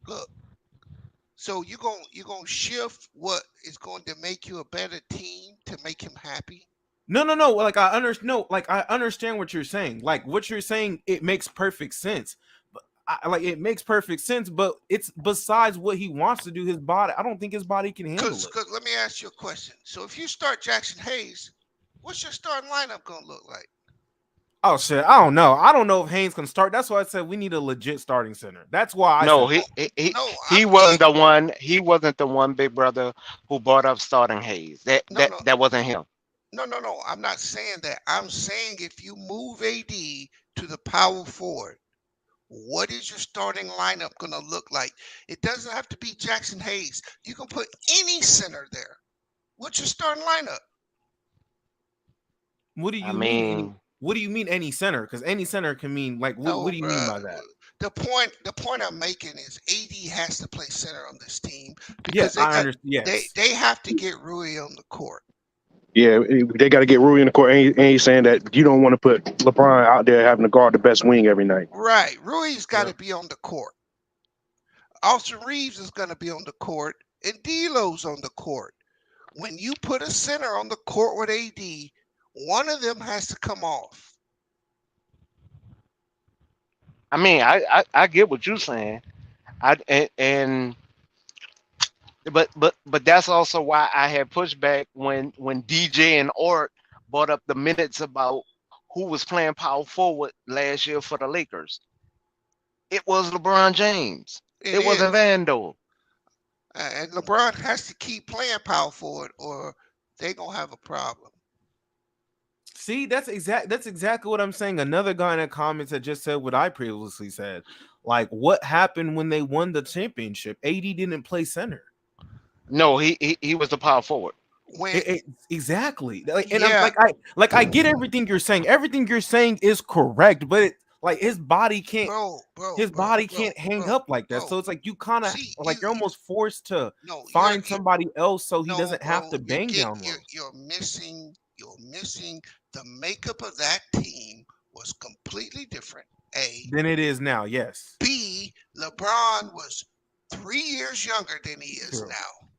Look, so you're gonna shift what is going to make you a better team to make him happy. No. Like I understand what you're saying. Like what you're saying, it makes perfect sense. It makes perfect sense, but it's besides what he wants to do. His body, I don't think his body can handle it. Because let me ask you a question. So if you start Jackson Hayes, what's your starting lineup gonna look like? Oh shit, I don't know. I don't know if Haynes can start. That's why I said we need a legit starting center. That's why he wasn't the one. He wasn't the one, big brother, who brought up starting Hayes. That wasn't him. No. I'm not saying that. I'm saying if you move AD to the power forward, what is your starting lineup going to look like? It doesn't have to be Jackson Hayes. You can put any center there. What's your starting lineup? What do you mean? What do you mean any center? Because any center can mean like what do you mean by that? The point I'm making is AD has to play center on this team because I understand. Yes. They have to get Rui on the court. Yeah, they got to get Rui in the court. And he's saying that you don't want to put LeBron out there having to guard the best wing every night. Right. Rui's got to be on the court. Austin Reaves is going to be on the court, and D'Lo's on the court. When you put a center on the court with AD, one of them has to come off. I mean, I get what you're saying. But that's also why I had pushback when DJ and Ort brought up the minutes about who was playing power forward last year for the Lakers. It was LeBron James. It wasn't Vando. And LeBron has to keep playing power forward, or they're gonna have a problem. See, that's exactly what I'm saying. Another guy in the comments had just said what I previously said. Like, what happened when they won the championship? AD didn't play center. No, he was the power forward. Exactly. I get everything you're saying. Everything you're saying is correct, but his body can't. His body can't hang up like that. So it's like you kind of you're almost forced to find somebody else so he doesn't have to bang down. You're missing the makeup of that team was completely different. Than it is now. Yes. B. LeBron was 3 years younger than he is now.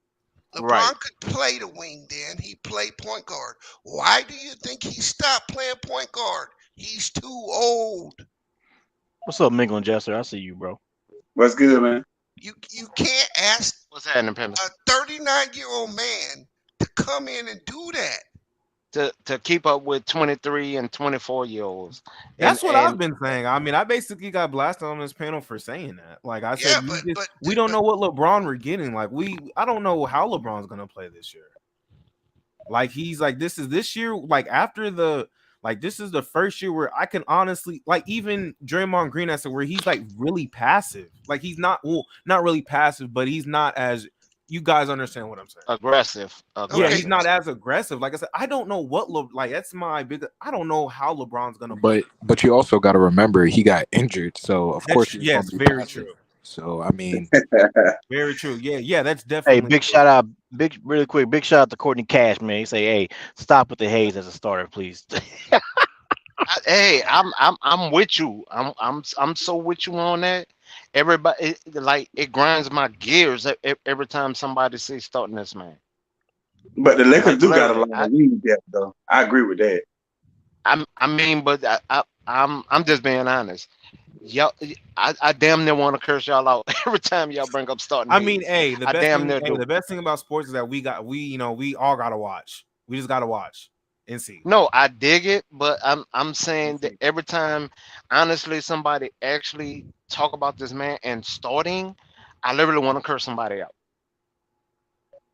LeBron could play the wing then. He played point guard. Why do you think he stopped playing point guard? He's too old. What's up, Mingle and Jester? I see you, bro. What's good, man? You can't ask What's happening, Pimp? a 39-year-old man to come in and do that. To keep up with 23 and 24-year-olds. That's what I've been saying. I mean, I basically got blasted on this panel for saying that. Like I said, we don't know what LeBron we're getting. Like I don't know how LeBron's gonna play this year. Like he's like this year. Like after this is the first year where I can honestly even Draymond Green has said where he's like really passive. Like he's not really passive, but he's not as. You guys understand what I'm saying? Aggressive. Yeah, he's not as aggressive. Like I said, I don't know that's my big. I don't know how LeBron's gonna. But you also got to remember he got injured, so of course. Yes, very true. So I mean, very true. Yeah, that's definitely. Hey, big shout out, really quick, big shout out to Courtney Cash, man. He say, hey, stop with the Hayes as a starter, please. Hey, I'm with you. I'm so with you on that. Everybody it grinds my gears every time somebody says starting this man. But the Lakers do got a lot of weed depth, though. I agree with that. I'm just being honest. Y'all, I damn near want to curse y'all out every time y'all bring up starting. I mean, hey, the best thing about sports is that we all gotta watch. We just gotta watch and see. No, I dig it, but I'm saying that every time, honestly, somebody actually talk about this man and starting, I literally want to curse somebody out.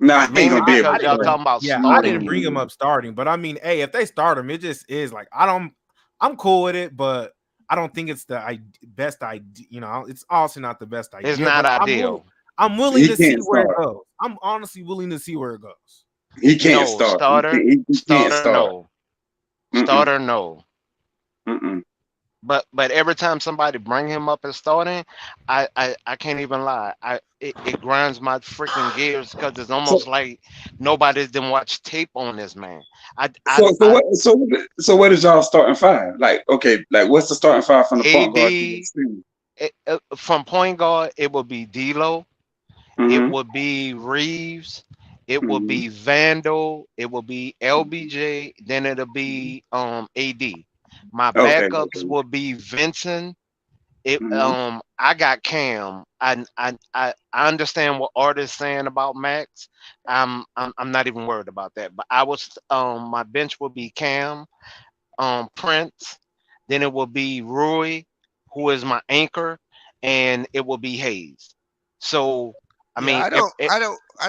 Nah, he ain't gonna be able to. Y'all talking about starting. I didn't bring him up starting, but I mean, hey, if they start him, it just is like I'm cool with it, but I don't think it's the best idea. It's also not the best idea. It's not ideal. I'm willing to see where it goes. I'm honestly willing to see where it goes. He can't start. Starter, he can't starter, start. no. Starter, no. Mm-mm. But every time somebody bring him up as starting, I can't even lie. It grinds my freaking gears because it's almost like nobody's didn't watch tape on this man. So what is y'all starting five? Like what's the starting five from the point guard? From point guard, it will be D'Lo, Mm-hmm. it will be Reaves, it will be Vandal, it will be LBJ, then it'll be AD. My backups will be Vincent. I got Cam. I understand what Art is saying about Max. I'm not even worried about that. But my bench will be Cam, Prince, then it will be Rui, who is my anchor, and it will be Hayes. So I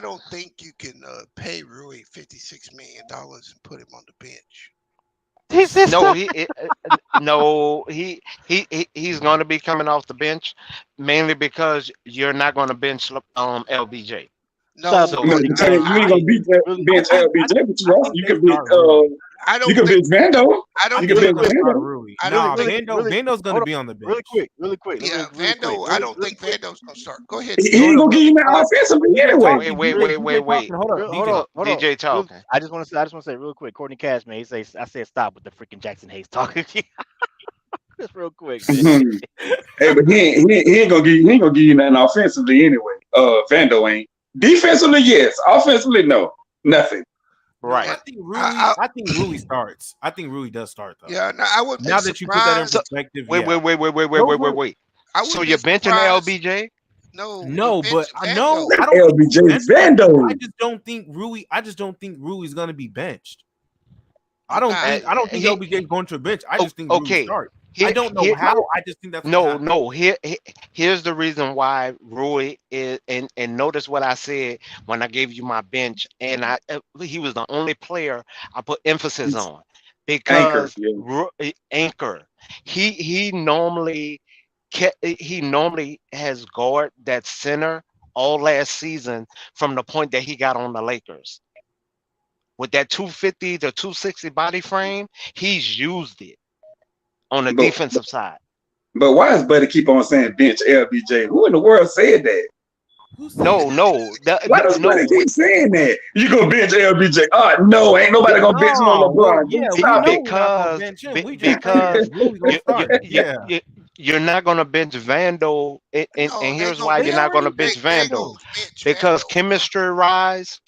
don't think you can pay Rui $56 million and put him on the bench. He's going to be coming off the bench mainly because you're not going to bench LBJ. No, you ain't gonna beat that bench LBJ, but you can beat you can beat Vando. Vando's gonna be on the bench. Really quick. Yeah, Vando. I don't think Vando's gonna start. Go ahead. He ain't gonna give you that offensively anyway. Wait. Hold on. DJ talking. I just want to say real quick. Courtney Cash, man, I said stop with the freaking Jackson Hayes talking. Just real quick. Hey, but he ain't gonna give you nothing offensively anyway. Vando ain't. Defensively, yes. Offensively, no. Nothing. Right. I think Rui starts. I think Rui does start though. Yeah. I would. Now that you put that in perspective. Wait. So you're benching LBJ? No, but I don't. LBJ Vando. I just don't think Rui's gonna be benched. I don't think LBJ is going to a bench. I just think Rui start. I don't know how. I just think that's no. Here's the reason why Rui is, and notice what I said when I gave you my bench, and he was the only player I put emphasis on because anchor. He normally has guard that center all last season from the point that he got on the Lakers. With that 250 to 260 body frame, he's used it on the defensive side. But why does Buddy keep on saying bench LBJ? Who in the world said that? No. Why does Buddy keep saying that? You gonna bench LBJ? No, ain't nobody gonna bench no LeBron. Because you're not gonna bench Vandal, and here's why you're not gonna bench Vandal. Because chemistry wise,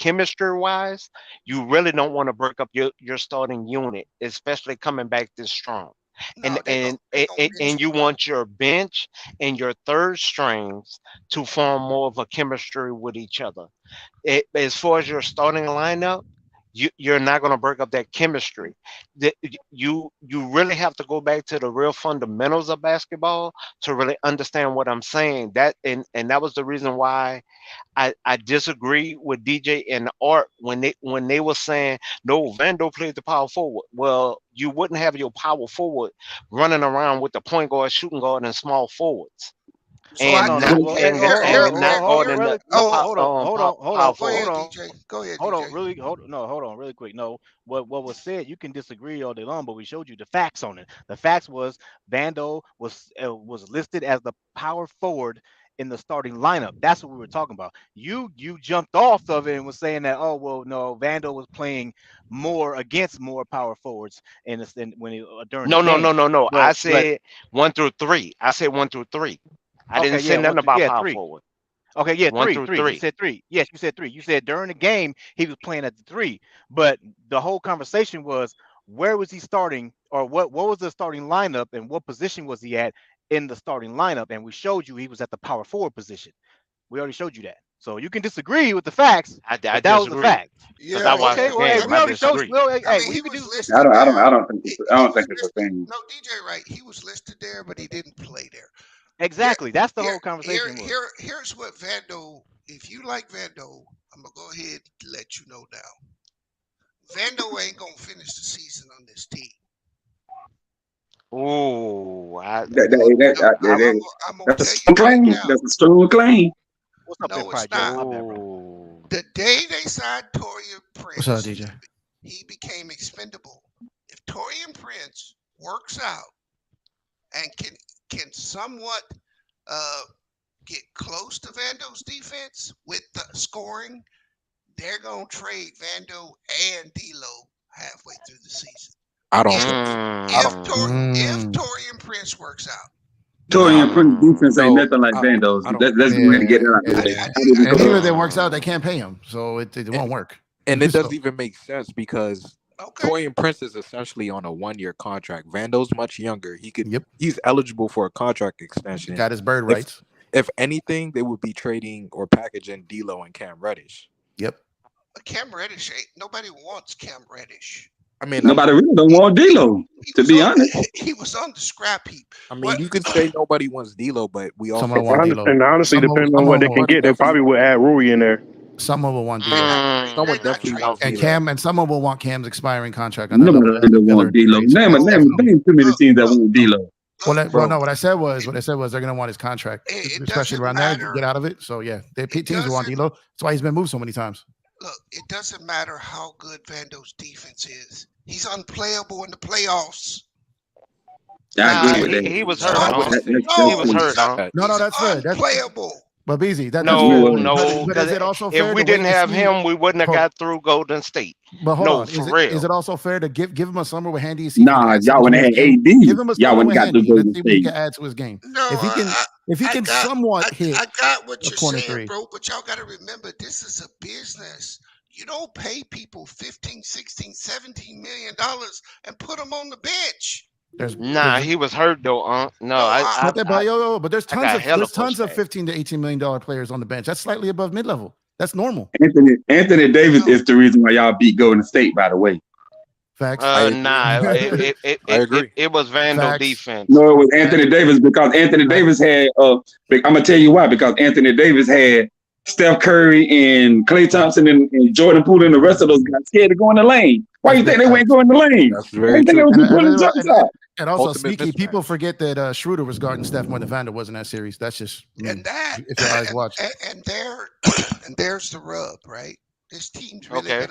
you really don't want to break up your starting unit, especially coming back this strong. and No, and they and, gonna and bench and you him. want your bench and your third strings to form more of a chemistry with each other. As far as your starting lineup, you're not going to break up that chemistry. You really have to go back to the real fundamentals of basketball to really understand what I'm saying. And that was the reason why I disagree with DJ and Art when they were saying no, Vando plays the power forward. Well, you wouldn't have your power forward running around with the point guard, shooting guard, and small forwards, So Well, I no, and no. not Well, and here, and not hold guarding on, the really. the oh, pow, go power ahead, forward. DJ. Go ahead, Hold DJ. on, really, hold on, really quick. No, what was said, you can disagree all day long, but we showed you the facts on it. The facts was Vando was listed as the power forward in the starting lineup. That's what we were talking about. You jumped off of it and was saying that, oh well, no, Vando was playing more against more power forwards when during the No, no, game. no, no, no. I But said 1 through 3. I said 1 through 3. I okay, didn't say yeah, nothing about yeah, power three. forward. Okay, yeah, One three, through three. You three. said three. Yes, you said three. You said during the game he was playing at the three, but the whole conversation was where was he starting, or what was the starting lineup, and what position was he at in the starting lineup? And we showed you he was at the power forward position. We already showed you that. So you can disagree with the facts, I but that was the disagree fact. because I Yeah, watched Okay, the yeah. well, hey, I game. we I mean, already showed you. disagree. Well, I hey, mean, well, he you could was do this. listed there. I He don't was think it's a listed. thing. No, DJ, right? He was listed there, but he didn't play there. Here, Exactly. That's the here, whole conversation was. here's what Vando. If you like Vando, I'm gonna go ahead and let you know now. Vando ain't gonna finish the season on this team. Oh, No, I'm gonna That's a tell you strong right claim. now. That's a strong claim. What's up, Big No, it's Pride Joe? not. My bad, bro. oh. The day they signed Torian What's up, Prince, DJ? he became expendable. If Torian Prince works out and can somewhat uh, get close to Vando's defense with the scoring, they're gonna trade Vando and D'Lo halfway through the season. I don't If think. I if don't. If Mm, Torian Prince works out, Torian Prince defense ain't No, nothing like Vando's. I don't. Let's go ahead and get yeah, that out the I, way. yeah. I, I didn't I And go even there. if it works out, Mm. they can't pay him, so it And, won't work. and it doesn't So even make sense because okay. Torian Prince is essentially on a 1 year contract. Vando's much younger. yep, He's eligible for a contract he extension. got his bird If rights. if anything, they would be trading or packaging D'Lo and Cam Reddish. Yep. But Cam Reddish ain't nobody wants Cam Reddish. I mean, Nobody really don't He, want D'Lo, he to was be on honest. he was on the scrap heap. I mean, What you could say nobody wants D'Lo, but we Some also of them want think And D'Lo. and honestly, depending on Some what of they them can will. get, they definitely probably would add Rui in there. Some of them will want they're D'Lo. not someone they're not definitely trading wants And D'Lo. D'Lo. Cam and some of them will want Cam's expiring contract. I know Nobody they'll really Miller want D'Lo. trade. So Name, that's Look, name, definitely. name too many look, teams that look, want D'Lo. look. Well, Bro, no. What I said was they're gonna want his contract, It especially doesn't around there. Get matter. out of it. So yeah, It teams will want doesn't D'Lo. That's why he's been moved so many times. look. It doesn't matter how good Vando's defense is. He's unplayable in the playoffs. I agree Nah, with that. he was He's hurt, I un, huh? wouldn't That, say that's He no. was true. hurt, huh? No, He's that's fair. That's unplayable. but BZ, That's that's fair. No, real. But no, but is because it also if fair we to wait didn't and have see? him, we wouldn't have Hold, got through Golden State. but hold No, on, for is it real. also fair to give him a summer with Handy to see if he can Nah, add y'all something when to they his had game? Give AD, him a y'all summer when with got through Handy. Let's Golden see what he State. can add to his game. No, If he I can got somewhat hit I got what a you're corner saying, three, bro, but y'all got to remember this is a business. You don't pay people 15, 16, 17 million dollars and put them on the bench. there's Nah, he was hurt though, No, No, but there's I got hella tons of pushback. 15 to 18 million dollar players on the bench. That's slightly above mid level. That's normal. Anthony Davis no. is the reason why y'all beat Golden State, by the way. Facts. I agree. Nah, I agree. I agree. it was Vando Facts. defense. No, it was Facts. Anthony Davis because Anthony Facts. Davis had I'm gonna tell you why, because Anthony Davis had Steph Curry and Klay Thompson and Jordan Poole and the rest of those guys scared to go in the lane. Why That's you think big they went facts. go in the lane? That's Why very you think they true. would And be pulling jumps out? and also Ultimate sneaky people mismatch. forget that Schroeder was guarding Steph more than Vander was in that series. That's just And that if your eyes watch. and there and there's the rub, right? This team's really Okay.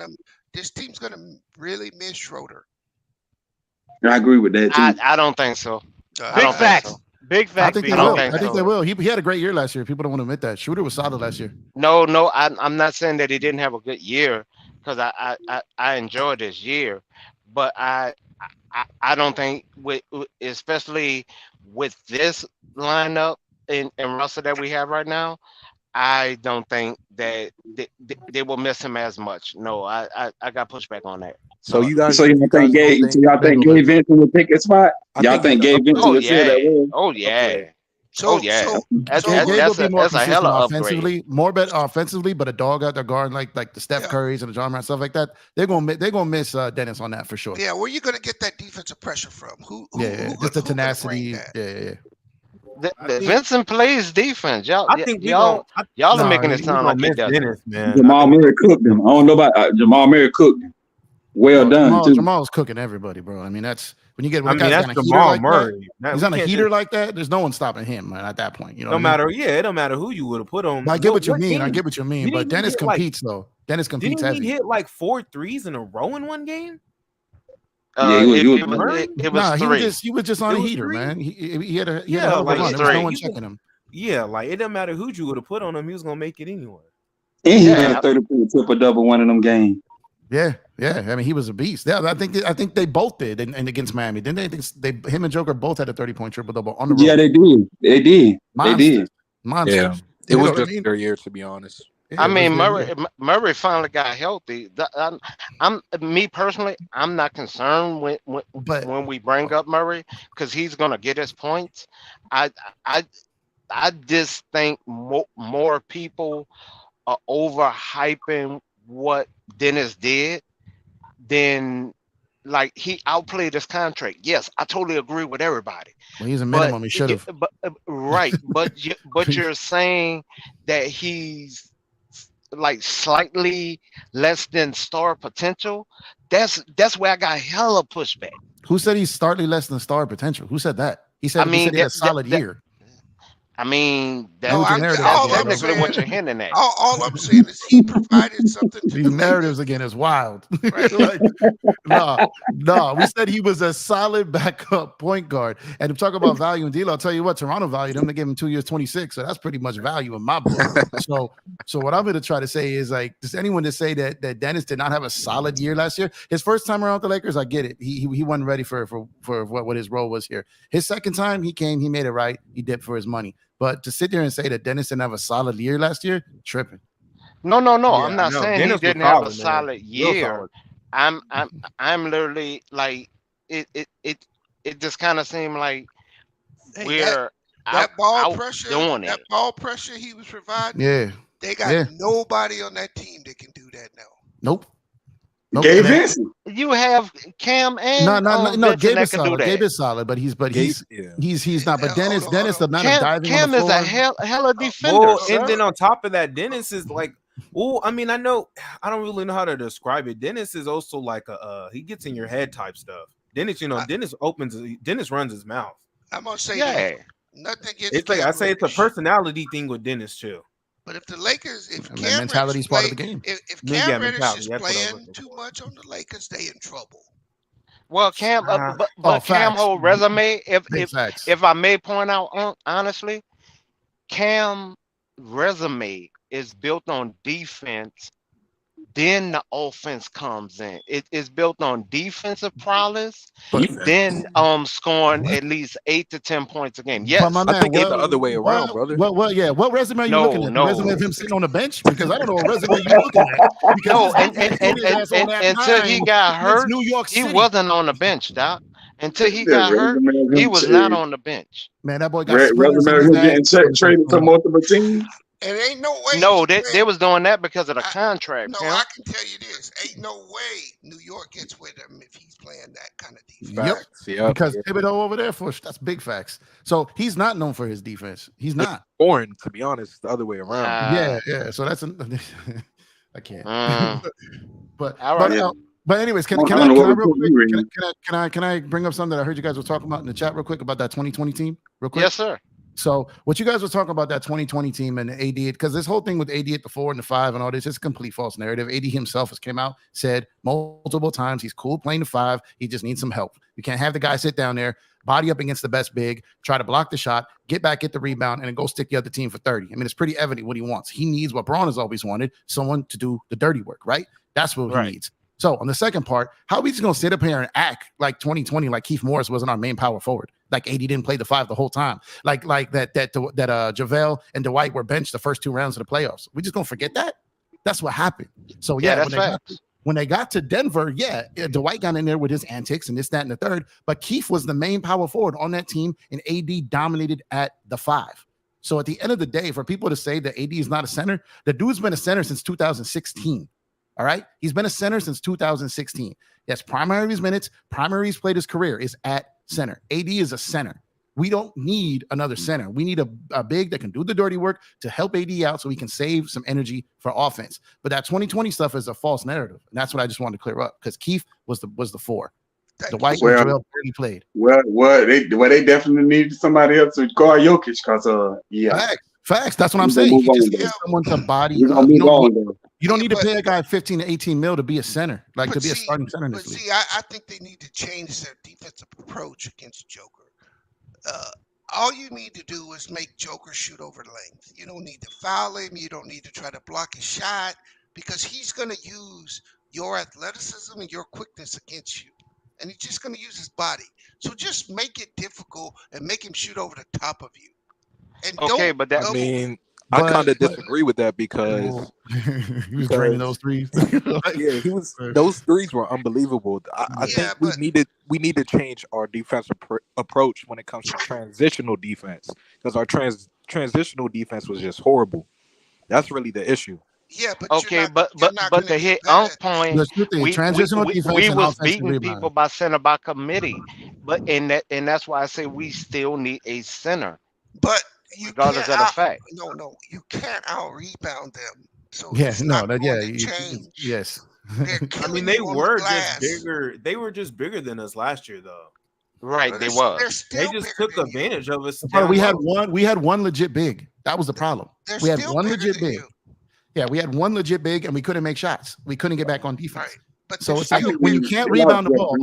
gonna really miss Schroeder. I agree with that too. I don't think so. I Big don't think facts. so. Big I facts. think Big they I don't will. think I think they so. will. He had a great year last year. People don't want to admit that. Shooter was solid last year. No, I'm not saying that he didn't have a good year because I enjoyed this year, but I don't think especially with this lineup and roster that we have right now, I don't think that they will miss him as much. No, I got pushback on that. So you guys, So y'all you think guys don't Gabe? think? So y'all think Gabe Vincent will pick his spot? I Y'all think he's think the Gabe Vincent Oh will fill that yeah, role? oh yeah, oh So yeah. so That's so that, Gabe will that's be a more that's a hella consistent upgrade. offensively, more better offensively, but a dog out there guarding like the Steph yeah. Currys and the John Morant stuff like that. They're gonna miss Dennis on that for sure. Yeah, where you gonna get that defensive pressure from? Yeah, just the Who gonna bring tenacity. that? Yeah. I think Vincent plays defense. Y'all, I think we y'all, gonna y'all are No, making it we sound gonna like he miss doesn't. Dennis, man. I Jamal think Murray cooked him. I don't know about Jamal Murray cooked him. Well no, done too. Jamal's cooking everybody, bro. I mean, that's when you get when I a mean guy's that's on a heater Jamal like that. Murray. He's We on a can't heater just like that. There's no one stopping him, man. At that point, you know no what I mean? matter it don't matter who you would have put on. But I get what you What mean. I game? get what you mean. But Didn't he Dennis hit like competes though. Dennis competes didn't he heavy. hit like 4 threes in a row in one game? Yeah, It, he was it, was- Murray? it was Nah, he three. was just on It a was heater, 3? man. He had a Yeah, hell of a It like was run. There was no three. one he was, checking him. yeah, like it doesn't matter who you would have put on him, he was gonna make it anyway. And he had Yeah, a 30-point triple double one of them games. Yeah. I mean, he was a beast. Yeah, I think they both did and against Miami. Didn't they? Him and Joker both had a 30-point triple double on the road. Yeah, they did. They did. They did. Monsters. Yeah, it You know was what I just mean? their year, to be honest. Yeah, I it was mean their year. Murray finally got healthy. I'm me personally. I'm not concerned But when we bring up Murray because he's gonna get his points. I I I just think more people are overhyping what Dennis did than like he outplayed his contract. Yes, I totally agree with everybody. well, he's a But minimum. He should have. right, but you're saying that he's like slightly less than star potential. That's where I got hella pushback. Who said he's slightly less than star potential? Who said that? He I said mean he had a solid year. I mean That was your narrative that's again, bro. technically what you're hinting at. All I'm saying is he provided something to These the narratives Lakers. again is wild. Right. Like, no. We said he was a solid backup point guard. And to talk about value and deal, I'll tell you what, Toronto valued him. They gave him 2 years, 26. So that's pretty much value in my book. So what I'm going to try to say is like, does anyone to say that Dennis did not have a solid year last year? His first time around the Lakers, I get it. He wasn't ready for what his role was here. His second time, he came, he made it right. He dipped for his money. But to sit there and say that Dennis didn't have a solid year last year, tripping. No. Yeah, I'm not no, saying Dennis he was didn't have a solid, man. solid Real year. solid. I'm literally like it just kind of seemed like Hey, we're that ball out pressure, doing that it. ball pressure he was providing. Yeah. They got nobody on that team that can do that now. Nope. Gabe Vincent. You have Cam and No. Vincent Gabe that is can do solid. that. Gabe is solid, but he's not. But Dennis, Hold on. the amount of diving Cam on the is floor. a hella defender, Well, sir. and then on top of that, Dennis is like, oh, I mean, I don't really know how to describe it. Dennis is also like he gets in your head type stuff. Dennis, Dennis runs his mouth. I'm gonna say Yeah. this. Nothing against It's like I Cam say, it's a Reddish. personality thing with Dennis too. But if the Lakers, if And Cam mentality is Reddish part of play, the game. if Yeah, Cam Reddish mentality, is that's what I was playing looking too for. much on the Lakers, they in trouble. Well, Cam, but Cam facts. whole resume, Big facts. if I may point out honestly, Cam resume is built on defense. Then the offense comes in. It is built on defensive prowess. Then scoring at least 8 to 10 points a game. Yes, But my man, I think it's the other way around, brother. Well, yeah. What resume are you No, looking at? no. The resume of him sitting on the bench? Because I don't know what resume you're looking at. Because No, this dude put his ass on that until he nine got against hurt, New York he City. wasn't on the bench, Doc. Until he Yeah, got hurt, resume of him he was not traded. on the bench. Man, that boy got sprinters Resume in of his him ass. getting traded to multiple teams. And ain't no way. No, they was doing that because of the contract. No, Cam. I can tell you this: ain't no way New York gets with him if he's playing that kind of defense. Yep. Because Thibodeau over there that's big facts. So he's not known for his defense. He's not. Boring, to be honest, the other way around. Yeah. So that's I can't. But All right. but anyways, can I I don't know what real report you reading. quick? Can I bring up something that I heard you guys were talking about in the chat real quick about that 2020 team? Real quick. Yes, sir. So what you guys were talking about that 2020 team and AD, because this whole thing with AD at the 4 and the 5 and all this is a complete false narrative. AD himself has came out, said multiple times he's cool playing the 5. He just needs some help. You can't have the guy sit down there, body up against the best big, try to block the shot, get back, get the rebound, and then go stick the other team for 30. I mean, it's pretty evident what he wants. He needs what Braun has always wanted, someone to do the dirty work, right? That's what he needs. So on the second part, how are we just gonna sit up here and act like 2020, like Keith Morris wasn't our main power forward, like AD didn't play the 5 the whole time, like that JaVale and Dwight were benched the first 2 rounds of the playoffs? We just gonna forget that? That's what happened. So Yeah, yeah, that's when they got to Denver, Dwight got in there with his antics and this, that, and the third, but Keith was the main power forward on that team, and AD dominated at the 5. So at the end of the day, for people to say that AD is not a center, the dude's been a center since 2016. All right. He's been a center since 2016. Yes, primary of his minutes, primary he's played his career is at center. AD is a center. We don't need another center. We need a big that can do the dirty work to help AD out so we can save some energy for offense. But that 2020 stuff is a false narrative. And that's what I just wanted to clear up, because Keith was the 4. The White and Joel barely played. They definitely needed somebody else to guard Jokic, because Facts. That's what I'm saying. You just need someone to body. You don't need to pay a guy 15 to 18 mil to be a center, like to be a starting center in this league. I think they need to change their defensive approach against Joker. All you need to do is make Joker shoot over length. You don't need to foul him. You don't need to try to block his shot, because he's going to use your athleticism and your quickness against you. And he's just going to use his body. So just make it difficult and make him shoot over the top of you. And okay, but that, I mean, I kind of disagree with that because he was draining those threes. Yeah, he was. Those threes were unbelievable. I think we need to change our defensive approach when it comes to transitional defense, because our transitional defense was just horrible. That's really the issue. Yeah, but okay, but to hit on point, we was beating people by center by committee, but and that's why I say we still need a center. But you regardless of the fact. No, you can't out rebound them. So yes. I mean, they were just bigger. They were just bigger than us last year, though. Right, they were. They just took advantage of us. We had one legit big. That was the problem. We had one legit big. Yeah, we had one legit big, and we couldn't make shots. We couldn't get back on defense. Right. But so it's like when you can't rebound the ball.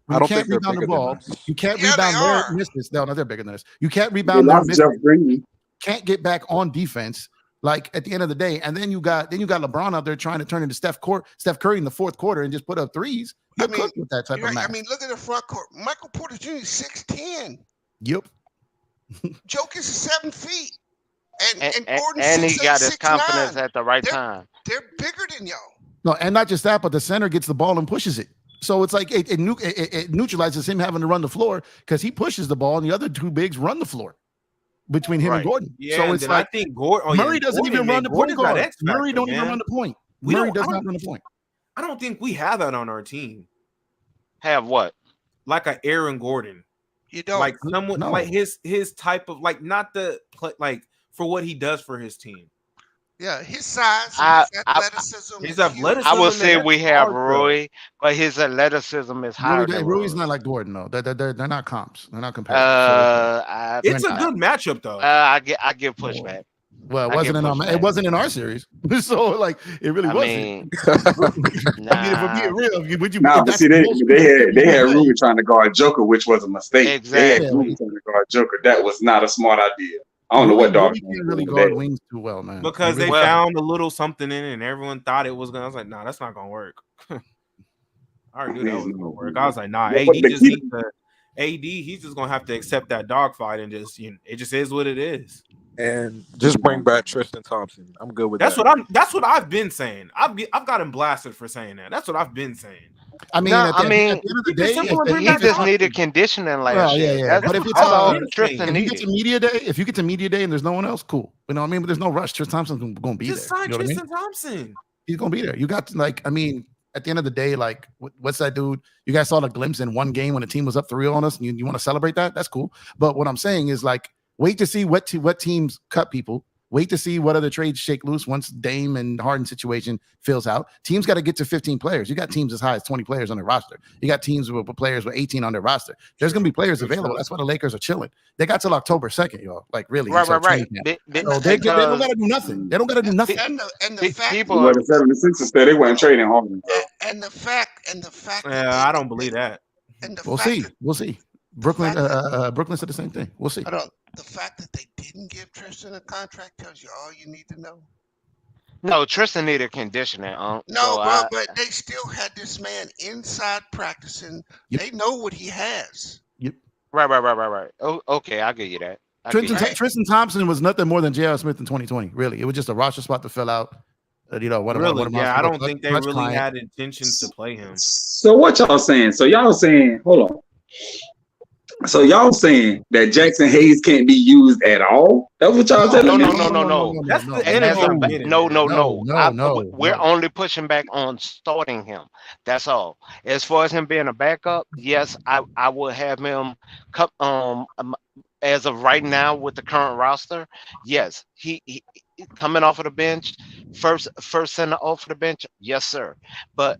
You can't rebound the ball. You can't rebound their misses. No, they're bigger than us. You can't rebound their misses. Can't get back on defense. Like at the end of the day, and then you got LeBron out there trying to turn into Steph Curry in the fourth quarter and just put up threes. You're cooked with that type of match. I mean, look at the front court. Michael Porter Jr. is 6'10". Yep. Jokic is 7 feet. And Gordon and he got his 6'9". confidence at the right time. They're bigger than y'all. No, and not just that, but the center gets the ball and pushes it. So it's like it neutralizes him having to run the floor because he pushes the ball and the other two bigs run the floor between him and Gordon. Yeah, so it's like I think Murray doesn't even run the point guard. Murray don't even man. run the point. Murray does not run the point. I don't think we have that on our team. Have what? Like a Aaron Gordon. You don't like someone like his type of like not the like for what he does for his team. Yeah, his size, his athleticism. I would say we have Rui, but his athleticism is higher. Rui's not like Gordon though. They're not comps. They're not comparable. It's a good matchup though. I give pushback. Well, it wasn't in our series, so like it really wasn't. I mean, if we're being real, would you? But see, they had Rui trying to guard Joker, which was a mistake. Exactly. They had Rui trying to guard Joker. That was not a smart idea. I don't know what dog can't really guard wings too well, man. Because they found a little something in it, and everyone thought it was gonna. I was like, nah, that's not gonna work. I already knew that was gonna work. I was like, nah, AD just needs to. AD, he's just gonna have to accept that dogfight and just, it just is what it is. And just bring back Tristan Thompson. I'm good with that. That's what I've been saying. I've got him blasted for saying that. That's what I've been saying. I mean, at the end of the day, he just needed conditioning last year. Yeah. But if it's Tristan, if you get to media day and there's no one else, cool. You know what I mean? But there's no rush. Tristan Thompson's gonna be there. Just sign Tristan Thompson. He's gonna be there. You got at the end of the day, like, what's that dude? You guys saw the glimpse in one game when the team was up 3-0 on us, and you want to celebrate that? That's cool. But what I'm saying is, like, wait to see what teams cut people. Wait to see what other trades shake loose once Dame and Harden situation fills out. Teams got to get to 15 players. You got teams as high as 20 players on their roster. You got teams with players with 18 on their roster. There's going to be players available. That's why the Lakers are chilling. They got till October 2nd, y'all. Like, really. Right. So they don't got to do nothing. They don't got to do nothing. And the fact people the 76ers said they weren't trading Harden. And the fact. I don't believe that. We'll see. Brooklyn said the same thing. We'll see. The fact that they didn't give Tristan a contract tells you all you need to know. No, Tristan needed conditioning. No, bro, but they still had this man inside practicing. Yep. They know what he has. Yep. Right. Oh, okay, I'll give you that. Tristan Thompson was nothing more than J.R. Smith in 2020. Really, it was just a roster spot to fill out. One of my I don't think they really had intentions to play him. So what y'all saying? So y'all saying, hold on. So y'all saying that Jackson Hayes can't be used at all? That's what y'all telling me? No. That's the energy. No. We're only pushing back on starting him. That's all. As far as him being a backup, yes, I would have him as of right now with the current roster. Yes, he coming off of the bench, first center off of the bench. Yes, sir. But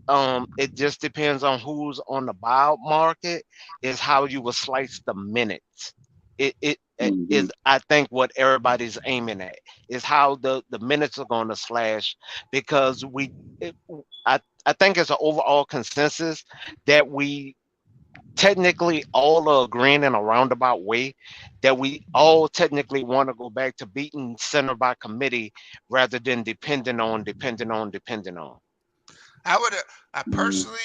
it just depends on who's on the buyout market. Is how you will slice the minutes. It is, I think, what everybody's aiming at is how the minutes are going to slash, because I think it's an overall consensus that we technically all are agreeing in a roundabout way that we all technically want to go back to beating center by committee rather than depending on. I personally,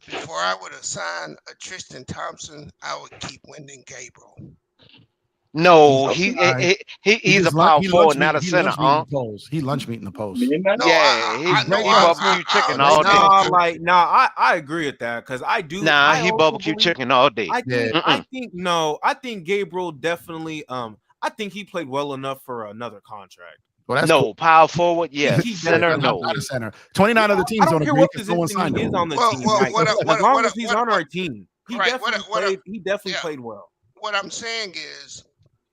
before I would have signed a Tristan Thompson, I would keep Wyndon Gabriel. No, he's a power forward, not a center. He lunch meat in the post. He barbecue chicken all day. I agree with that because I do. He barbecue chicken all day. I think Gabriel definitely. I think he played well enough for another contract. Well, no, cool. Power forward, yes. Center, no. Not a center. 29 other teams don't agree because no one signed him. On the team. As long as he's on our team, he definitely played well. What I'm saying is,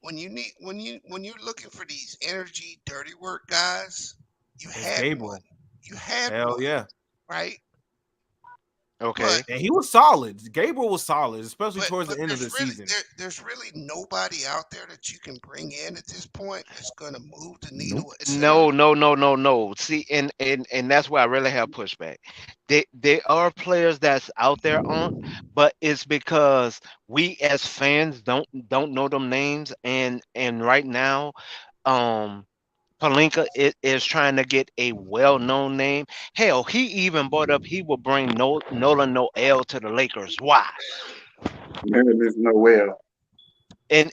when you're looking for these energy, dirty work guys, you had one. You had Hell one, yeah. right? Okay. And he was solid. Gabriel was solid, especially towards the end of the season. There's really nobody out there that you can bring in at this point that's going to move the needle. No. See, and that's where I really have pushback. There are players that's out there on, but it's because we as fans don't know them names, and right now, Pelinka is trying to get a well-known name. Hell, he even brought up he will bring Nolan Noel to the Lakers. Why? There's no way. And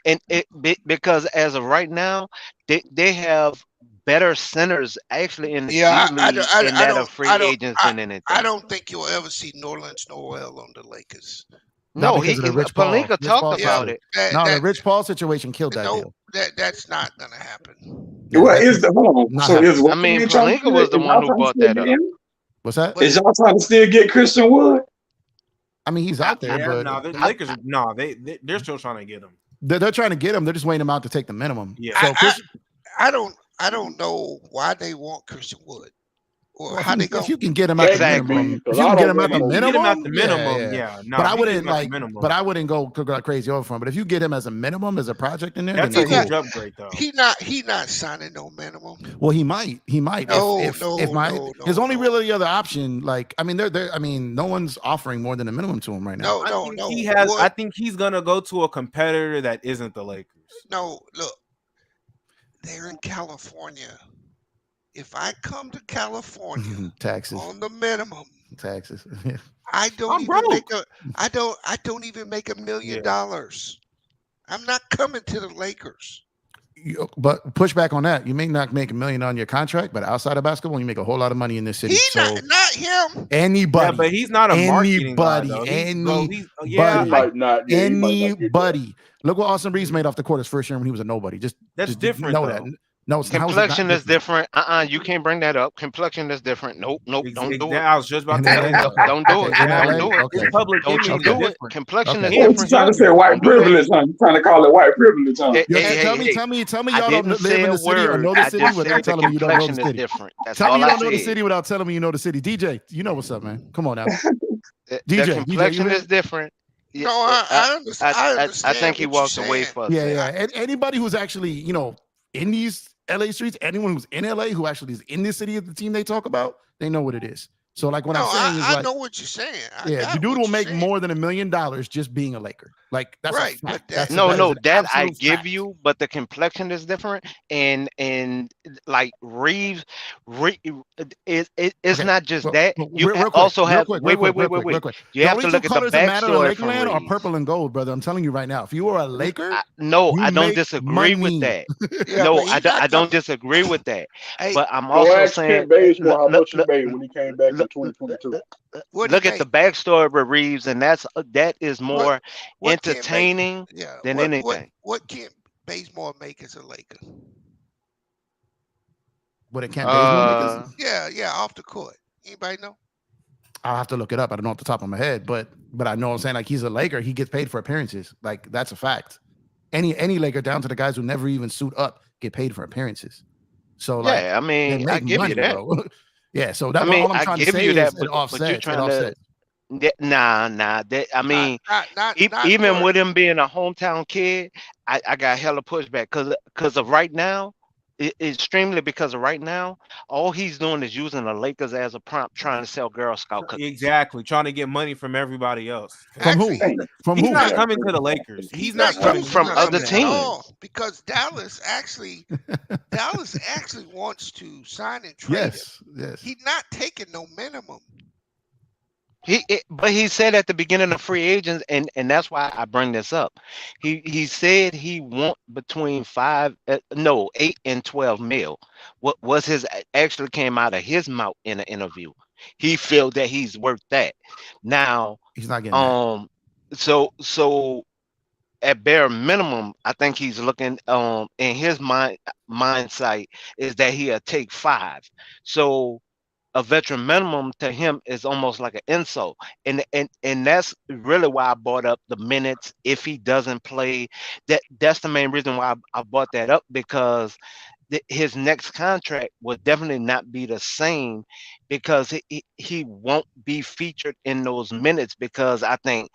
because as of right now, they have better centers actually in the league that are free agents than anything. I don't think you'll ever see Nolan Noel on the Lakers. No, Pelinka talked about it. The Rich Paul situation killed that deal. That's not gonna happen. What is the hold on? So is Pelinka was the one who brought that up. What's that? Is y'all trying to still get Christian Wood? I mean, he's out there, but the Lakers, they're still trying to get him. They're trying to get him. They're just waiting him out to take the minimum. Yeah. So I don't know why they want Christian Wood. Or how they go. If you can get him at the minimum, if you can get him at the minimum, yeah. But I wouldn't but I wouldn't go crazy over for him. But if you get him as a minimum, as a project in there, that's a huge upgrade, though. He not signing no minimum. Well, he might. No, his only really other option, no one's offering more than a minimum to him right now. No. I think he's gonna go to a competitor that isn't the Lakers. No, look, they're in California. If I come to California, taxes on the minimum, taxes, I don't even make $1 million. I'm not coming to the Lakers. But push back on that. You may not make $1 million on your contract, but outside of basketball, you make a whole lot of money in this city. Not him. Anybody, yeah, but he's not a marketing guy, though. Anybody. Look what Austin Reaves made off the court his first year when he was a nobody. That's different. Know that. No, complexion is different. You can't bring that up. Complexion is different. Nope. Don't do it. I was just about to say don't do it. Don't do it. Okay. Public don't you do it. Complexion is What different. you trying to say white privilege, huh? You trying to call it white privilege, huh? Tell me y'all don't live in the city or know the city without telling me you don't know the city. Tell me you don't know the city without telling me you know the city. DJ, you know what's up, man. Come on now. DJ, complexion is different. No, I understand. I think he walked away from it. Yeah. And anybody who's actually, in these LA streets, anyone who's in LA who actually is in this city of the team they talk about, they know what it is. So like what No, I'm saying is I like, know what you're saying. I yeah, the got dude what will you're make saying. more than $1 million just being a Laker. Like that's a Right, but fact. that No, That is no, an that I absolute give fact. you, but the complexion is different. And like Reeves, it's Okay, not just but, that. but You real quick, also real have quick, real wait, wait, quick, wait, real wait, quick, real wait. quick. You The have only to two look at the colors that matter in backstory for Lakerland are Reeves. purple and gold, brother. I'm telling you right now. If you are a Laker, No, you I don't make disagree with money. that. yeah, but No, he I not don't coming. disagree with that. Hey, But I'm Go also ask saying, Kent Bazemore how look, much he made when he came back in look, 2022. what he look at the make? backstory with Reeves, and that is What more what Kent Base? entertaining Yeah, than anything. what Kent Bazemore make as a Laker? What it Kent Bazemore make is, Uh, Yeah, off the court. Anybody know? I'll have to look it up. I don't know off the top of my head, but I know what I'm saying, like he's a Laker. He gets paid for appearances. Like that's a fact. Any Laker down to the guys who never even suit up get paid for appearances. So like yeah, I they mean, I make give you money, that. bro. Yeah. So I that mean, all I'm I trying to give say you is that, it but you're offsets. It trying to. offsets. Nah. That I Not mean, not even for with him being a hometown kid, I got hella pushback because of right now. Extremely because of right now, all he's doing is using the Lakers as a prompt, trying to sell Girl Scout cookies. Exactly, trying to get money from everybody else. From who? actually. From He's who? not Not coming to the Lakers. he's He's not not coming. using He's From the not other coming Lakers to at LA. all teams. because Dallas actually wants to sign and trade him. Yes. He's not taking no minimum. But he said at the beginning of free agents, and that's why I bring this up. He said he want between 8 and 12 mil. What was his actually came out of his mouth in an interview. He feel that he's worth that. Now, He's not getting that. so at bare minimum, I think he's looking in his mindset is that he'll take 5. So a veteran minimum to him is almost like an insult, and that's really why I brought up the minutes if he doesn't play. That's the main reason why I brought that up, because his next contract will definitely not be the same, because he won't be featured in those minutes, because I think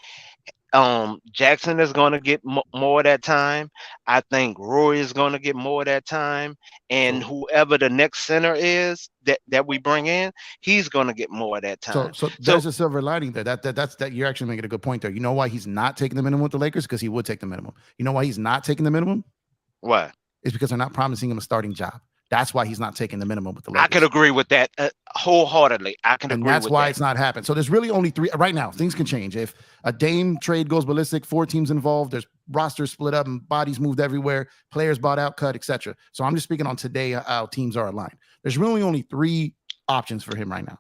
Jackson is going to get more of that time. I think Roy is going to get more of that time, and So whoever the next center is that we bring in, he's going to get more of that time. so So there's a silver lining there. That's you're actually making a good point there. You know why he's not taking the minimum with the Lakers? Because he would take the minimum. You know why he's not taking the minimum? what? It's because they're not promising him a starting job. That's why he's not taking the minimum with the I Lakers. could agree with that wholeheartedly. I can And agree that's with why that. it's not happening. So there's really only 3 right now. Things can change. If a Dame trade goes ballistic, 4 teams involved, there's rosters split up and bodies moved everywhere, players bought out, cut, etc. So I'm just speaking on today how teams are aligned. There's really only 3 options for him right now.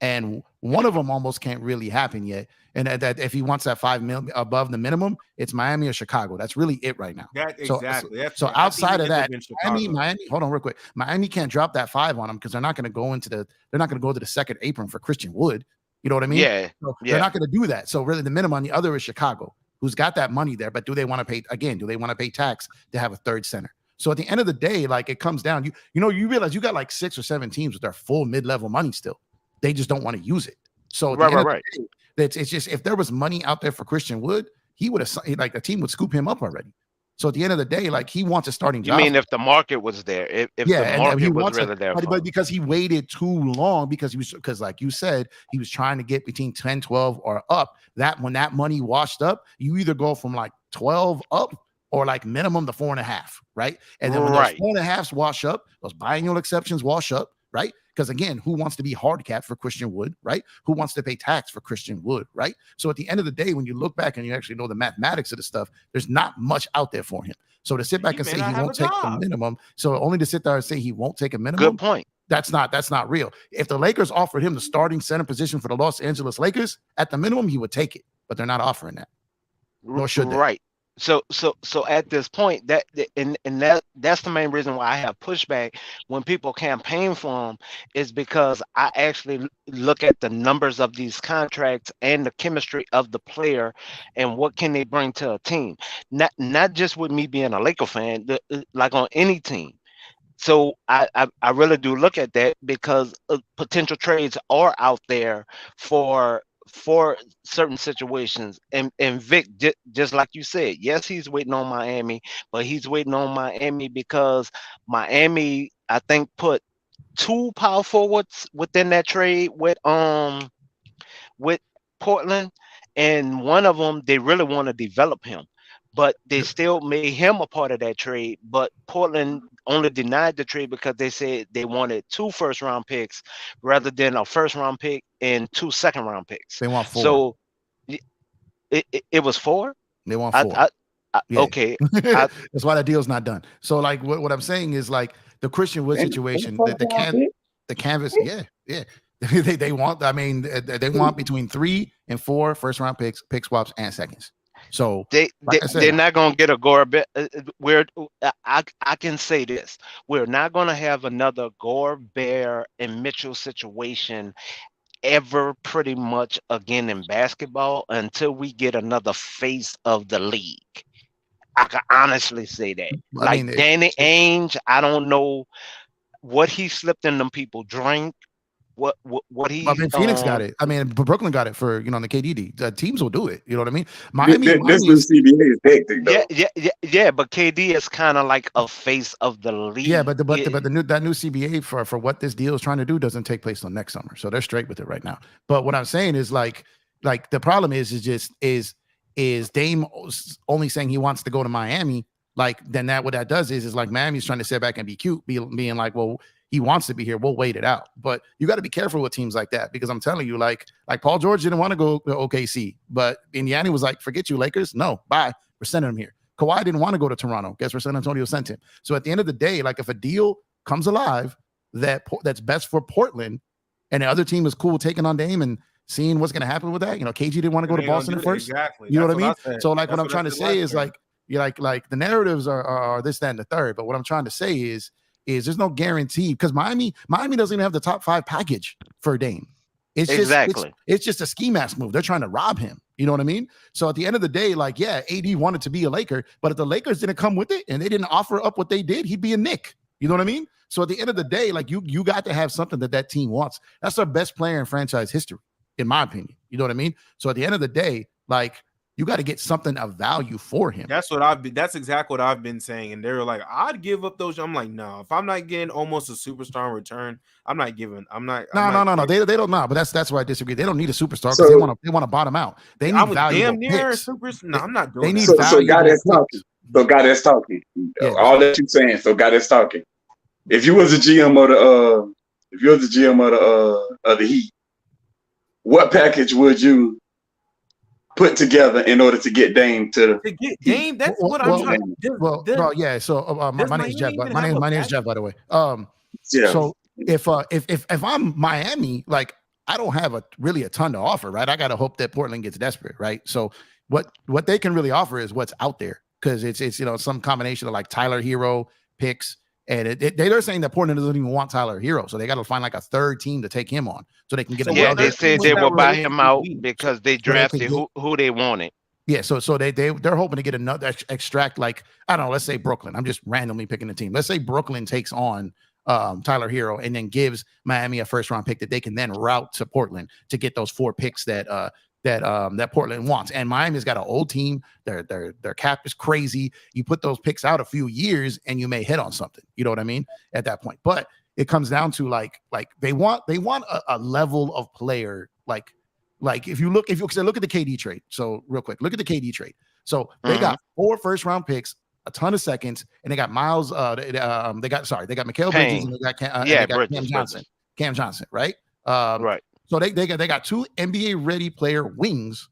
And one of them almost can't really happen yet. And that if he wants that 5 mil above the minimum, it's Miami or Chicago. That's really it right now. Exactly. So outside of that, Miami, hold on real quick. Miami can't drop that 5 on him because they're not going to go to the second apron for Christian Wood. You know what I mean? Yeah. So they're not going to do that. So really the minimum on the other is Chicago, who's got that money there. But do they want to pay tax to have a third center? So at the end of the day, like it comes down, you realize you got like 6 or 7 teams with their full mid-level money still. They just don't want to use it. So at the end of the day, it's just if there was money out there for Christian Wood, he would have like the team would scoop him up already. So at the end of the day, like he wants a starting job. You mean if the market was there? If the market was really there, but because he waited too long, because like you said, he was trying to get between 10, 12 or up. That when that money washed up, you either go from like 12 up or like minimum the 4.5, right? And then when those 4.5s wash up, those biannual exceptions wash up, right? Because again, who wants to be hard capped for Christian Wood, right? Who wants to pay tax for Christian Wood, right? So at the end of the day, when you look back and you actually know the mathematics of the stuff, there's not much out there for him. So to sit back and say he won't take the minimum, so only to sit there and say he won't take a minimum. Good point. That's not real. If the Lakers offered him the starting center position for the Los Angeles Lakers at the minimum, he would take it, but they're not offering that. Nor should they. Right. So at this point, that's the main reason why I have pushback when people campaign for him, is because I actually look at the numbers of these contracts and the chemistry of the player and what can they bring to a team. Not just with me being a Laker fan, like on any team. So I really do look at that, because potential trades are out there for certain situations. And Vic, just like you said, yes, he's waiting on Miami, but he's waiting on Miami because Miami, I think, put two power forwards within that trade with Portland, and one of them they really want to develop him, but they still made him a part of that trade. But Portland only denied the trade because they said they wanted 2 first-round picks rather than a first-round pick and 2 second-round picks. They want 4. So it was 4. They want 4. Yeah. Okay, that's why that deal's not done. So like what I'm saying is like the Christian Wood situation, the canvas, yeah. they want. I mean, they want between 3 and 4 first-round picks, pick swaps, and seconds. So they're not gonna get a Gobert. I can say this: we're not gonna have another Gobert and Mitchell situation ever, pretty much again in basketball until we get another face of the league. I can honestly say that. Danny Ainge, I don't know what he slipped in them people drink. What he? I mean, Phoenix got it. I mean, Brooklyn got it for the KDD. Teams will do it. You know what I mean? Miami this CBA is hectic though. Yeah. But KD is kind of like a face of the league. Yeah, but that new CBA for what this deal is trying to do doesn't take place till next summer, so they're straight with it right now. But what I'm saying is like the problem is Dame only saying he wants to go to Miami. Like then what that does is like Miami's trying to sit back and be cute, being like, well, he wants to be here. We'll wait it out. But you got to be careful with teams like that because I'm telling you, like Paul George didn't want to go to OKC, but Indiana was like, forget you, Lakers. No, bye. We're sending him here. Kawhi didn't want to go to Toronto. Guess where San Antonio sent him. So at the end of the day, like if a deal comes alive that's best for Portland and the other team is cool taking on Dame and seeing what's going to happen with that, KG didn't want to go to Boston at first. Exactly. You know what I mean? So like what I'm trying to say is like the narratives are this, that, and the third. But what I'm trying to say is there's no guarantee because Miami doesn't even have the top 5 package for Dame. It's just a ski mask move. They're trying to rob him. You know what I mean? So at the end of the day, like, yeah, AD wanted to be a Laker, but if the Lakers didn't come with it and they didn't offer up what they did, he'd be a Knick. You know what I mean? So at the end of the day, like you got to have something that team wants. That's our best player in franchise history, in my opinion. You know what I mean? So at the end of the day, like, you got to get something of value for him. That's exactly what I've been saying. And they were like, I'd give up those. I'm like, no, if I'm not getting almost a superstar in return, I'm not giving. No. They don't know. But that's where I disagree. They don't need a superstar because they want to bottom out. They need valuable picks. No, I'm not doing that. So guy that's talking. Yeah. All that you're saying. So guy that's talking. If you was a GM of the Heat, what package would you put together in order to get Dame to get Dame? That's what I'm trying to do. Yeah. So my name is Jeff. My name is Jeff, by the way. Yeah. So if I'm Miami, like I don't have really a ton to offer, right? I gotta hope that Portland gets desperate, right? So what they can really offer is what's out there because it's some combination of like Tyler Hero picks. And they're saying that Portland doesn't even want Tyler Hero, so they got to find like a third team to take him on, so they can get. They said they will buy him out because they drafted who they wanted. Yeah, so they're hoping to get another extract, like I don't know, let's say Brooklyn. I'm just randomly picking a team. Let's say Brooklyn takes on Tyler Hero and then gives Miami a first round pick that they can then route to Portland to get those 4 picks that Portland wants. And Miami's got an old team. Their cap is crazy. You put those picks out a few years and you may hit on something. You know what I mean? At that point. But it comes down to like they want a level of player like if you look at the KD trade. So real quick, look at the KD trade. So they got 4 first round picks, a ton of seconds, and they got Miles. They got Mikal Bridges and they got Cam Johnson, right? Right. So they got 2 NBA ready player wings.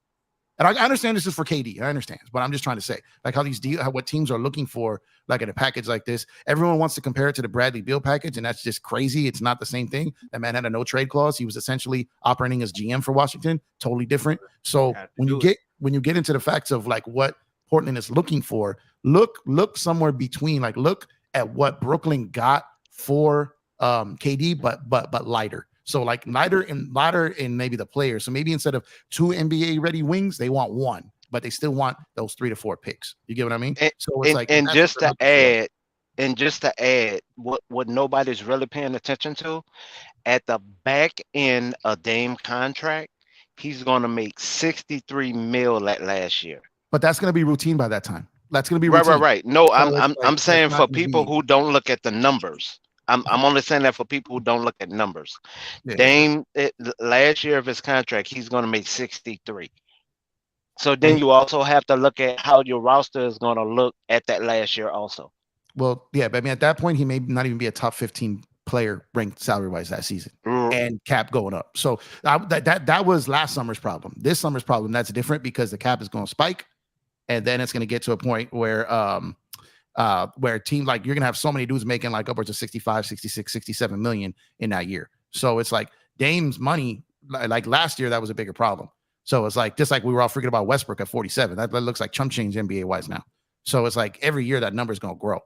And I understand this is for KD. I understand, but I'm just trying to say like what teams are looking for, like in a package like this. Everyone wants to compare it to the Bradley Beal package, and that's just crazy. It's not the same thing. That man had a no trade clause. He was essentially operating as GM for Washington. Totally different. So when you get into the facts of like what Portland is looking for, look somewhere between. Like look at what Brooklyn got for KD, but lighter. So like lighter in maybe the players. So maybe instead of 2 NBA ready wings, they want 1, but they still want those 3 to 4 picks. You get what I mean? So it's just to add, what nobody's really paying attention to, at the back end of Dame contract, he's gonna make $63 million last year. But that's gonna be routine by that time. That's gonna be routine. Right. No, I'm saying for people who don't look at the numbers. I'm only saying that for people who don't look at numbers. Yeah. Dame last year of his contract, he's going to make 63. So then And you also have to look at how your roster is going to look at that last year also. well, yeah, but I mean, at that point, he may not even be a top 15 player ranked salary wise that season, and cap going up. So that was last summer's problem. This summer's problem, that's different because the cap is going to spike, and then it's going to get to a point where team, like, you're going to have so many dudes making like upwards of 65, 66, 67 million in that year. So it's like Dame's money, like last year, that was a bigger problem. So it's like, just like we were all freaking about Westbrook at 47, that looks like chump change NBA wise now. So it's like every year that number is going to grow.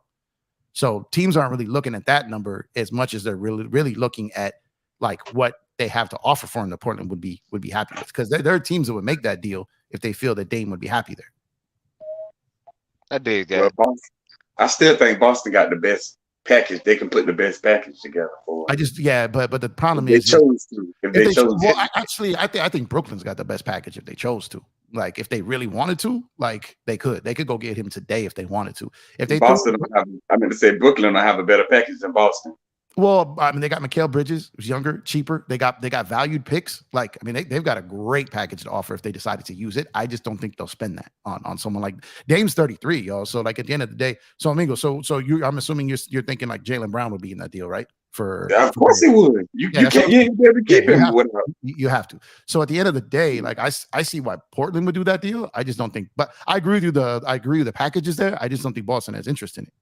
So teams aren't really looking at that number as much as they're really looking at like what they have to offer for him that Portland would be happy with, because there are teams that would make that deal if they feel that Dame would be happy there. I dig that. Well, I still think Boston got the best package. They can put the best package together for. But the problem if is they chose to. If they chose well, I think Brooklyn's got the best package if they chose to. Like, if they really wanted to, like, they could go get him today if they wanted to. If they Boston, Brooklyn will have a better package than Boston. Well, I mean, they got Mikal Bridges, who's younger, cheaper. They got valued picks. Like, I mean, they've got a great package to offer if they decided to use it. I just don't think they'll spend that on someone like Dame's 33, y'all. So, like, at the end of the day, so Amigo, so I'm assuming you're thinking like Jaylen Brown would be in that deal, right? Of course he would. You can't be able to keep him without. You have to. So at the end of the day, like, I see why Portland would do that deal. I just don't think. But I agree with you. I agree with the packages there. I just don't think Boston has interest in it.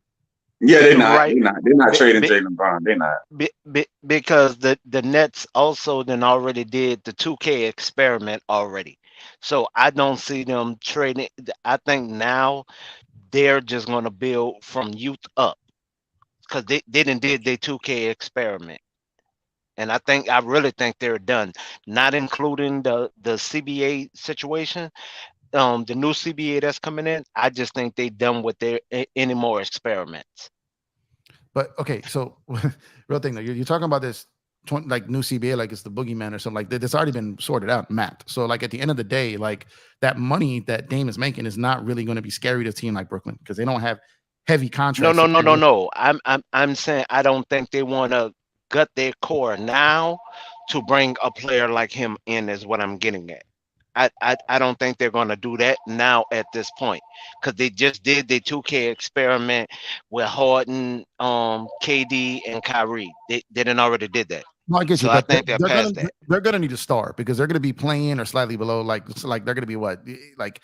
Yeah, they're not. Right. They're not trading Jaylen Brown. They're not. Because the Nets also then already did the 2K experiment already. So I don't see them trading. I think now they're just going to build from youth up, because they didn't did their 2K experiment. And I really think they're done, not including the CBA situation. The new CBA that's coming in, I just think they done with their any more experiments. But okay, so real thing though, you're talking about this like new CBA, like it's the boogeyman or something like that. It's already been sorted out, mapped. So like at the end of the day, like that money that Dame is making is not really going to be scary to a team like Brooklyn, because they don't have heavy contracts. No. I'm saying I don't think they want to gut their core now to bring a player like him in, is what I'm getting at. I don't think they're going to do that now at this point, because they just did the 2K experiment with Harden, KD, and Kyrie. They didn't already did that. No, I guess so. I think they're past that. They're going to need to start, because they're going to be playing or slightly below. Like they're going to be what? Like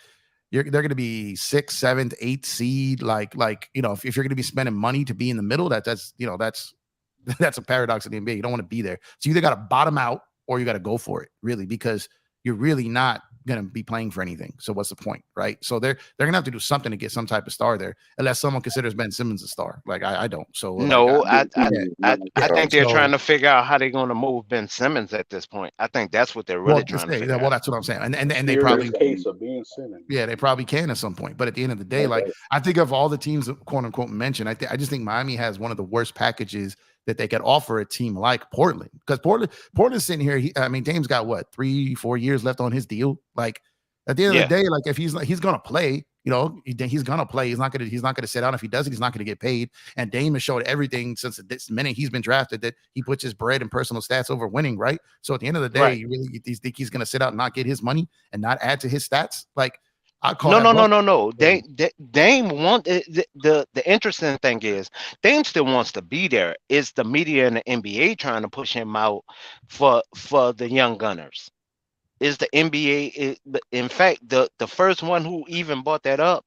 they're going to be 6th, 7th, 8th seed. Like if you're going to be spending money to be in the middle, that's a paradox of the NBA. You don't want to be there. So you either got to bottom out or you got to go for it, really, because you're really not going to be playing for anything. So what's the point, right? So they're going to have to do something to get some type of star there, unless someone considers Ben Simmons a star. Like I don't. So no, I think they're trying to figure out how they're going to move Ben Simmons at this point. I think that's what they're really trying to figure out. Well, that's what I'm saying. And they probably case of Ben Simmons. Yeah, they probably can at some point. But at the end of the day, like I think of all the teams quote unquote mentioned, I just think Miami has one of the worst packages that they could offer a team like Portland, because Portland's sitting here. Dame's got what, 3-4 years left on his deal. Like at the end of the day, like if he's gonna play, he's gonna play. He's not gonna sit down. If he doesn't, he's not gonna get paid. And Dame has showed everything since this minute he's been drafted that he puts his bread and personal stats over winning, right? So at the end of the day, you really think he's gonna sit out and not get his money and not add to his stats? Like No. Dame want the interesting thing is Dame still wants to be there. It's the media and the NBA trying to push him out for the young gunners. Is the NBA? In fact, the first one who even brought that up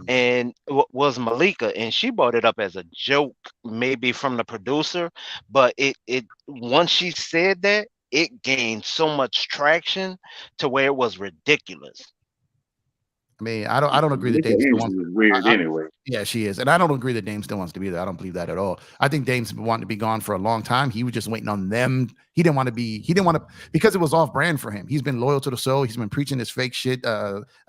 and was Malika, and she brought it up as a joke, maybe from the producer. But it once she said that, it gained so much traction to where it was ridiculous. I mean, I don't agree that Dame still wants to. Weird anyway. Yeah, she is, and I don't agree that Dame still wants to be there. I don't believe that at all. I think Dame's wanted to be gone for a long time. He was just waiting on them. He didn't want to because it was off brand for him. He's been loyal to the soul. He's been preaching this fake shit.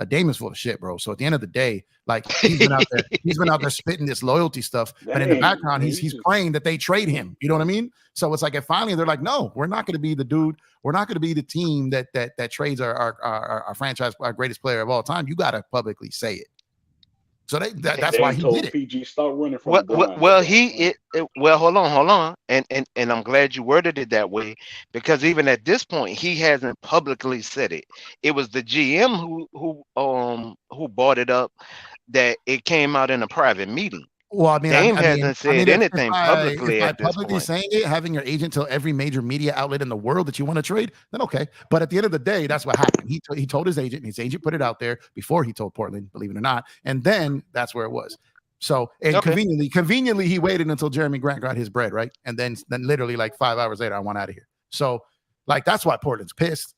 Dame is full of shit, bro. So at the end of the day, like he's been out there spitting this loyalty stuff, but in the background, he's praying that they trade him. You know what I mean? So it's like, if finally they're like, no, we're not going to be the dude. We're not going to be the team that trades our franchise, our greatest player of all time. You got to publicly say it. So that's why Dame he told did it. PG, stop running from Well, the well, blind. well, well, hold on, and I'm glad you worded it that way because even at this point, he hasn't publicly said it. It was the GM who brought it up that it came out in a private meeting. Well, I mean, Dame hasn't said if anything if publicly by at this publicly point. saying it, having your agent tell every major media outlet in the world that you want to trade, then okay. But at the end of the day, that's what happened. He told his agent, and his agent put it out there before he told Portland, believe it or not, and then that's where it was. So, and Okay. conveniently, he waited until Jeremy Grant got his bread, right? And then literally like 5 hours later, I want out of here. So, like that's why Portland's pissed.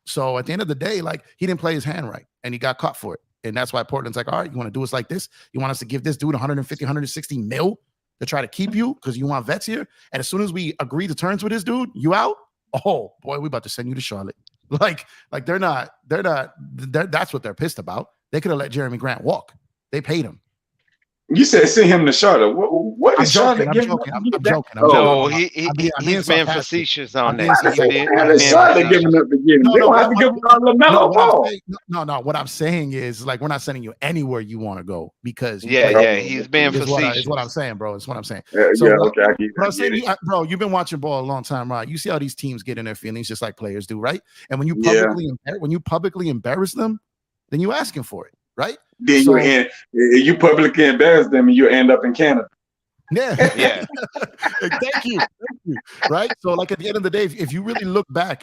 So at the end of the day, like he didn't play his hand right, and he got caught for it. And that's why Portland's like, all right, you want to do us like this? You want us to give this dude 150, 160 mil to try to keep you because you want vets here? And as soon as we agree to terms with this dude, you out? Oh boy, we about to send you to Charlotte. Like that's what they're pissed about. They could have let Jeremy Grant walk. They paid him. You said send him to Charlotte. What is Charlotte I'm giving? joking. I'm joking. No, I'm being he's been sarcastic. facetious on I'm being that. How is Charlotte giving up to get him? No, They no, don't have to give him LaMelo Ball. No. What I'm saying is, like, we're not sending you anywhere you want to go because he's being is facetious. what I'm saying, bro. It's what I'm saying. Yeah, So, okay, I get but I'm it. saying, bro, you've been watching ball a long time, right? You see how these teams get in their feelings, just like players do, right? And when you publicly embarrass them, then you asking for it, right? Then you publicly embarrass them, and you end up in Canada. Yeah. Yeah. Thank you. Right. So, like at the end of the day, if you really look back,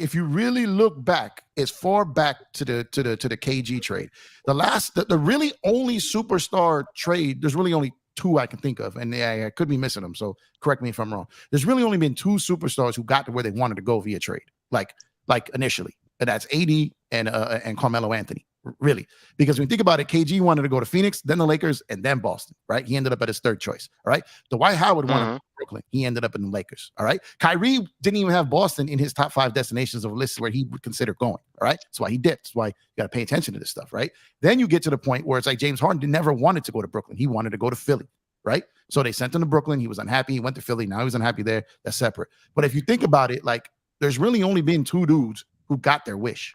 as far back to the KG trade, the really only superstar trade, there's really only two I can think of, and I could be missing them. So correct me if I'm wrong. There's really only been two superstars who got to where they wanted to go via trade, like initially, and that's AD and Carmelo Anthony. Really, because when you think about it, KG wanted to go to Phoenix, then the Lakers, and then Boston, right? He ended up at his third choice, all right? Dwight Howard wanted to go to Brooklyn. He ended up in the Lakers, all right? Kyrie didn't even have Boston in his top 5 destinations of lists where he would consider going, all right? That's why he dipped. That's why you got to pay attention to this stuff, right? Then you get to the point where it's like James Harden never wanted to go to Brooklyn. He wanted to go to Philly, right? So they sent him to Brooklyn. He was unhappy. He went to Philly. Now he's unhappy there. That's separate. But if you think about it, like there's really only been 2 dudes who got their wish.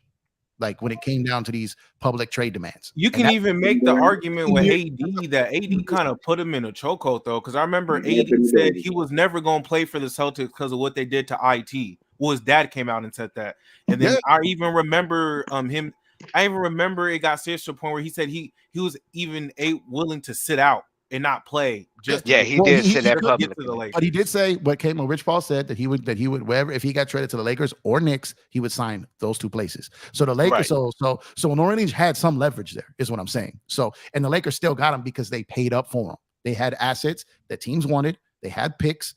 Like when it came down to these public trade demands. You can even make the argument with AD that AD kind of put him in a chokehold though, because I remember AD said he was never going to play for the Celtics because of what they did to IT. Well, his dad came out and said that, and then I even remember him. I even remember it got serious to a point where he said he was even willing to sit out and not play. Just he did say that publicly. But he did say what Rich Paul said that he would wherever if he got traded to the Lakers or Knicks, he would sign those 2 places. So the Lakers, so New Orleans had some leverage there, is what I'm saying. So and the Lakers still got him because they paid up for him. They had assets that teams wanted. They had picks.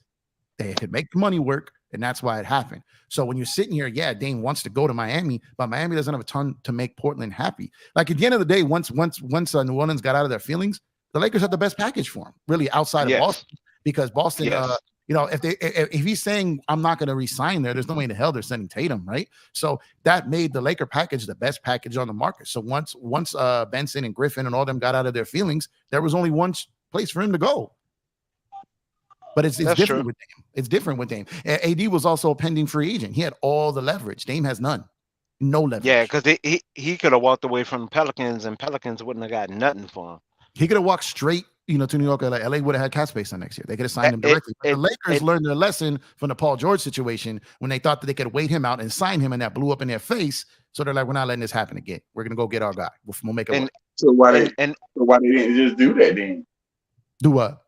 They could make the money work, and that's why it happened. So when you're sitting here, Dame wants to go to Miami, but Miami doesn't have a ton to make Portland happy. Like at the end of the day, once New Orleans got out of their feelings, the Lakers had the best package for him, really outside of Boston, because Boston, if he's saying I'm not going to resign there's no way in the hell they're sending Tatum, right? So that made the Laker package the best package on the market. So once Benson and Griffin and all them got out of their feelings, there was only one place for him to go. But it's different with Dame. It's different with Dame. AD was also a pending free agent. He had all the leverage. Dame has none. No leverage. Yeah, because he could have walked away from the Pelicans, and Pelicans wouldn't have got nothing for him. He could have walked straight, to New York. Like LA would have had cap space on next year. They could have signed him directly. But the Lakers learned their lesson from the Paul George situation when they thought that they could wait him out and sign him, and that blew up in their face. So they're like, we're not letting this happen again. We're gonna go get our guy. We'll make it work. So why they didn't just do that then? Do what?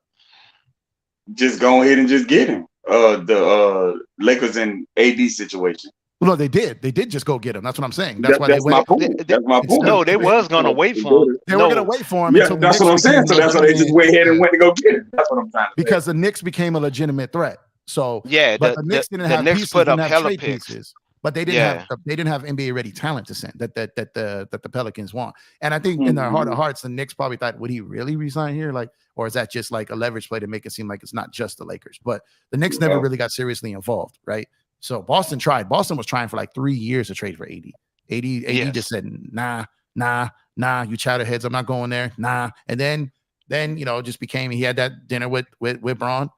Just go ahead and just get him. The Lakers and AD situation. Well, no, they did. They did just go get him. That's what I'm saying. That's why they waited. That's my point. No, they was gonna wait for him. They were gonna wait for him. Yeah, that's what I'm saying. So that's why they just went ahead and went to go get him. That's what I'm trying to say. Because the Knicks became a legitimate threat. So but the Knicks didn't have Knicks pieces, put up didn't have hella trade picks. pieces. But they didn't have NBA ready talent to send that the Pelicans want. And I think in their heart of hearts, the Knicks probably thought, would he really resign here? Like, or is that just like a leverage play to make it seem like it's not just the Lakers? But the Knicks never really got seriously involved, right? So Boston tried. Boston was trying for like 3 years to trade for AD. AD just said, nah, you chowderheads, I'm not going there. Nah. And then just became, he had that dinner with Braun,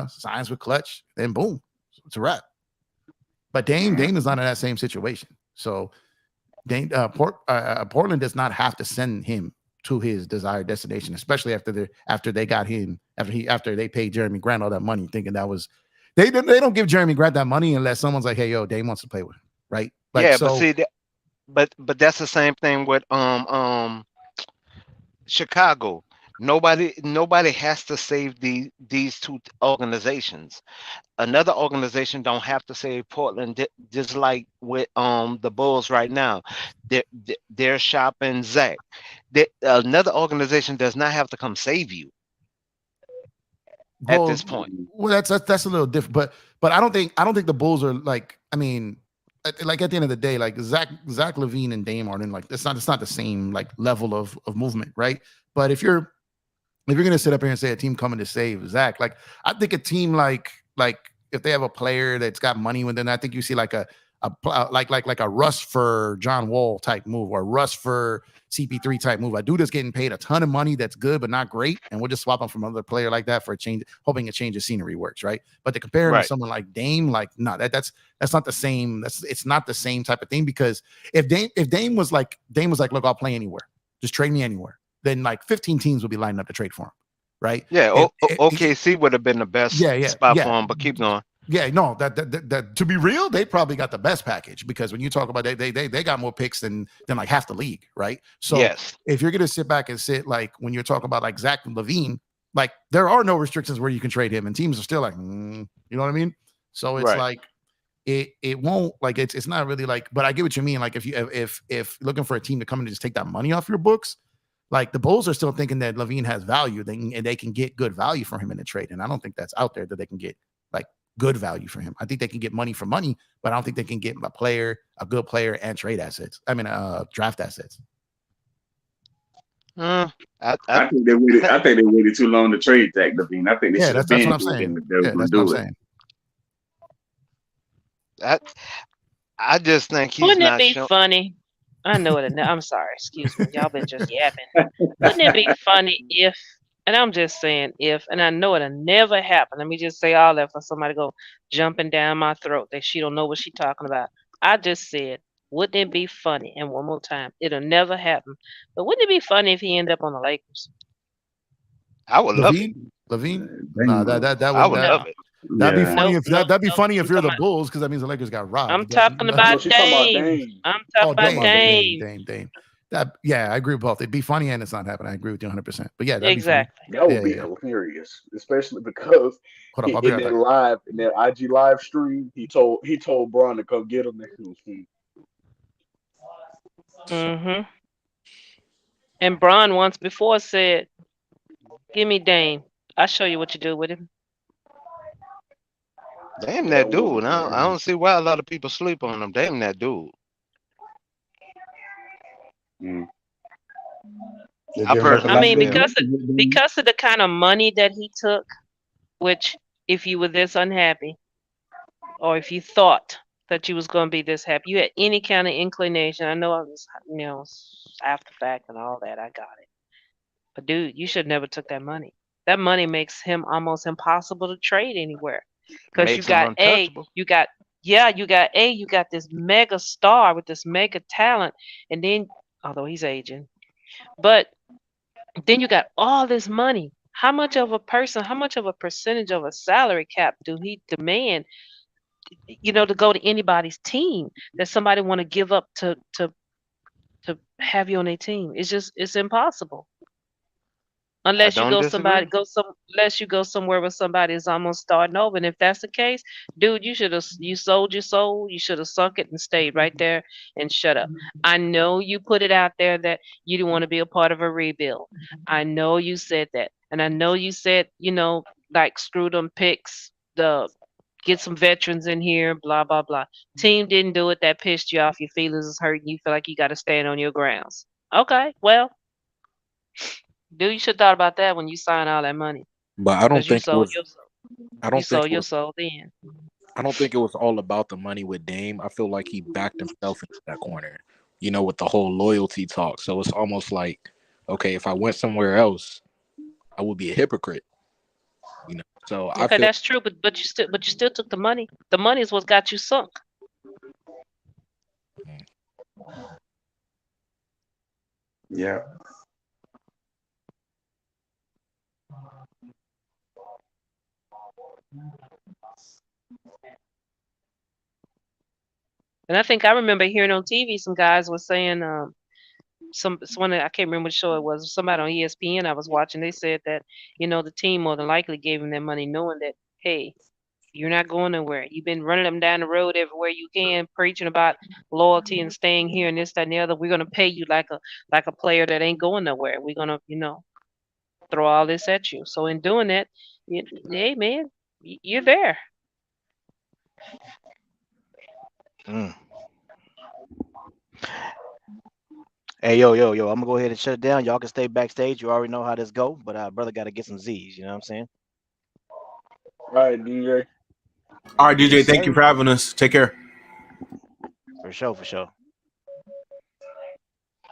signs with Clutch, then boom, it's a wrap. But Dame is not in that same situation. So Portland does not have to send him to his desired destination, especially after they got him after they paid Jeremy Grant all that money, thinking that was they don't give Jeremy Grant that money unless someone's like, hey, yo, Dame wants to play with him, right? Like, Yeah, but so see, but that's the same thing with Chicago. Nobody has to save these two organizations. Another organization don't have to save Portland, just like with the Bulls right now. They're shopping Zach. Another organization does not have to come save you at this point. Well, that's a little different, but I don't think the Bulls are like. I mean, like at the end of the day, like Zach LaVine and Dame aren't in like it's not the same like level of movement, right? But if you're gonna sit up here and say a team coming to save Zach, like I think a team like if they have a player that's got money within, I think you see like a Russ for John Wall type move or Russ for CP3 type move. A dude that's getting paid a ton of money that's good but not great, and we'll just swap him from another player like that for a change, hoping a change of scenery works, right? But to compare him to someone like Dame, like no, that's not the same. It's not the same type of thing, because if Dame was like, look, I'll play anywhere, just trade me anywhere, then like 15 teams would be lining up to trade for him, right? Yeah, OKC would have been the best spot for him, but keep going. Yeah, no, that to be real, they probably got the best package, because when you talk about they got more picks than like half the league, right? So if you're gonna sit back and sit like when you're talking about like Zach LaVine, like there are no restrictions where you can trade him, and teams are still like, you know what I mean? So it's like it won't like it's not really like, but I get what you mean. Like if looking for a team to come in and just take that money off your books, like the Bulls are still thinking that LaVine has value, and they can get good value from him in a trade, and I don't think that's out there that they can get like good value for him. I think they can get money for money, but I don't think they can get a good player and trade assets. I mean, draft assets. I think they waited too long to trade Zach LaVine. I think that's what I'm saying. That's what I'm saying. I just think he's Wouldn't not it be funny? I know it. I'm sorry. Excuse me. Y'all been just yapping. Wouldn't it be funny if, and I'm just saying if, and I know it'll never happen. Let me just say all that for somebody to go jumping down my throat that she don't know what she's talking about. I just said, wouldn't it be funny? And one more time, it'll never happen. But wouldn't it be funny if he ended up on the Lakers? I would love it. LaVine? No, that I would love it. That'd be funny that'd be funny if you're the Bulls, because that means the Lakers got robbed. I'm talking about Dame. I'm talking about Dame. Dame. Yeah, I agree with both. It'd be funny and it's not happening. I agree with you 100%. But yeah, exactly. That would be hilarious, especially because in that IG live stream, he told Bron to come get him. And Bron once before said, "Give me Dame. I'll show you what you do with him." Damn that dude. I don't see why a lot of people sleep on him. Damn that dude. I mean, because of the kind of money that he took, which if you were this unhappy, or if you thought that you was going to be this happy, you had any kind of inclination. I know I was, after fact and all that, I got it. But dude, you should never took that money. That money makes him almost impossible to trade anywhere. Because you got this mega star with this mega talent, and then although he's aging, but then you got all this money. How much of a percentage of a salary cap do he demand, to go to anybody's team that somebody want to give up to have you on their team? It's impossible. Unless you go somewhere where somebody is almost starting over. And if that's the case, dude, you sold your soul. You should have sunk it and stayed right there and shut up. I know you put it out there that you didn't want to be a part of a rebuild. I know you said that. And I know you said, like screw them picks, get some veterans in here, blah, blah, blah. Team didn't do it. That pissed you off. Your feelings is hurting. You feel like you got to stand on your grounds. Okay, well. Dude, you should have thought about that when you signed all that money. But I don't think your soul then. I don't think it was all about the money with Dame. I feel like he backed himself into that corner, with the whole loyalty talk. So it's almost like, okay, if I went somewhere else, I would be a hypocrite. So okay, that's true, but you still took the money. The money is what got you sunk. Yeah. And I think I remember hearing on TV some guys were saying someone I can't remember what show it was, somebody on ESPN I was watching, they said that, the team more than likely gave them their money knowing that, hey, you're not going nowhere. You've been running them down the road everywhere you can, preaching about loyalty and staying here and this, that, and the other. We're gonna pay you like a player that ain't going nowhere. We're gonna, throw all this at you. So in doing that, hey man, you're there. Mm. Hey, yo, I'm gonna go ahead and shut it down. Y'all can stay backstage. You already know how this go, but brother got to get some Z's. You know what I'm saying? All right, DJ. All right, DJ. Yes, Thank you sir. for having us. Take care. For sure.